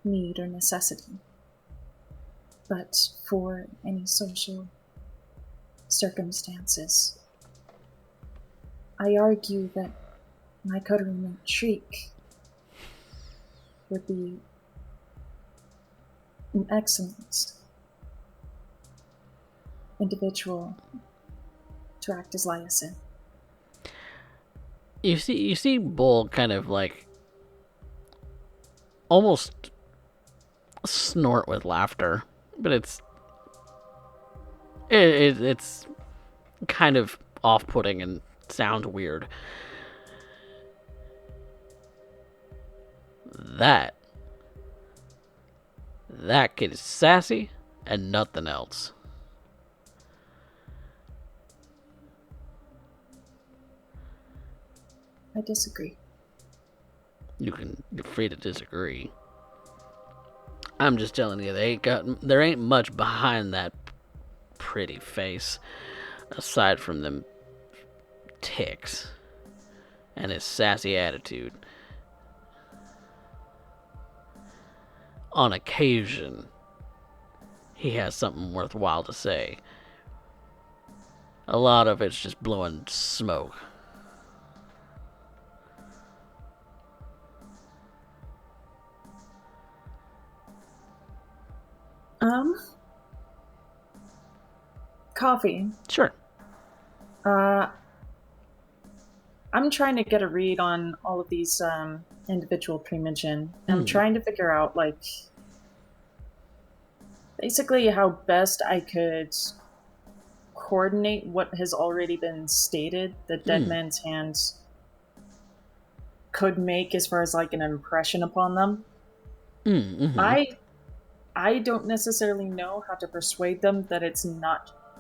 need or necessity. But for any social circumstances, I argue that my co-roommate Shriek would be an excellent individual to act as liaison. You see Bull kind of like almost snort with laughter, but it's kind of off-putting and sounds weird. That kid is sassy and nothing else. I disagree. You're free to disagree. I'm just telling you, there ain't much behind that pretty face, aside from them ticks and his sassy attitude. On occasion, he has something worthwhile to say. A lot of it's just blowing smoke. Coffee. Sure. I'm trying to get a read on all of these individual primogen. I'm trying to figure out, like, basically how best I could coordinate what has already been stated that Dead Man's Hand could make as far as, like, an impression upon them. I don't necessarily know how to persuade them that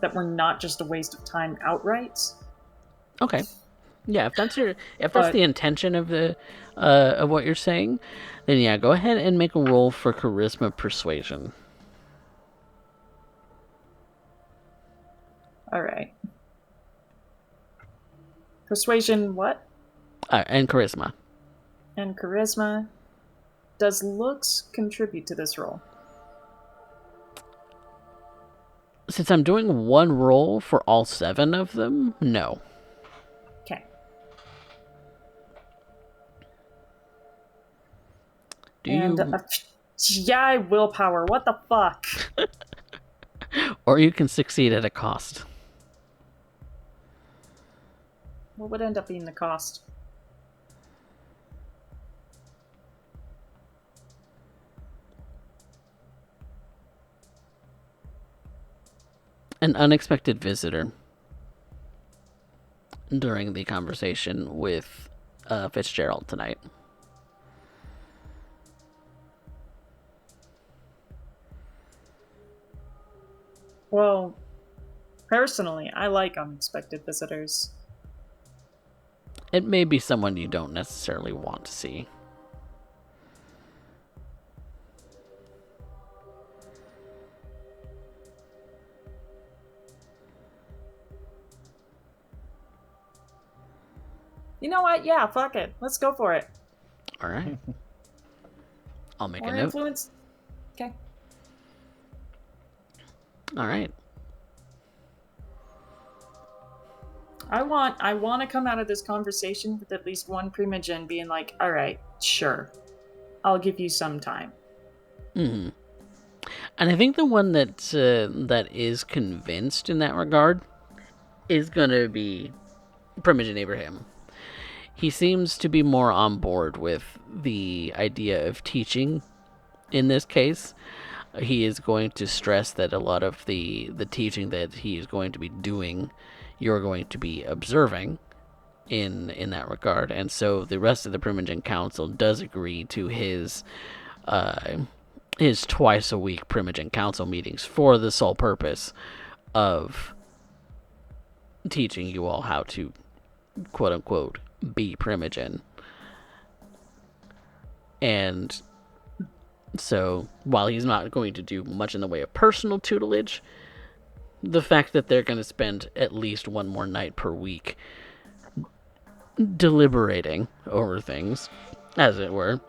that we're not just a waste of time outright. Okay. Yeah, if that's the intention of the of what you're saying, then yeah, go ahead and make a roll for charisma persuasion. All right. Persuasion what? And charisma. And charisma. Does looks contribute to this roll? Since I'm doing one roll for all 7 of them, no. Okay. Yeah, willpower. What the fuck? Or you can succeed at a cost. What would end up being the cost? An unexpected visitor during the conversation with Fitzgerald tonight. Well, personally, I like unexpected visitors. It may be someone you don't necessarily want to see. You know what? Yeah, fuck it. Let's go for it. All right. I'll make More a note. influence. Okay. All right. I want to come out of this conversation with at least one primogen being like, all right, sure. I'll give you some time. Mm-hmm. And I think the one that is convinced in that regard is going to be Primogen Abraham. He seems to be more on board with the idea of teaching in this case. He is going to stress that a lot of the teaching that he is going to be doing, you're going to be observing in that regard. And so the rest of the Primogen Council does agree to his twice a week Primogen Council meetings for the sole purpose of teaching you all how to, quote unquote, be Primogen. And so while he's not going to do much in the way of personal tutelage, the fact that they're going to spend at least one more night per week deliberating over things, as it were,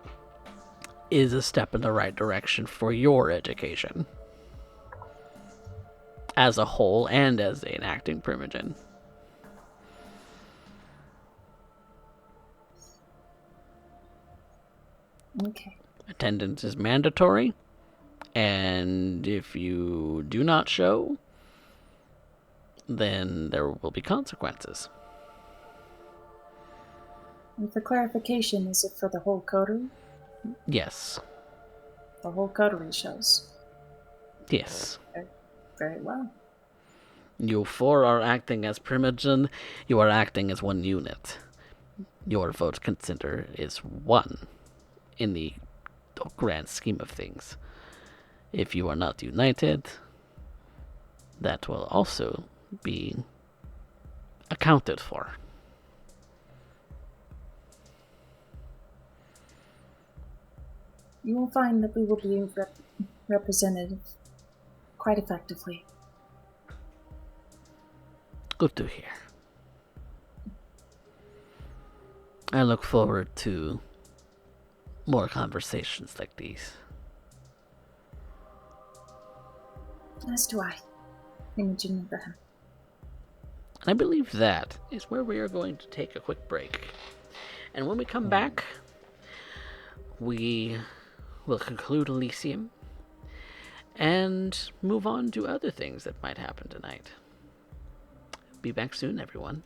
is a step in the right direction for your education as a whole and as an acting Primogen. Okay. Attendance is mandatory, and if you do not show, then there will be consequences. And for clarification, is it for the whole coterie? Yes. The whole coterie shows. Yes. Very well. You four are acting as Primogen. You are acting as one unit. Your vote consider is one in the grand scheme of things. If you are not united, that will also be accounted for. You will find that we will be represented quite effectively. Good to hear. I look forward to more conversations like these. As do I. Imogen Abraham. And I believe that is where we are going to take a quick break. And when we come back, we will conclude Elysium and move on to other things that might happen tonight. Be back soon, everyone.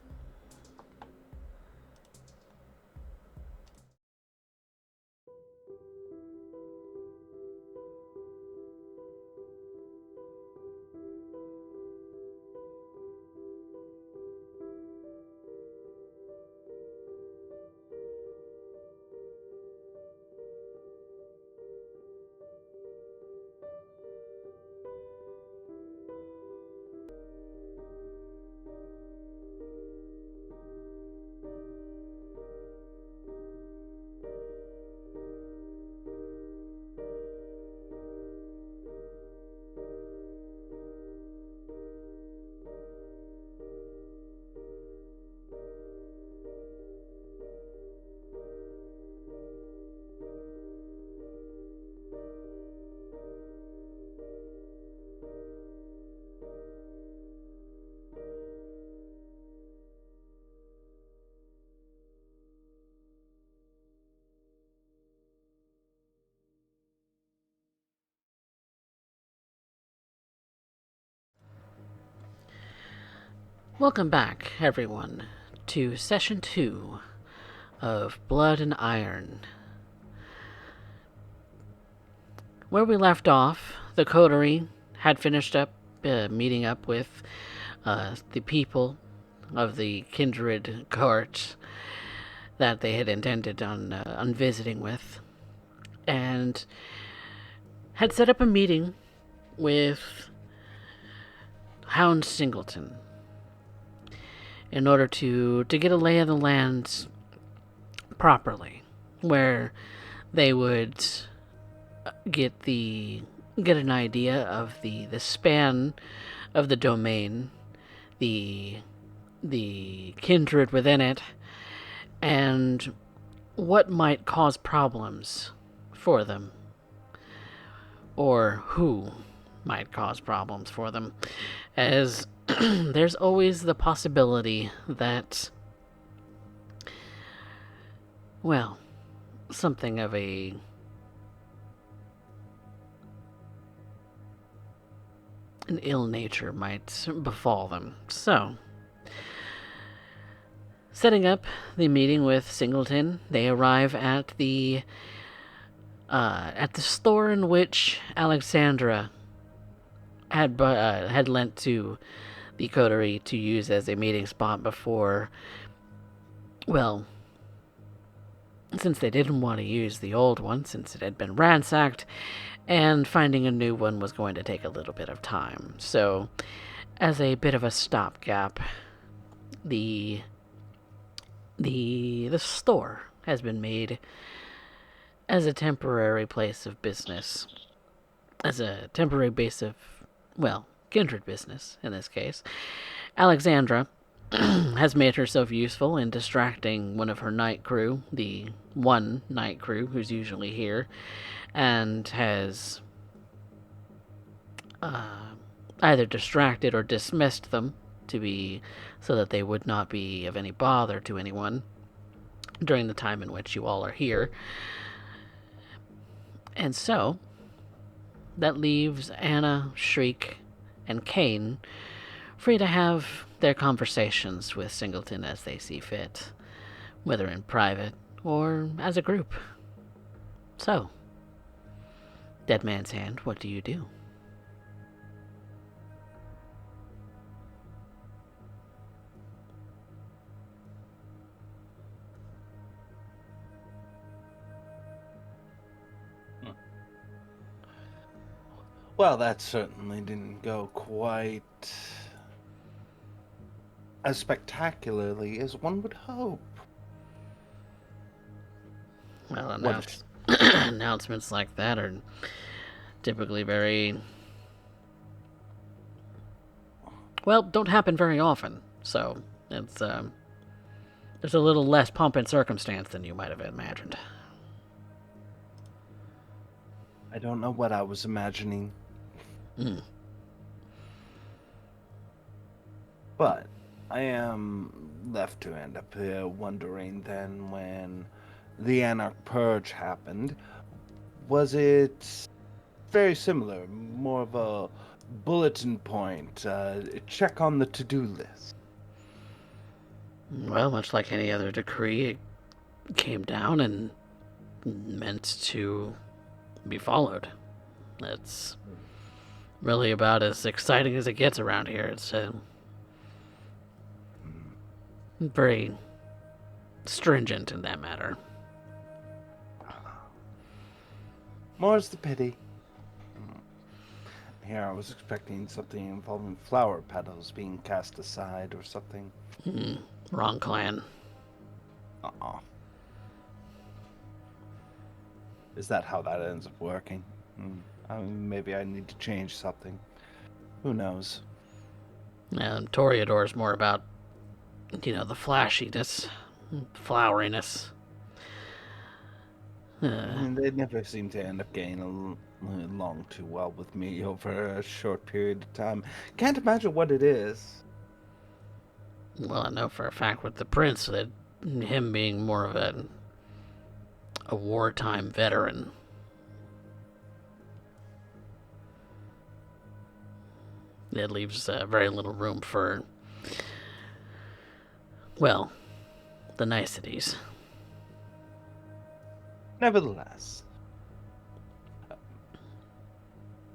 Welcome back, everyone, to Session 2 of Blood and Iron. Where we left off, the coterie had finished up meeting up with the people of the kindred court that they had intended on visiting with, and had set up a meeting with Hound Singleton in order to get a lay of the land properly, where they would get an idea of the span of the domain, the kindred within it, and what might cause problems for them, or who might cause problems for them, as there's always the possibility that, well, something of an ill nature might befall them. So, setting up the meeting with Singleton, they arrive at the store in which Alexandra had lent to the coterie to use as a meeting spot before. Well, since they didn't want to use the old one, since it had been ransacked, and finding a new one was going to take a little bit of time. So, as a bit of a stopgap, the store has been made as a temporary place of business, as a temporary base of, well, kindred business in this case. Alexandra has made herself useful in distracting one of her night crew, the one night crew who's usually here, and has either distracted or dismissed them to be so that they would not be of any bother to anyone during the time in which you all are here. And so, that leaves Anna, Shriek, and Kane free to have their conversations with Singleton as they see fit, whether in private or as a group. So, Dead Man's Hand, what do you do? Well, that certainly didn't go quite as spectacularly as one would hope. Well, announcements like that are typically very... well, don't happen very often. So, it's, there's a little less pomp and circumstance than you might have imagined. I don't know what I was imagining. But I am left to end up wondering then, when the Anarch Purge happened, was it very similar, more of a bulletin point, check on the to-do list? Well, much like any other decree, it came down and meant to be followed. It's really about as exciting as it gets around here. It's very stringent in that matter. More's the pity. Here I was expecting something involving flower petals being cast aside or something. Wrong clan. Uh-uh. Is that how that ends up working? Maybe I need to change something. Who knows? Toreador's more about, the flashiness, floweriness. They never seem to end up getting along too well with me over a short period of time. Can't imagine what it is. Well, I know for a fact with the prince that him being more of a wartime veteran. It leaves very little room for, well, the niceties. Nevertheless,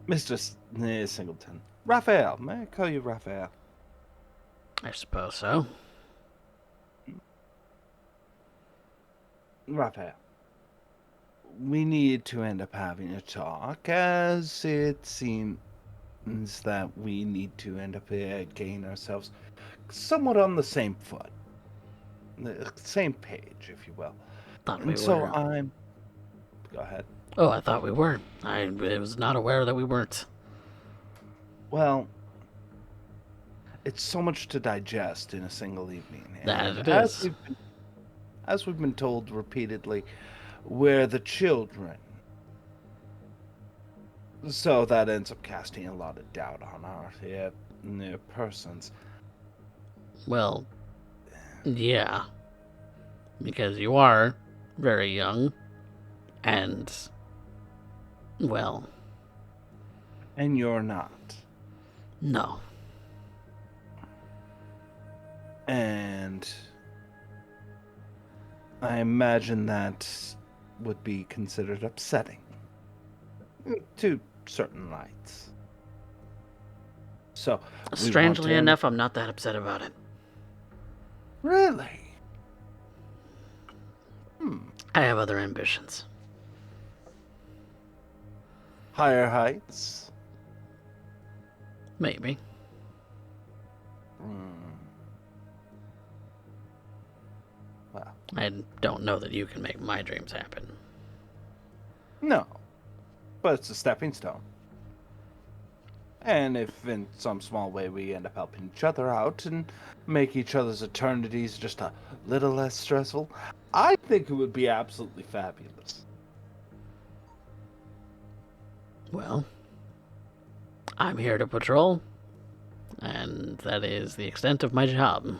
Mr. Singleton. Raphael, may I call you Raphael? I suppose so. Raphael, we need to end up having a talk, as it seems means that we need to end up getting ourselves somewhat on the same foot, the same page, if you will. Thought we And so were. go ahead. Oh, I thought we were. I was not aware that we weren't. Well, it's so much to digest in a single evening. That And it is. as we've been told repeatedly, we're the children. So that ends up casting a lot of doubt on our persons. Well, yeah. Because you are very young. And, well, And you're not. no. And I imagine that would be considered upsetting to certain lights. So, Strangely enough, I'm not that upset about it. Really? I have other ambitions. Higher heights? Maybe. Well, I don't know that you can make my dreams happen. no. But it's a stepping stone. And if in some small way we end up helping each other out and make each other's eternities just a little less stressful, I think it would be absolutely fabulous. Well, I'm here to patrol, and that is the extent of my job.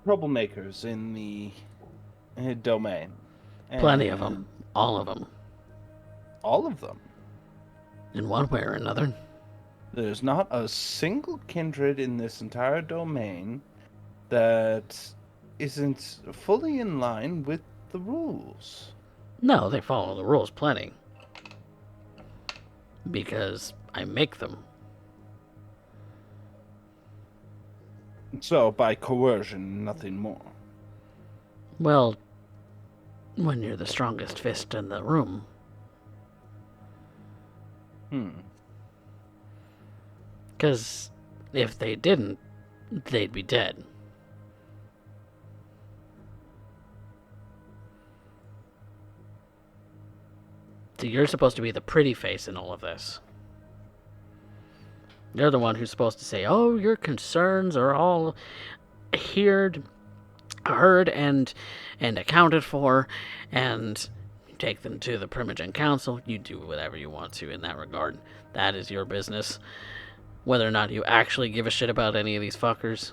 Troublemakers in the domain. Plenty of And them. All of them. all of them. In one way or another. There's not a single kindred in this entire domain that isn't fully in line with the rules. No, they follow the rules plenty. Because I make them. So, by coercion, nothing more. Well, when you're the strongest fist in the room. Because if they didn't, they'd be dead. So you're supposed to be the pretty face in all of this. You're the one who's supposed to say, oh, your concerns are all heard and accounted for, and take them to the Primogen Council. You do whatever you want to in that regard. That is your business. Whether or not you actually give a shit about any of these fuckers.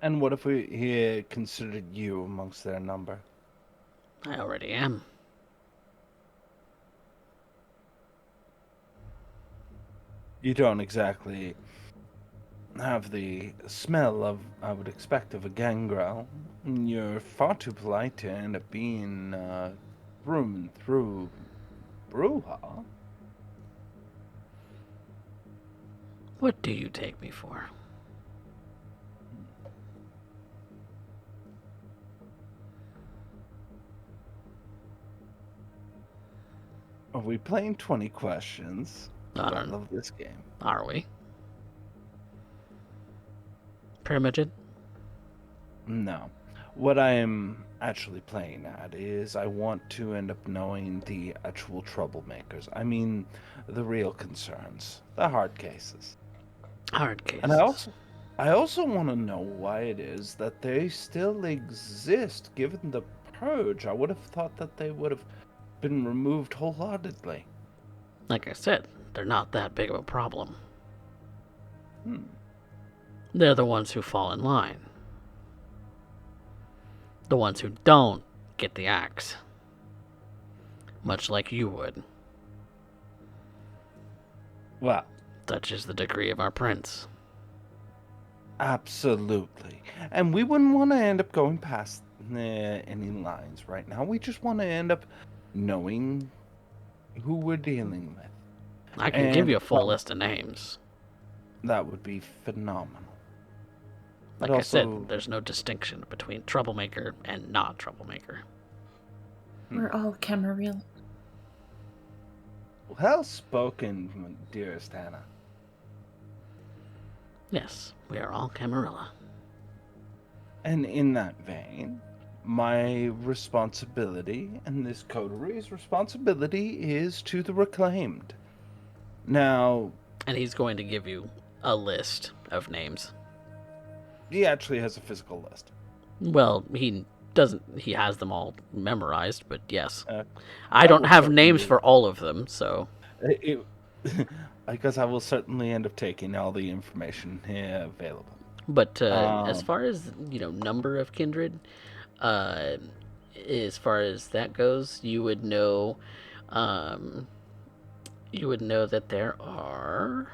And what if we considered you amongst their number? I already am. You don't exactly have the smell of, I would expect, of a gangrel. You're far too polite to end up being through and through brouhaha. What do you take me for? Are we playing 20 questions? I don't know. love this game. Are we? Primogen? No. What I am actually playing at is I want to end up knowing the actual troublemakers. I mean, the real concerns, the hard cases. Hard cases. And I also want to know why it is that they still exist, given the purge. I would have thought that they would have been removed wholeheartedly. Like I said, they're not that big of a problem. They're the ones who fall in line. The ones who don't get the axe. Much like you would. Well, Such is the degree of our prince. absolutely. And we wouldn't want to end up going past any lines right now. We just want to end up knowing who we're dealing with. I can give And, you a full well, list of names. That would be phenomenal. Like But I said, also, there's no distinction between troublemaker and not troublemaker. We're all Camarilla. well spoken, dearest Hannah. Yes, we are all Camarilla. And in that vein, my responsibility and this coterie's responsibility is to the reclaimed. Now, And he's going to give you a list of names. he actually has a physical list. Well, he doesn't. He has them all memorized, but yes. Uh, I don't will have names certainly- for all of them, so I guess I will certainly end up taking all the information here available. But as far as number of kindred, as far as that goes, you would know that there are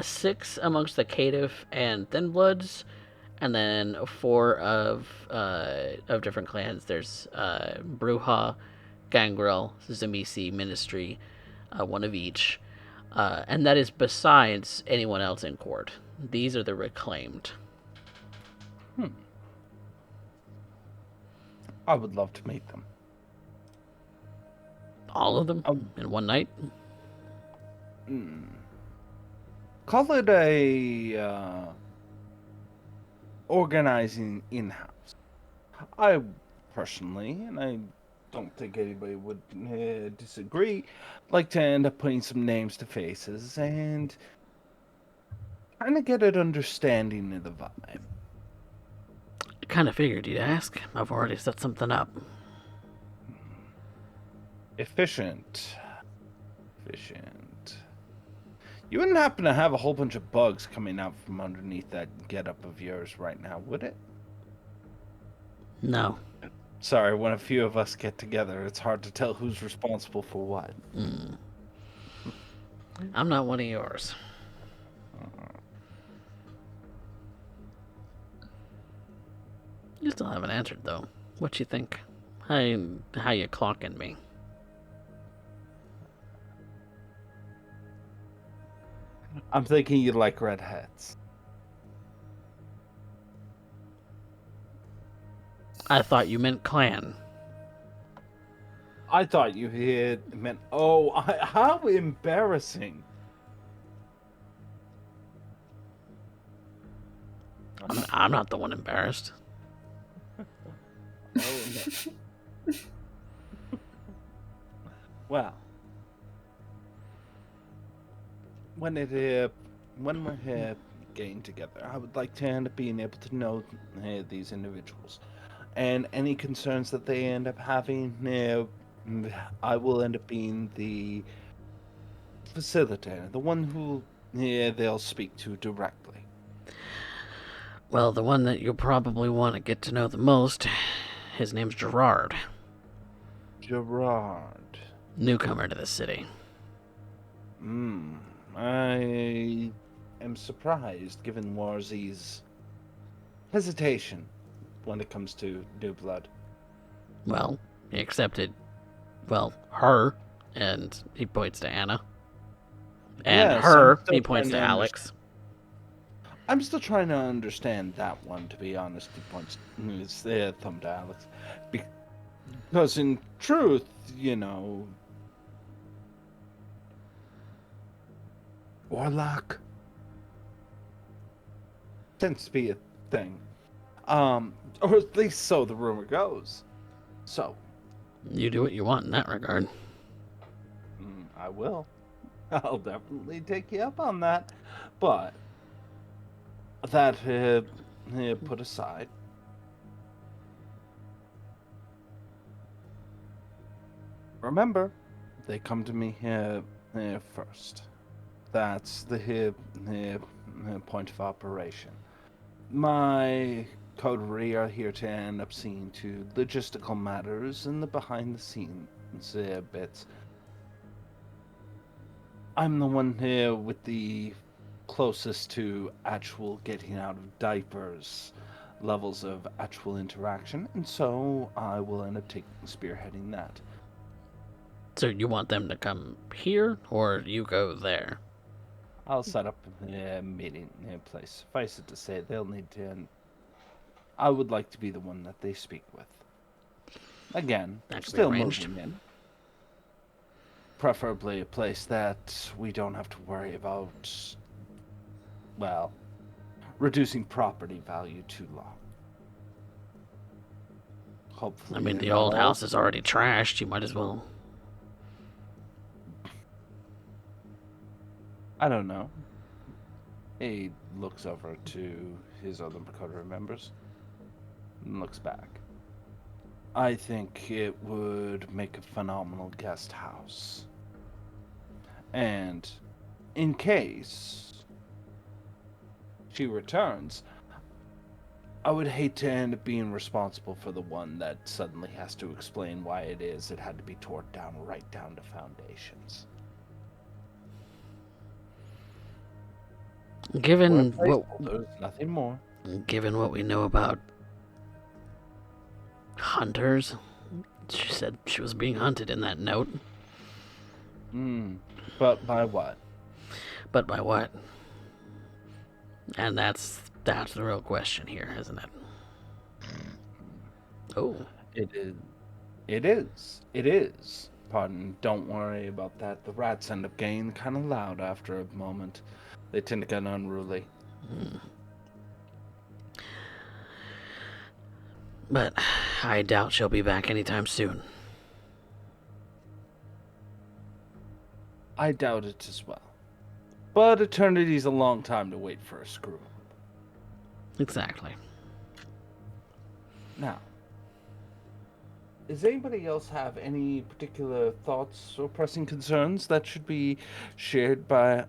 6 amongst the Caitiff and Thin Bloods, and then 4 of different clans. There's Bruja, Gangrel, Zamisi, Ministry, 1 of each. And that is besides anyone else in court. These are the reclaimed. I would love to meet them. All of them in one night? Call it a organizing in-house. I personally, and I don't think anybody would disagree, like to end up putting some names to faces and kind of get an understanding of the vibe. I kind of figured you'd ask. I've already set something up. Efficient. You wouldn't happen to have a whole bunch of bugs coming out from underneath that getup of yours right now, would it? No. Sorry, when a few of us get together, it's hard to tell who's responsible for what. I'm not one of yours. You still haven't answered, though. What you think? How you clocking me? I'm thinking you like redheads. I thought you meant clan. I thought you had meant. Oh, how embarrassing! I'm not the one embarrassed. Oh, no. Well, when we're here getting together, I would like to end up being able to know these individuals, and any concerns that they end up having. I will end up being the facilitator, the one who they'll speak to directly. Well, the one that you'll probably want to get to know the most, his name's Gerard. Gerard. Newcomer to the city. I am surprised, given Warzy's hesitation when it comes to new blood. Well, he accepted, her, and he points to Anna. And Yes, her, I'm still he points to trying to Alex. I'm still trying to understand that one, to be honest. He points his thumb to Alex. Because in truth, Warlock tends to be a thing. Or at least so the rumor goes. So. You do what you want in that regard. I will. I'll definitely take you up on that. But that put aside. Remember, they come to me here first. That's the point of operation. My coterie are here to end up seeing to logistical matters and the behind the scenes bits. I'm the one here with the closest to actual getting out of diapers levels of actual interaction, and so I will end up spearheading that. So you want them to come here, or you go there? I'll set up a meeting place. Suffice it to say, they'll need to. And I would like to be the one that they speak with. Again, That can be still arranged. moving in. Preferably a place that we don't have to worry about, well, reducing property value too long. Hopefully, I mean, they're the not old all- house is already trashed. You might as well. I don't know. He looks over to his other Makoto members and looks back. I think it would make a phenomenal guest house. And in case she returns, I would hate to end up being responsible for the one that suddenly has to explain why it had to be torn down right down to foundations. Given We're a what placeholder, nothing more. Given what we know about hunters, she said she was being hunted in that note. But by what? But by what? And that's the real question here, isn't it? Oh. It is. It is. It is. Pardon. Don't worry about that. The rats end up getting kind of loud after a moment. They tend to get unruly. But I doubt she'll be back anytime soon. I doubt it as well. But eternity's a long time to wait for a screw. Exactly. Now, does anybody else have any particular thoughts or pressing concerns that should be shared by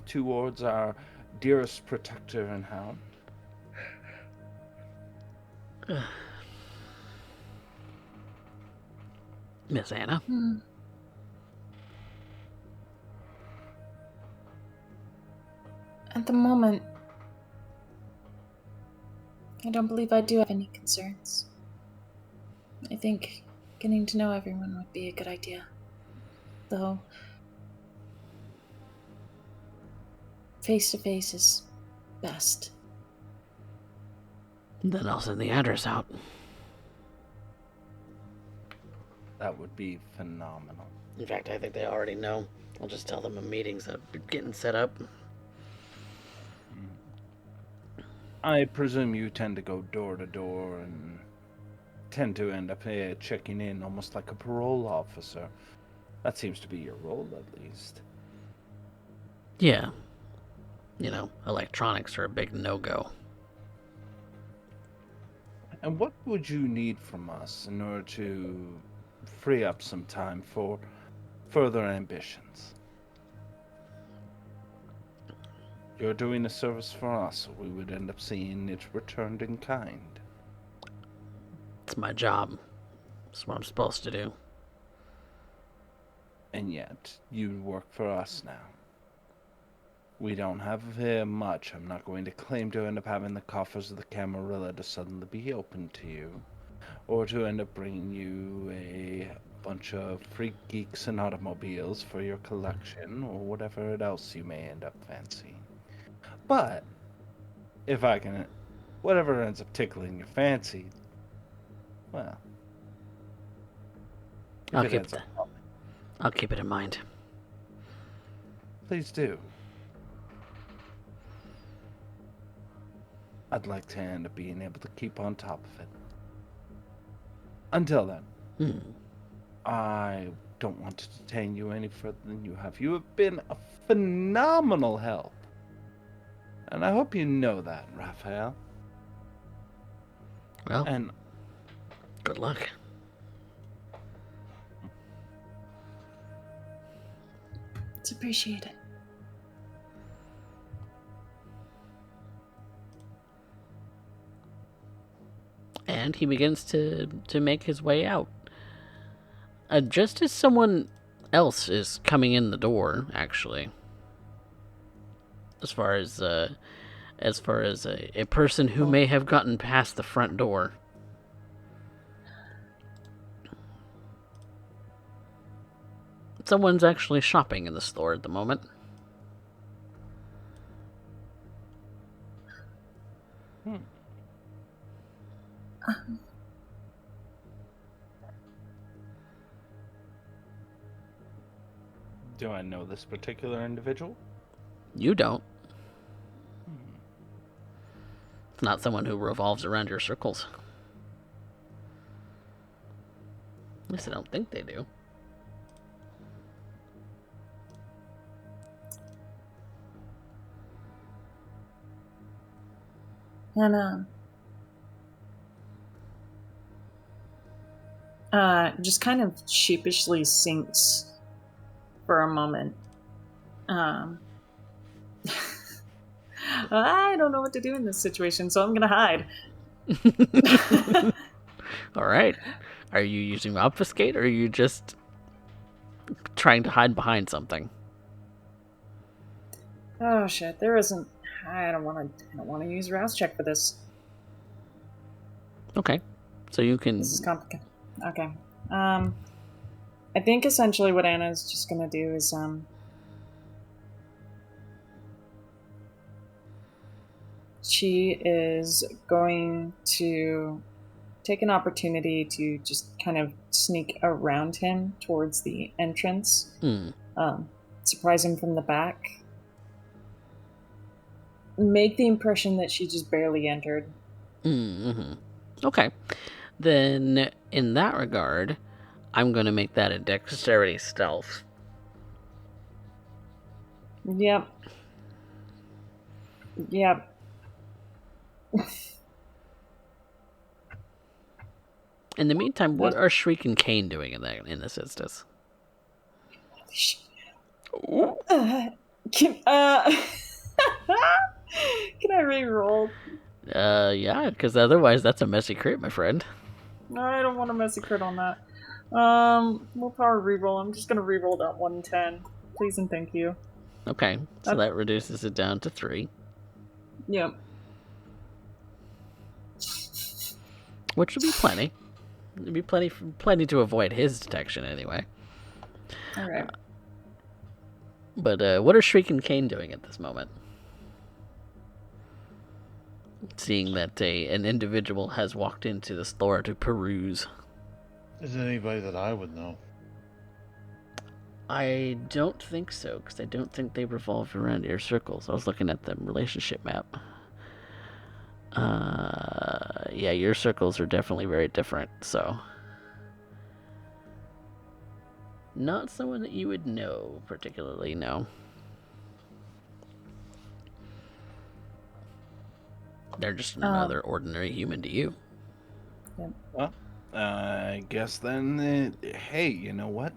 towards our dearest protector and hound? Miss Anna? At the moment, I don't believe I do have any concerns. I think getting to know everyone would be a good idea. Though, face to face is best. Then I'll send the address out. That would be phenomenal. In fact, I think they already know. I'll just tell them a meeting's getting set up. I presume you tend to go door to door and tend to end up checking in almost like a parole officer. That seems to be your role, at least. Yeah. You know, electronics are a big no-go. And what would you need from us in order to free up some time for further ambitions? You're doing a service for us, so we would end up seeing it returned in kind. It's my job. It's what I'm supposed to do. And yet, you work for us now. We don't have much. I'm not going to claim to end up having the coffers of the Camarilla to suddenly be open to you, or to end up bringing you a bunch of freak geeks and automobiles for your collection, or whatever else you may end up fancying. But, if I can, whatever ends up tickling your fancy, well, I'll keep it in mind. Please do. I'd like to end up being able to keep on top of it. Until then, I don't want to detain you any further than you have. You have been a phenomenal help. And I hope you know that, Raphael. Well, And good luck. It's appreciated. And he begins to make his way out. Just as someone else is coming in the door, actually. As far as a person who may have gotten past the front door. Someone's actually shopping in the store at the moment. Do I know this particular individual? You don't. It's not someone who revolves around your circles. At least I don't think they do. And just kind of sheepishly sinks for a moment. I don't know what to do in this situation, so I'm gonna hide. All right. Are you using obfuscate, or are you just trying to hide behind something? Oh shit! There isn't. I don't want to use rouse check for this. Okay. So you can. This is complicated. Okay. I think essentially what Anna's just gonna do is she is going to take an opportunity to just kind of sneak around him towards the entrance, surprise him from the back, make the impression that she just barely entered. Mm-hmm. Okay. Then, in that regard, I'm going to make that a dexterity stealth. Yep. In the meantime, what are Shriek and Kane doing in this instance? Can I re-roll? Yeah, because otherwise that's a messy crit, my friend. No, I don't want a messy crit on that. We'll probably re-roll. I'm just gonna re-roll that 110. Please and thank you. Okay, so that reduces it down to 3. Yep. Which would be plenty. It'd be plenty to avoid his detection anyway. Alright. But what are Shriek and Kane doing at this moment? Seeing that an individual has walked into the store to peruse. Is it anybody that I would know? I don't think so, because I don't think they revolve around your circles. I was looking at the relationship map. Yeah, your circles are definitely very different, so... Not someone that you would know, particularly, no. They're just another ordinary human to you. Yep. Well, I guess then, hey, you know what?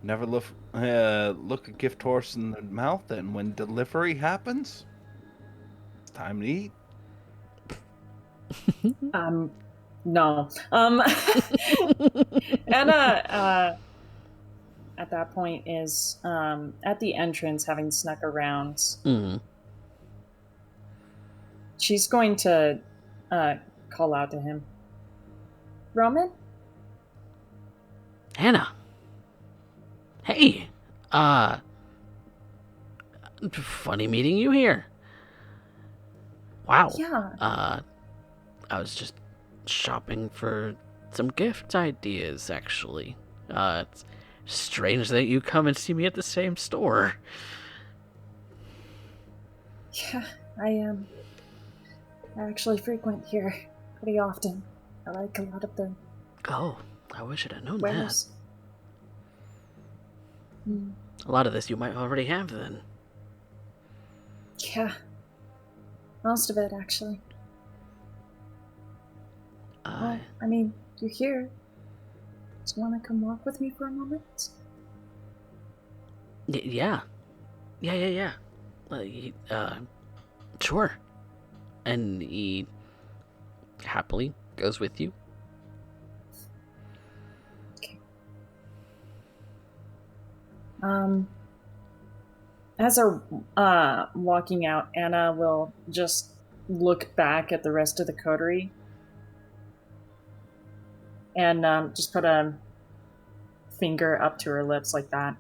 Never look a gift horse in the mouth, and when delivery happens, it's time to eat. No. Anna, at that point is at the entrance, having snuck around. Mm-hmm. She's going to call out to him. Roman? Hannah. Hey. Funny meeting you here. Wow. Yeah. I was just shopping for some gift ideas, actually. It's strange that you come and see me at the same store. Yeah, I actually frequent here pretty often. I like a lot of the Oh, I wish I'd have known wares. that. A lot of this you might already have, then. Yeah. Most of it, actually. Well, I mean, you're here. Do you want to come walk with me for a moment? Yeah. Sure. And he happily goes with you. Okay. As they're walking out, Anna will just look back at the rest of the coterie and just put a finger up to her lips like that.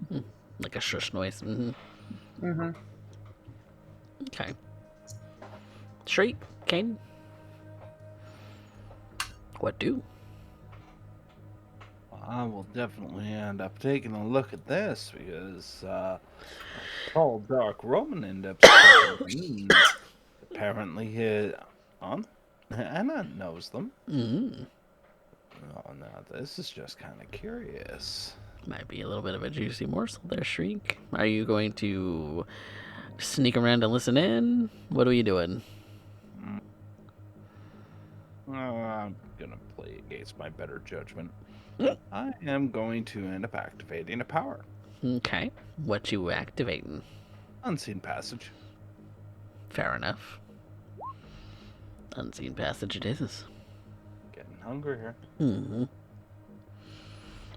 Like a shush noise. Mm-hmm. Okay. Shriek, Kane. What do? I will definitely end up taking a look at this because a tall, dark Roman ended up stepping in. Apparently, Anna knows them. Oh, no, this is just kind of curious. Might be a little bit of a juicy morsel there, Shriek. Are you going to sneak around and listen in? What are you doing? I'm gonna play against my better judgment. I am going to end up activating a power. Okay. What you activating? Unseen passage. Fair enough. Unseen passage it is. Getting hungry here.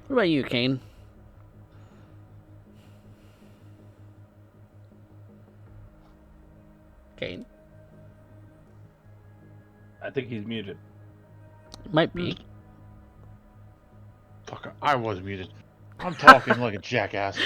What about you, Kane? Kane? I think he's muted. Might be. Fuck, I was muted. I'm talking like a jackass.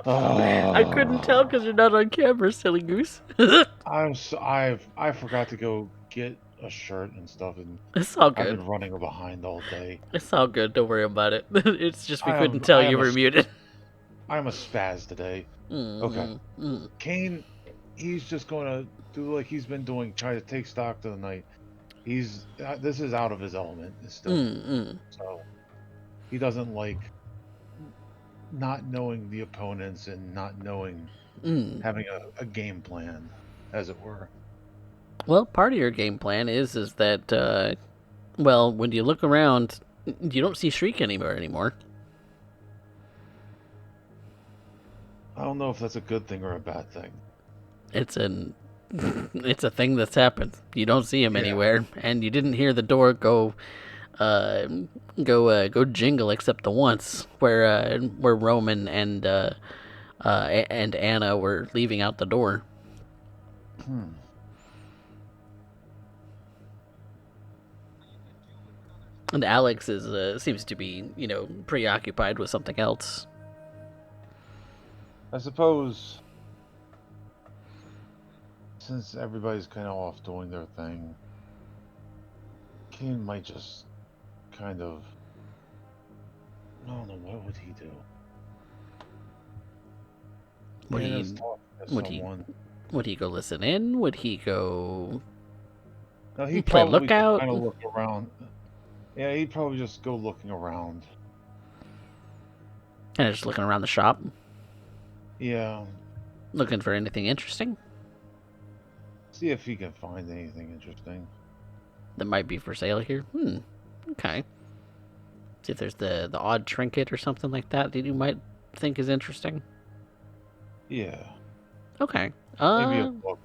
I couldn't tell because you're not on camera, silly goose. I forgot to go get a shirt and stuff, and It's all I've good. been running behind all day. It's all good. Don't worry about it. It's just we I couldn't am- tell I you am a were s- muted. I'm a spaz today. Okay. Kane, he's just going to do like he's been doing, try to take stock to the night. This is out of his element still. So he doesn't like not knowing the opponents and not knowing, having a game plan, as it were. Well, part of your game plan is that, well, when you look around, you don't see Shriek anymore. I don't know if that's a good thing or a bad thing. It's a thing that's happened. You don't see him anywhere, and you didn't hear the door go jingle except the once where Roman and Anna were leaving out the door. And Alex seems to be, preoccupied with something else. I suppose since everybody's kind of off doing their thing, Kane might just kind of, I don't know, what would he do? Would he go listen in? Would he go No, he'd play probably lookout? kind of look around. Yeah, he'd probably just go looking around. Kind of just looking around the shop? Yeah. Looking for anything interesting? See if he can find anything interesting. That might be for sale here? Okay. See if there's the odd trinket or something like that you might think is interesting? Yeah. Okay. Maybe a book.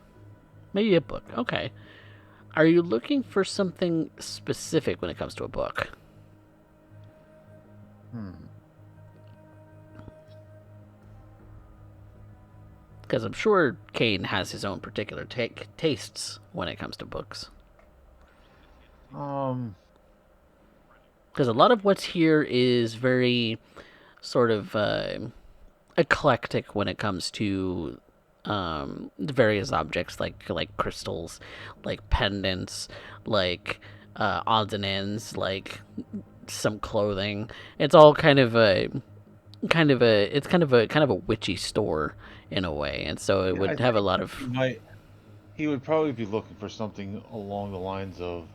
Maybe a book. Okay. Are you looking for something specific when it comes to a book? Because I'm sure Kane has his own particular tastes when it comes to books. Because a lot of what's here is very sort of eclectic when it comes to various objects like crystals, like pendants, like odds and ends, like some clothing. It's all kind of a witchy store in a way, and so it would have a lot of. He would probably be looking for something along the lines of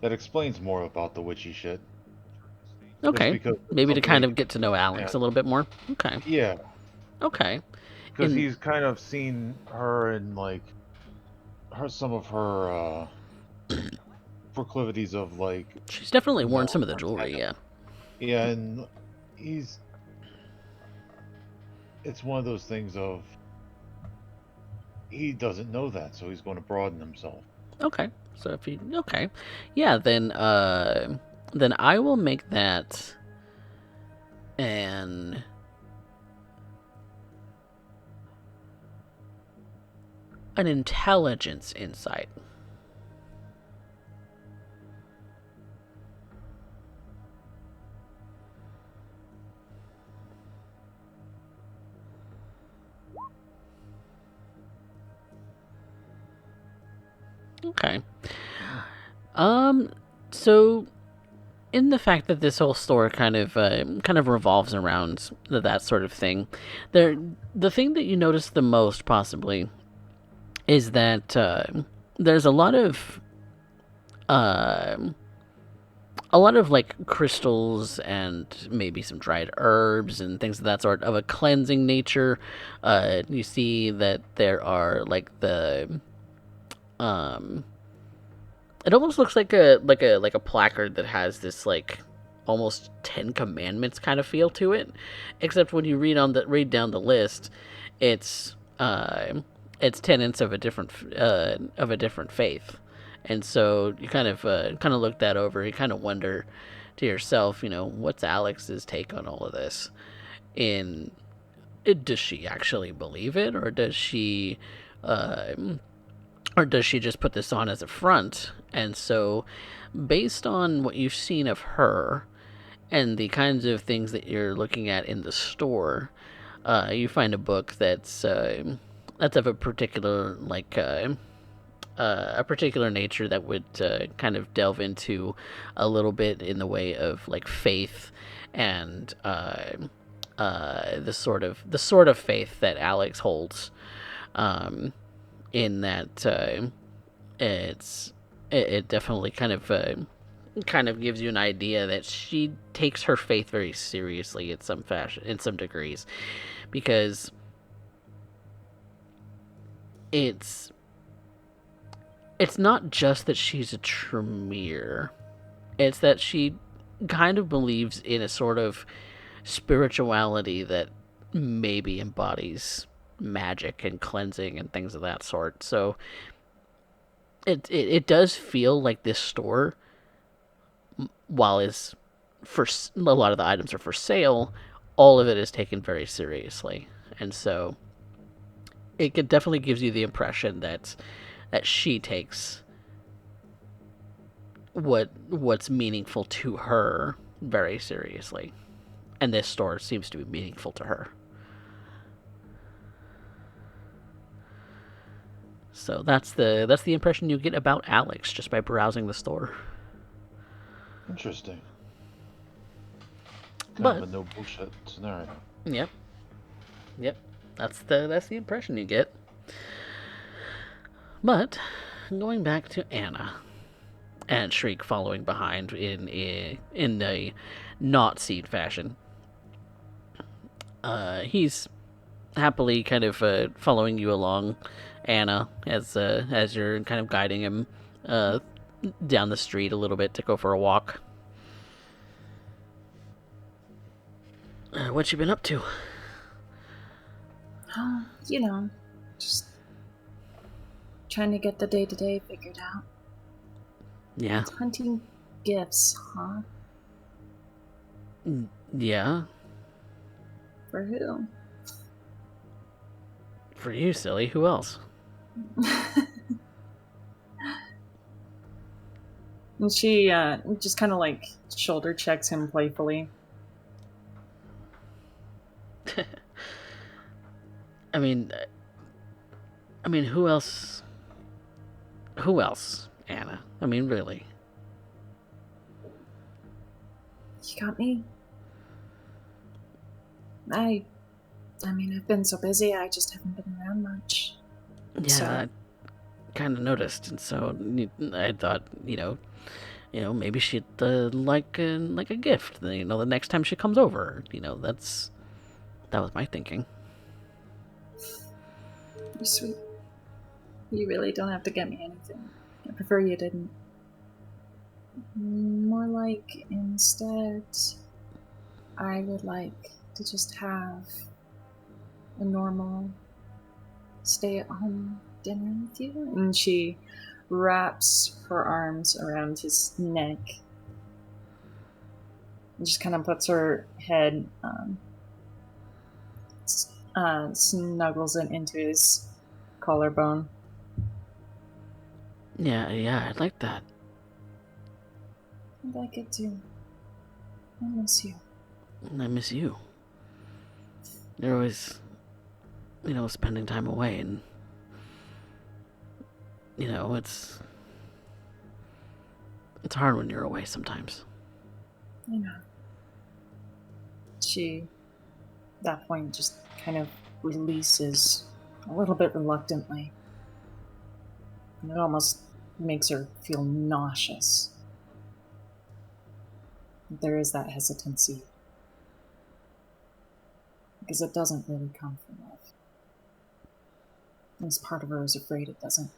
that explains more about the witchy shit. Okay, maybe to kind of get to know Alex a little bit more. Okay. Yeah. Okay. Because he's kind of seen her in like some of her proclivities of like. She's definitely worn some of the jewelry, yeah. Yeah, and it's one of those things of he doesn't know that, so he's going to broaden himself. Okay. So if he yeah, then I will make that an intelligence insight. Okay. So in the fact that this whole store kind of revolves around that sort of thing, the thing that you notice the most possibly is that there's a lot of like crystals and maybe some dried herbs and things of that sort of a cleansing nature. You see that there are like the it almost looks like a placard that has this like almost 10 commandments kind of feel to it, except when you read down the list, it's tenets of a different faith. And so you kind of look that over. You kind of wonder to yourself, what's Alex's take on all of this? In Does she actually believe it, or does she just put this on as a front? And so, based on what you've seen of her and the kinds of things that you're looking at in the store, you find a book that's of a particular a particular nature that would kind of delve into a little bit in the way of like faith and the sort of faith that Alex holds. In that it definitely kind of gives you an idea that she takes her faith very seriously in some degrees, because it's not just that she's a Tremere, it's that she kind of believes in a sort of spirituality that maybe embodies magic and cleansing and things of that sort. So it does feel like this store, while is for a lot of the items are for sale, all of it is taken very seriously. And so definitely gives you the impression that she takes what's meaningful to her very seriously, and this store seems to be meaningful to her. So that's the impression you get about Alex just by browsing the store. Interesting. But Kind of a no bullshit scenario. Yep. That's the impression you get. But going back to Anna and Shriek following behind in a not seed fashion. He's happily kind of following you along, Anna, as you're kind of guiding him down the street a little bit to go for a walk. What you been up to? Oh, just trying to get the day-to-day figured out. Yeah. Hunting gifts, huh? Yeah. For who? For you, silly. Who else? And she just kind of like shoulder checks him playfully. I mean, who else? Who else, Anna? I mean, really. You got me? I mean, I've been so busy, I just haven't been around much. Yeah, So- I kind of noticed, and so I thought, maybe she'd like a gift. The next time she comes over, that was my thinking. You're sweet. You really don't have to get me anything. I prefer you didn't. More like, instead, I would like to just have a normal stay-at-home dinner with you. And she wraps her arms around his neck and just kind of puts her head, snuggles it into his collarbone. Yeah, I'd like that. I'd like it too. I miss you. I miss you. You're always, spending time away, and, It's hard when you're away sometimes. You know. She, at that point, just kind of releases a little bit reluctantly. And it almost makes her feel nauseous. There is that hesitancy. Because it doesn't really come from love. At least part of her is afraid it doesn't.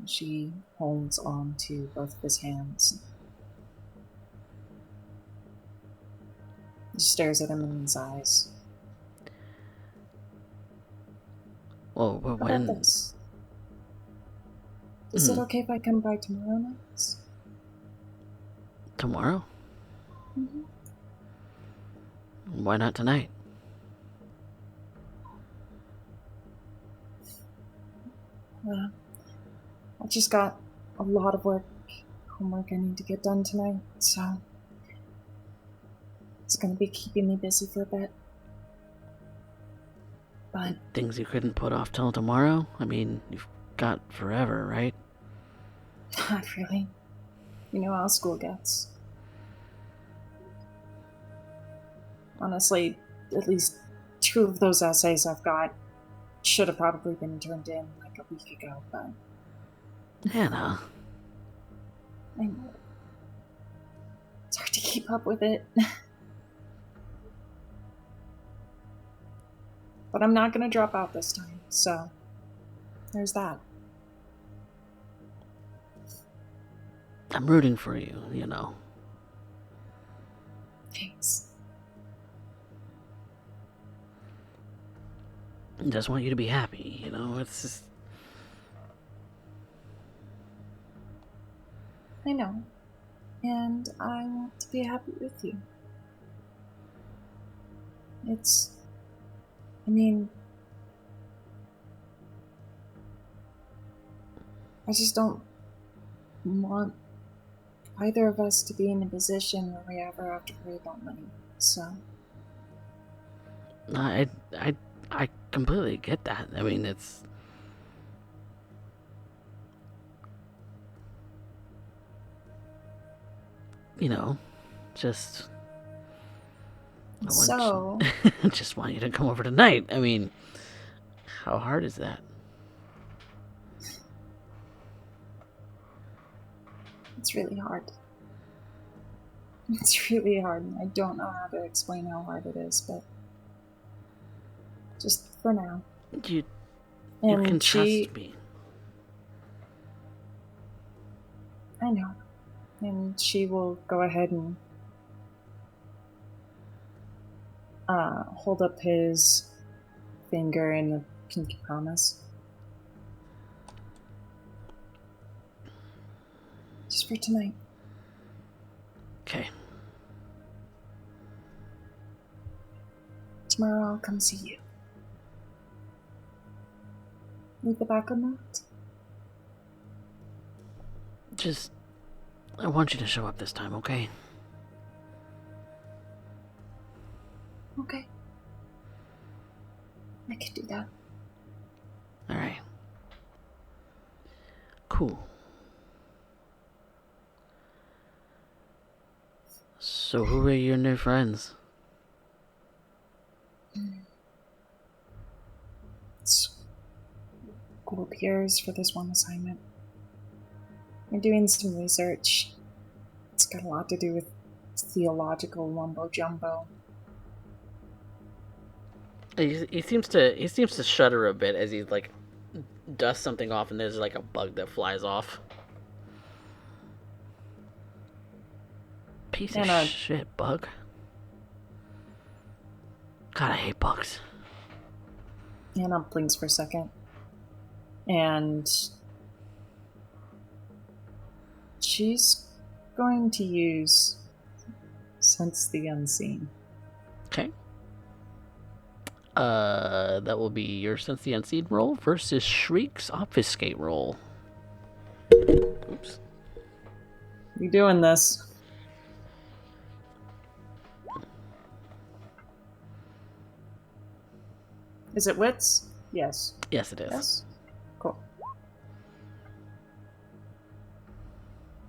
She holds on to both of his hands. She stares at him in his eyes. Well, How about when... this? Is it okay if I come by tomorrow night? Tomorrow? Mm-hmm. Why not tonight? Well, I just got a lot of homework I need to get done tonight, so it's going to be keeping me busy for a bit. But Things you couldn't put off till tomorrow? I mean, you've got forever, right? not really. You know how school gets. Honestly, at least 2 of those essays I've got should have probably been turned in like a week ago, but Hannah. I know. It's hard to keep up with it. But I'm not going to drop out this time, so there's that. I'm rooting for you, you know. Thanks. I just want you to be happy, you know? It's just... I know. And I want to be happy with you. I just don't want either of us to be in a position where we ever have to worry about money, so... I completely get that. I mean, it's... You know, just... just want you to come over tonight. I mean, how hard is that? It's really hard. It's really hard, and I don't know how to explain how hard it is, but just for now. You can trust me. I know. And she will go ahead and hold up his finger in a pinky promise. Just for tonight. Okay. Tomorrow I'll come see you. Leave the back on that? Just... I want you to show up this time, okay? Okay. I can do that. Alright. Cool. So who are your new friends? School peers for this one assignment. We're doing some research. It's got a lot to do with theological mumbo-jumbo. He seems to shudder a bit as he like dusts something off, and there's like a bug that flies off. Piece of shit, bug. God, I hate bugs. Anna blinks for a second. And she's going to use Sense the Unseen. Okay. That will be your Sense the Unseen roll versus Shriek's Obfuscate roll. Oops. You doing this? Is it wits? Yes. Yes, it is. Yes? Cool.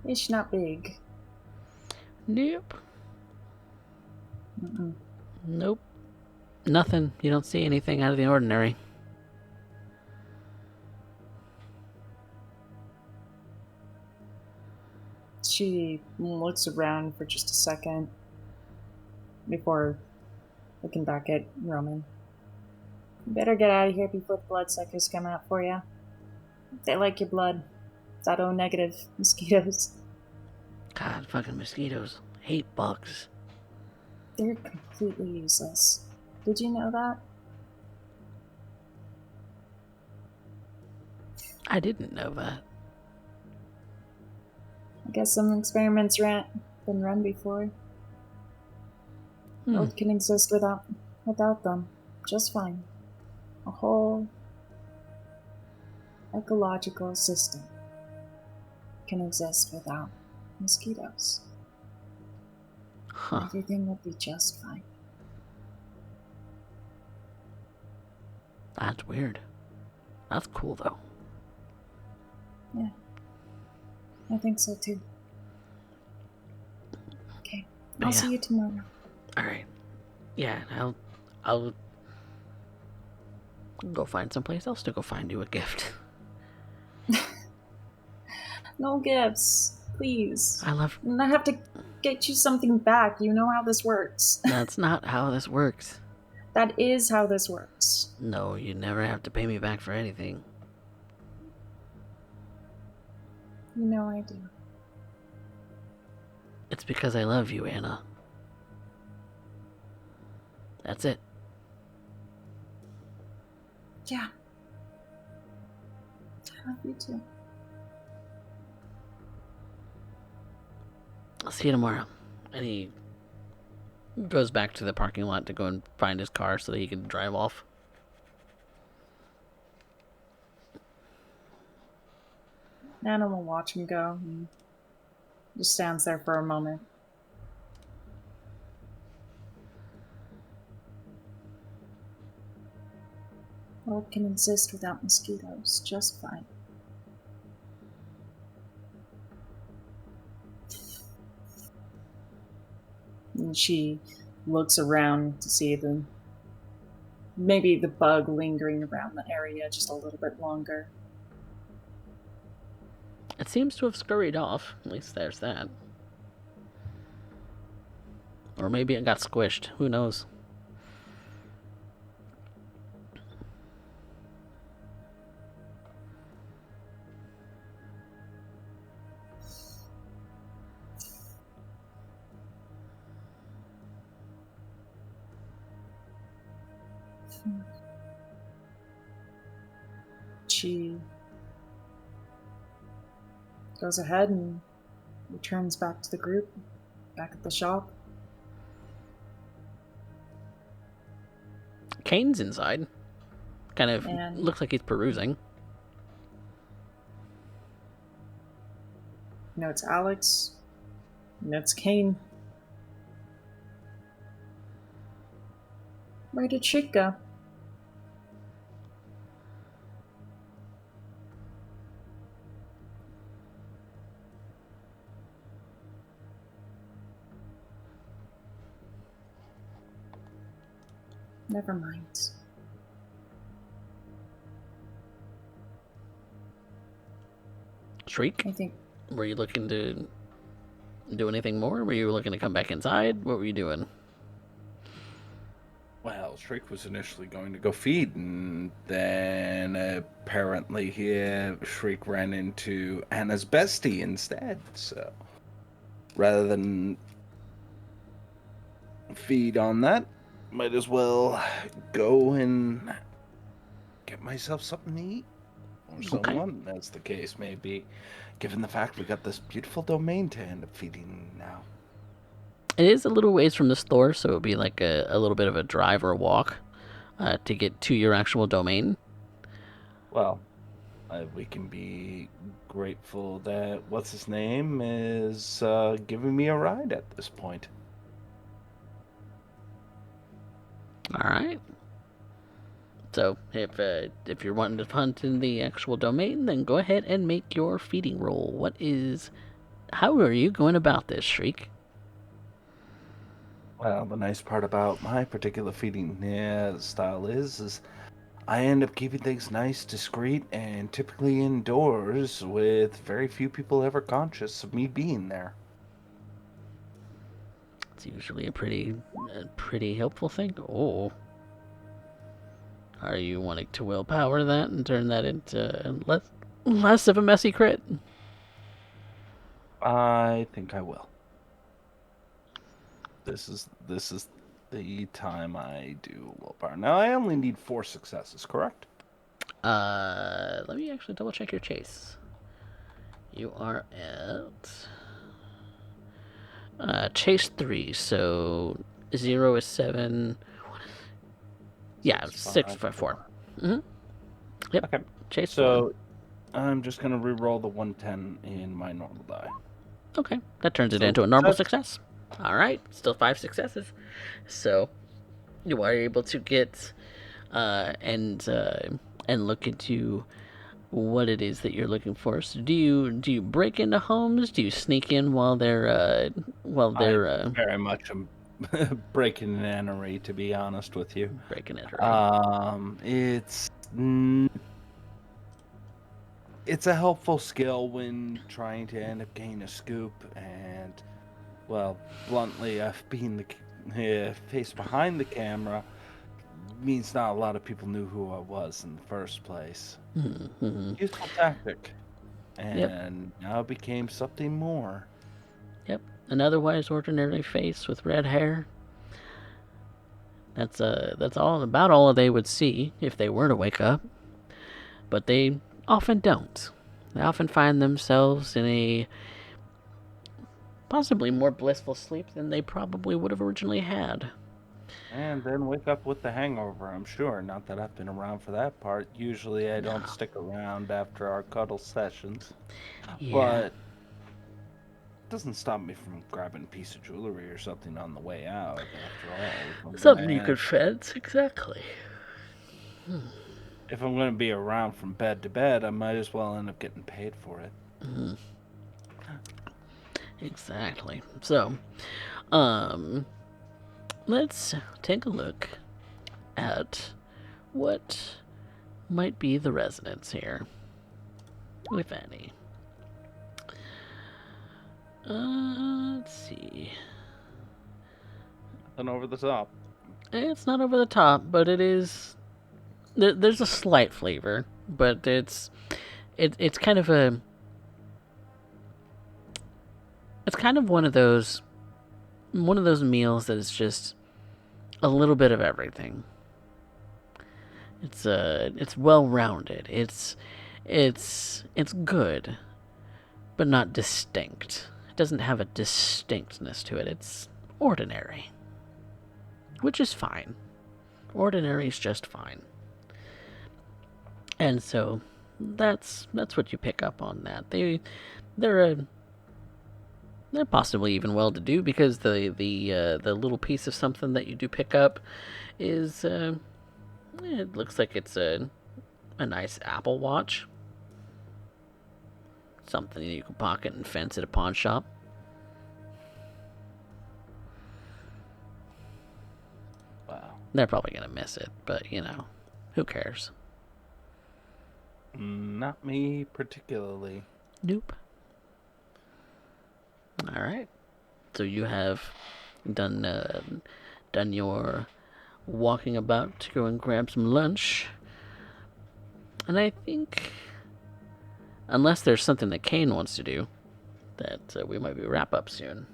It's not big. Nope. Mm-mm. Nope. Nothing. You don't see anything out of the ordinary. She looks around for just a second before looking back at Roman. You better get out of here before the bloodsuckers come out for you. They like your blood. It's that O negative mosquitoes. God, fucking mosquitoes. Hate bugs. They're completely useless. Did you know that? I didn't know that. I guess some experiments been run before. World can exist without them. Just fine. A whole ecological system can exist without mosquitoes. Huh. Everything will be just fine. That's weird. That's cool, though. Yeah. I think so too. Okay. I'll see you tomorrow. Alright. Yeah, I'll go find someplace else to go find you a gift. No gifts. Please. I love... And I have to get you something back. You know how this works. That's not how this works. That is how this works. No, you never have to pay me back for anything. You know I do. It's because I love you, Anna. That's it. Yeah. I love you too. I'll see you tomorrow. And he goes back to the parking lot to go and find his car so that he can drive off. Nana will watch him go and just stands there for a moment. World can exist without mosquitoes just fine. And she looks around to see maybe the bug lingering around the area just a little bit longer. It seems to have scurried off. At least there's that. Or maybe it got squished. Who knows? She goes ahead and returns back to the group, back at the shop. Kane's inside. Kind of And- looks like he's perusing. You know, it's Alex. And it's Kane. Where did Chick go? Never mind. Shriek? I think Were you looking to do anything more? Were you looking to come back inside? What were you doing? Well, Shriek was initially going to go feed, and then apparently Shriek ran into Anna's bestie instead. So rather than feed on that, might as well go and get myself something to eat. Or someone, as the case may be, given the fact we got this beautiful domain to end up feeding now. It is a little ways from the store, so it would be like a little bit of a drive or a walk to get to your actual domain. Well, we can be grateful that what's his name is giving me a ride at this point. All right. So if you're wanting to hunt in the actual domain, then go ahead and make your feeding roll. What is how are you going about this, Shriek? Well, the nice part about my particular feeding style is I end up keeping things nice, discreet, and typically indoors with very few people ever conscious of me being there. It's usually a pretty helpful thing. Oh, are you wanting to willpower that and turn that into less of a messy crit? I think I will. This is the time I do willpower. Now I only need 4 successes, correct? Let me actually double check your chase. You are at chase 3, so 0 is 7. Yeah, 6 for 4. Mm-hmm. Yep. Okay. Chase 4. So I'm just gonna re-roll the 110 in my normal die. Okay, that turns it So into a normal success. All right, still 5 successes. So you are able to get and look into what it is that you're looking for. So do you break into homes? Do you sneak in while they're I very much am breaking an entry, to be honest with you. breaking it? It's a helpful skill when trying to end up getting a scoop, and well, bluntly, being the face behind the camera means not a lot of people knew who I was in the first place. Mm-hmm. Useful tactic, and now it became something more. Yep, an otherwise ordinary face with red hair. That's all they would see if they were to wake up. But they often don't. They often find themselves in a possibly more blissful sleep than they probably would have originally had. And then wake up with the hangover, I'm sure. Not that I've been around for that part. Usually I don't stick around after our cuddle sessions. Yeah. But it doesn't stop me from grabbing a piece of jewelry or something on the way out, after all. Something you could fence, exactly. If I'm going to be around from bed to bed, I might as well end up getting paid for it. Mm-hmm. Exactly. So, let's take a look at what might be the resonance here, if any. Let's see. Nothing over the top. It's not over the top, but it is. There's a slight flavor, but it's kind of a. It's kind of one of those meals that is just a little bit of everything. It's well rounded. It's good, but not distinct. It doesn't have a distinctness to it. It's ordinary, which is fine. Ordinary is just fine. And so that's what you pick up on that. They're possibly even well to do because the little piece of something that you do pick up is it looks like it's a nice Apple Watch. Something you can pocket and fence at a pawn shop. Wow. They're probably gonna miss it, but who cares? Not me particularly. Nope. All right. So you have done your walking about to go and grab some lunch, and I think, unless there's something that Kane wants to do, that we might be wrap up soon.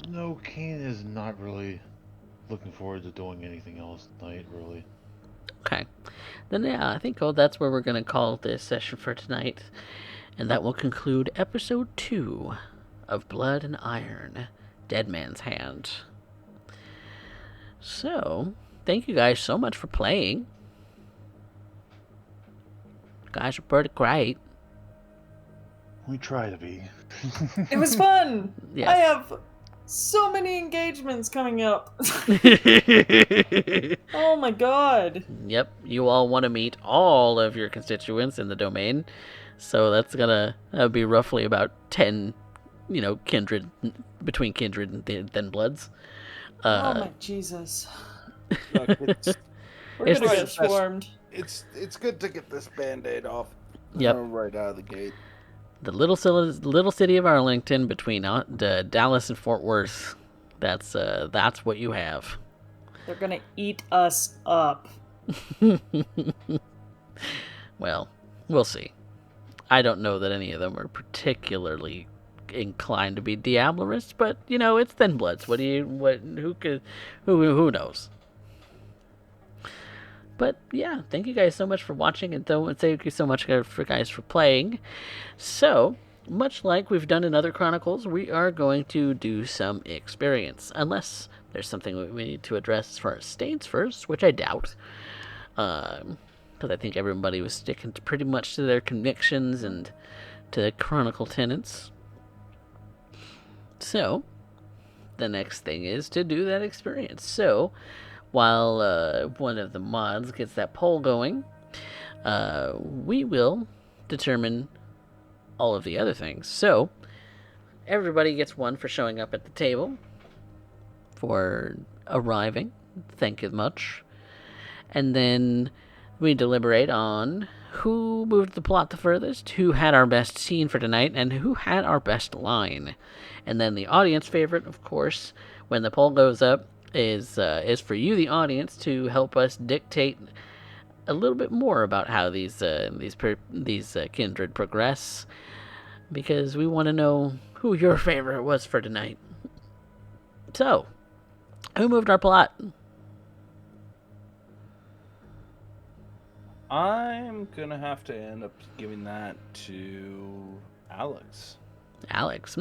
No, Kane is not really looking forward to doing anything else tonight, really. Okay. Then yeah, I think that's where we're gonna call this session for tonight. And that will conclude episode 2 of Blood and Iron, Dead Man's Hand. So, thank you guys so much for playing. You guys are pretty great. We try to be. It was fun. Yes. I have So many engagements coming up. Oh my god. Yep, you all want to meet all of your constituents in the domain, so that's gonna be roughly about 10, kindred, between kindred and thin bloods. Oh my Jesus. Look, We're It's gonna the- get swarmed. it's good to get this band-aid off. Yep. Right out of the gate. The little city of Arlington between Dallas and Fort Worth. That's what you have. They're gonna eat us up. Well, we'll see. I don't know that any of them are particularly inclined to be Diablerists, but it's thin bloods. Who knows? But yeah, thank you guys so much for watching, and thank you so much for playing. So, much like we've done in other Chronicles, we are going to do some experience, unless there's something we need to address as far as states first, which I doubt, because I think everybody was sticking pretty much to their convictions and to the Chronicle tenets. So, the next thing is to do that experience. So, while one of the mods gets that poll going, we will determine all of the other things. So, everybody gets one for showing up at the table, for arriving. Thank you much. And then we deliberate on who moved the plot the furthest, who had our best scene for tonight, and who had our best line. And then the audience favorite, of course, when the poll goes up, is for you, the audience, to help us dictate a little bit more about how these kindred progress, because we want to know who your favorite was for tonight. So, who moved our plot? I'm gonna have to end up giving that to Alex. Alex.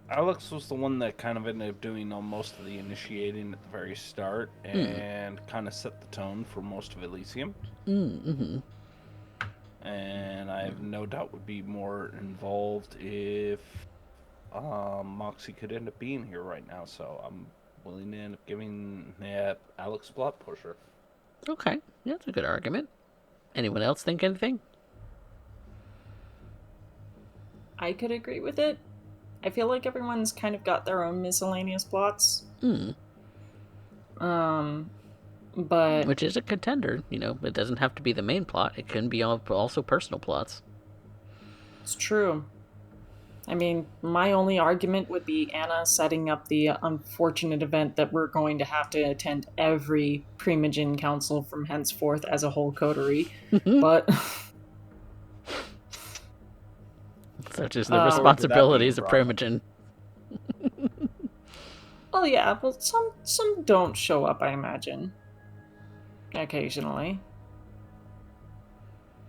Alex was the one that kind of ended up doing most of the initiating at the very start and kind of set the tone for most of Elysium. Mm-hmm. And I have no doubt would be more involved if Moxie could end up being here right now. So I'm willing to end up giving Alex plot pusher. Okay, yeah, that's a good argument. Anyone else think anything? I could agree with it. I feel like everyone's kind of got their own miscellaneous plots. But Which is a contender, it doesn't have to be the main plot. It can be also personal plots. it's true. I mean, my only argument would be Anna setting up the unfortunate event that we're going to have to attend every Primogen Council from henceforth as a whole coterie. But such as the responsibilities of Robin. Primogen. well, yeah, well, some don't show up, I imagine. Occasionally.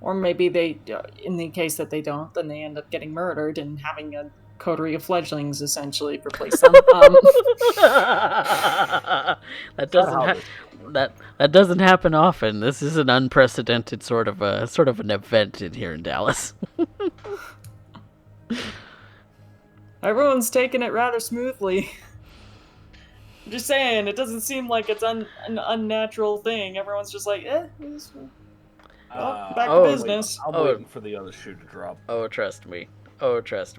Or maybe they, in the case that they don't, then they end up getting murdered and having a coterie of fledglings essentially replace them. That doesn't happen often. This is an unprecedented sort of an event in here in Dallas. Everyone's taking it rather smoothly. I'm just saying, it doesn't seem like it's an unnatural thing. Everyone's just like, back to business. I'm waiting for the other shoe to drop. Oh, trust me. Trust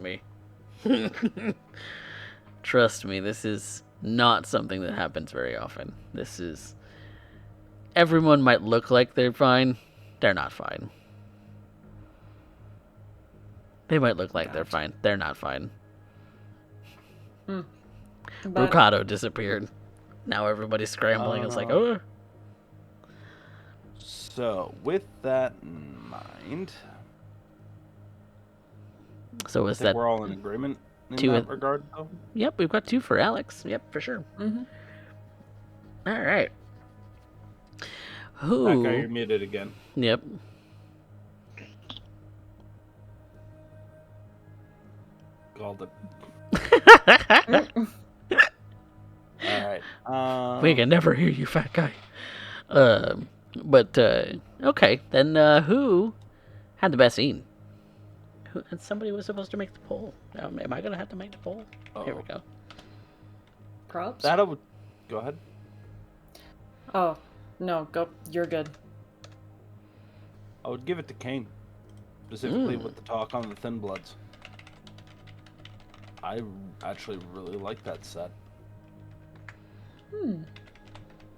me, this is not something that happens very often. This is... Everyone might look like they're fine. They're not fine. They might look like they're fine. They're not fine. Brucato disappeared. Now everybody's scrambling. It's like, oh. So, with that in mind... So is that... We're all in agreement in two that regard, though? Yep, we've got 2 for Alex. Yep, for sure. Mm-hmm. All right. That Who? guy, you're muted again. Yep. Called it. Alright. We can never hear you, fat guy. Okay, then who had the best scene? And somebody was supposed to make the poll. Am I gonna have to make the poll? Here we go. Props? That I would. Go ahead. Oh, no, go. You're good. I would give it to Kane, specifically with the talk on the Thin Bloods. I actually really like that set.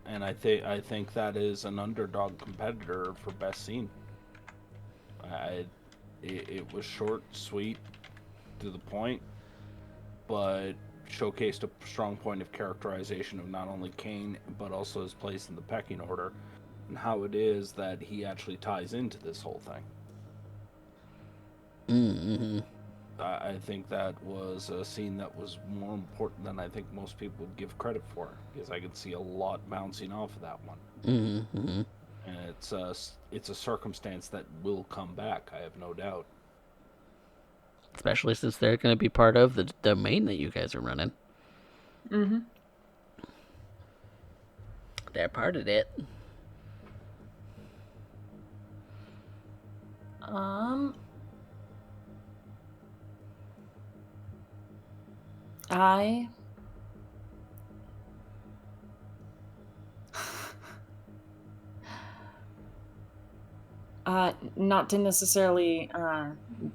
And I think that is an underdog competitor for best scene. It was short, sweet, to the point, but showcased a strong point of characterization of not only Kane but also his place in the pecking order and how it is that he actually ties into this whole thing. Mm-hmm. I think that was a scene that was more important than I think most people would give credit for, because I could see a lot bouncing off of that one. Mm-hmm. And it's a circumstance that will come back, I have no doubt. Especially since they're going to be part of the domain that you guys are running. Mm-hmm. They're part of it. I not to necessarily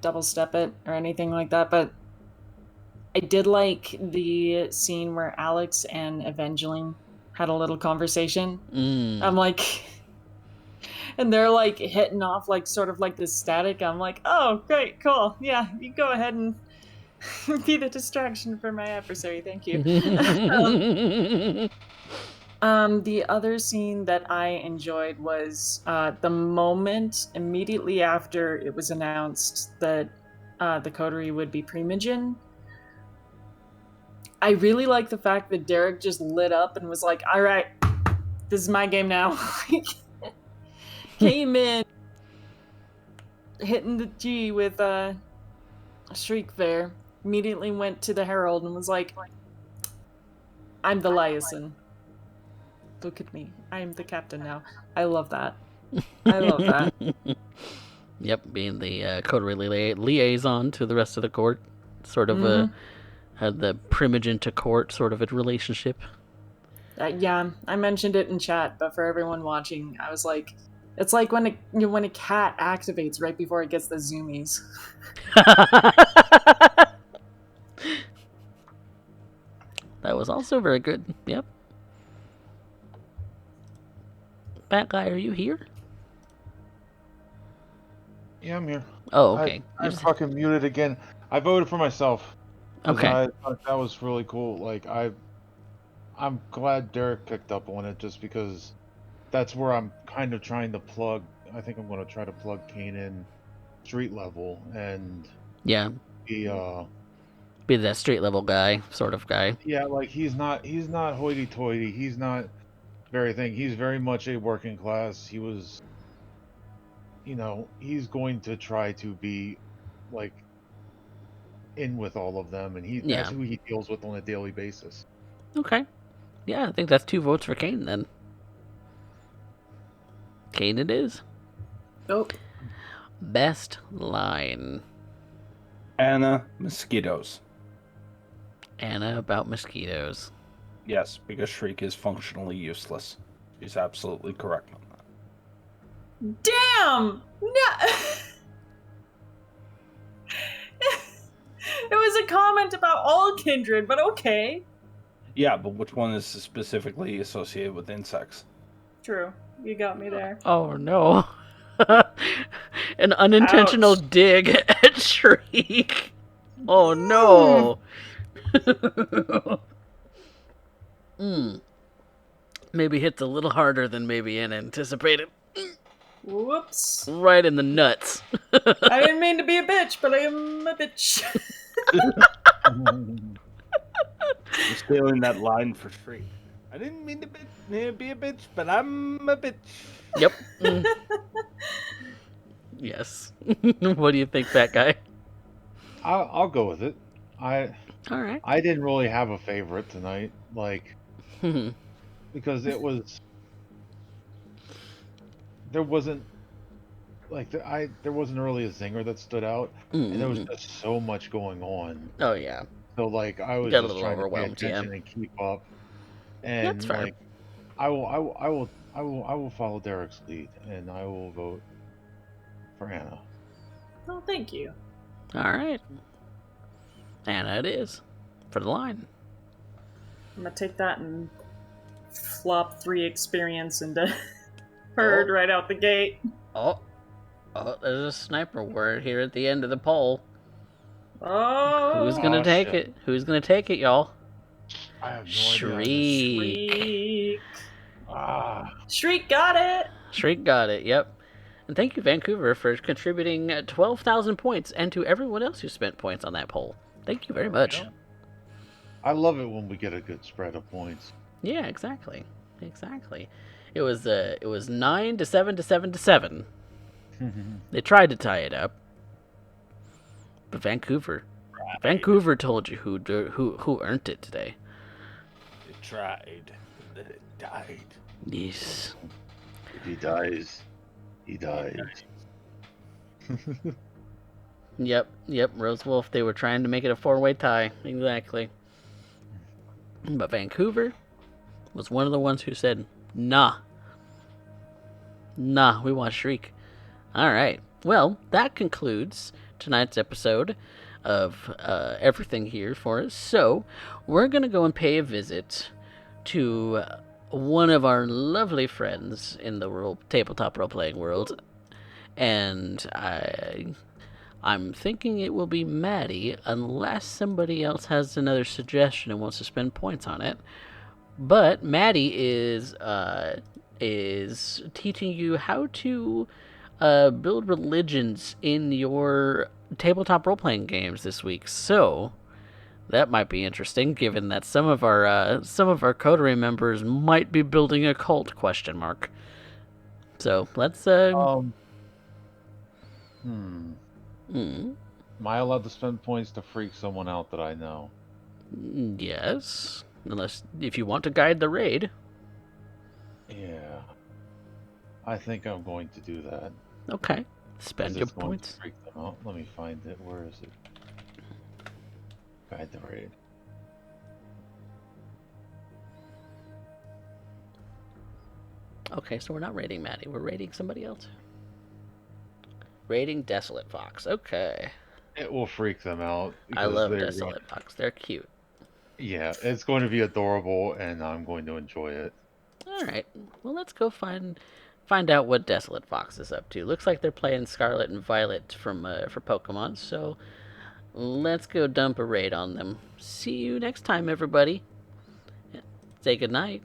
double step it or anything like that, but I did like the scene where Alex and Evangeline had a little conversation. I'm like, and they're like hitting off like sort of like this static. I'm like, oh, great, cool. Yeah, you go ahead and be the distraction for my adversary. Thank you. The other scene that I enjoyed was the moment immediately after it was announced that the coterie would be Primogen. I really like the fact that Derek just lit up and was like, all right, this is my game now. Came in, hitting the G with a shriek there, immediately went to the Herald and was like, I'm the liaison. Look at me. I'm the captain now. I love that. I love that. Yep, being the coterie liaison to the rest of the court. Sort of had the Primogen to court sort of a relationship. Yeah, I mentioned it in chat, but for everyone watching, I was like, it's like when a cat activates right before it gets the zoomies. That was also very good. Yep. Bat guy, are you here? Yeah, I'm here. Oh, okay. I fucking muted again. I voted for myself. Okay. I thought that was really cool. Like I'm glad Derek picked up on it, just because that's where I'm kind of trying to plug. I think I'm going to try to plug Kane in street level and Yeah. be Be that street level guy, sort of guy. yeah, like he's not hoity-toity. He's not very thing. He's very much a working class. He was, he's going to try to be like in with all of them, and that's who he deals with on a daily basis. Okay. Yeah, I think that's 2 votes for Kane then. Kane it is. Nope. Best line. Anna, mosquitoes. Anna about mosquitoes. Yes, because Shriek is functionally useless. She's absolutely correct on that. Damn! No! It was a comment about all kindred, but okay. Yeah, but which one is specifically associated with insects? True. You got me there. Oh no. An unintentional dig at Shriek. Oh no. Maybe hits a little harder than maybe Anna anticipated. Whoops. Right in the nuts. I didn't mean to be a bitch, but I am a bitch. You're stealing that line for Shriek. I didn't mean to be a bitch, but I'm a bitch. Yep. Yes. What do you think, Fat Guy? I'll go with it. All right. I didn't really have a favorite tonight, like, because there wasn't there wasn't really a zinger that stood out, and there was Mm. just so much going on. Oh yeah, So like I was got a just little trying to pay overwhelmed. Yeah, attention and keep up, that's and fair. like I will follow Derek's lead, and I will vote for Anna. Oh, thank you. All right, Anna, it is for the line. I'm gonna take that and flop 3 experience into Herd right out the gate. Oh, there's a sniper word here at the end of the poll. Oh, Who's gonna take shit. it? Who's gonna take it, y'all? I have no idea. Shriek. Shriek. Ah, Shriek got it. Shriek got it. Yep. And thank you, Vancouver, for contributing 12,000 points, and to everyone else who spent points on that poll. Thank you very much. I love it when we get a good spread of points. Yeah, exactly. It was 9 to 7 to 7 to 7. They tried to tie it up, but Vancouver told you who earned it today. They tried, and then it died. Yes. If he dies, he dies. Yep. Rose Wolf. They were trying to make it a 4-way tie. Exactly. But Vancouver was one of the ones who said, "Nah, we want Shriek." All right. Well, that concludes tonight's episode of everything here for us. So we're gonna go and pay a visit to one of our lovely friends in the tabletop role-playing world, and I'm thinking it will be Maddie, unless somebody else has another suggestion and wants to spend points on it. But Maddie is teaching you how to build religions in your tabletop role-playing games this week. So that might be interesting, given that some of our coterie members might be building a cult? ? So let's Am I allowed to spend points to freak someone out that I know? Yes, unless if you want to guide the raid. Yeah. I think I'm going to do that. Okay, spend your It's going points. to freak them out. Let me find it. Where is it? Guide the raid. Okay, so we're not raiding Maddie. We're raiding somebody else. Raiding Desolate Fox. Okay. It will freak them out. I love Desolate Fox. They're cute. Yeah, it's going to be adorable, and I'm going to enjoy it. All right. Well, let's go find out what Desolate Fox is up to. Looks like they're playing Scarlet and Violet for Pokemon. So let's go dump a raid on them. See you next time, everybody. Say goodnight.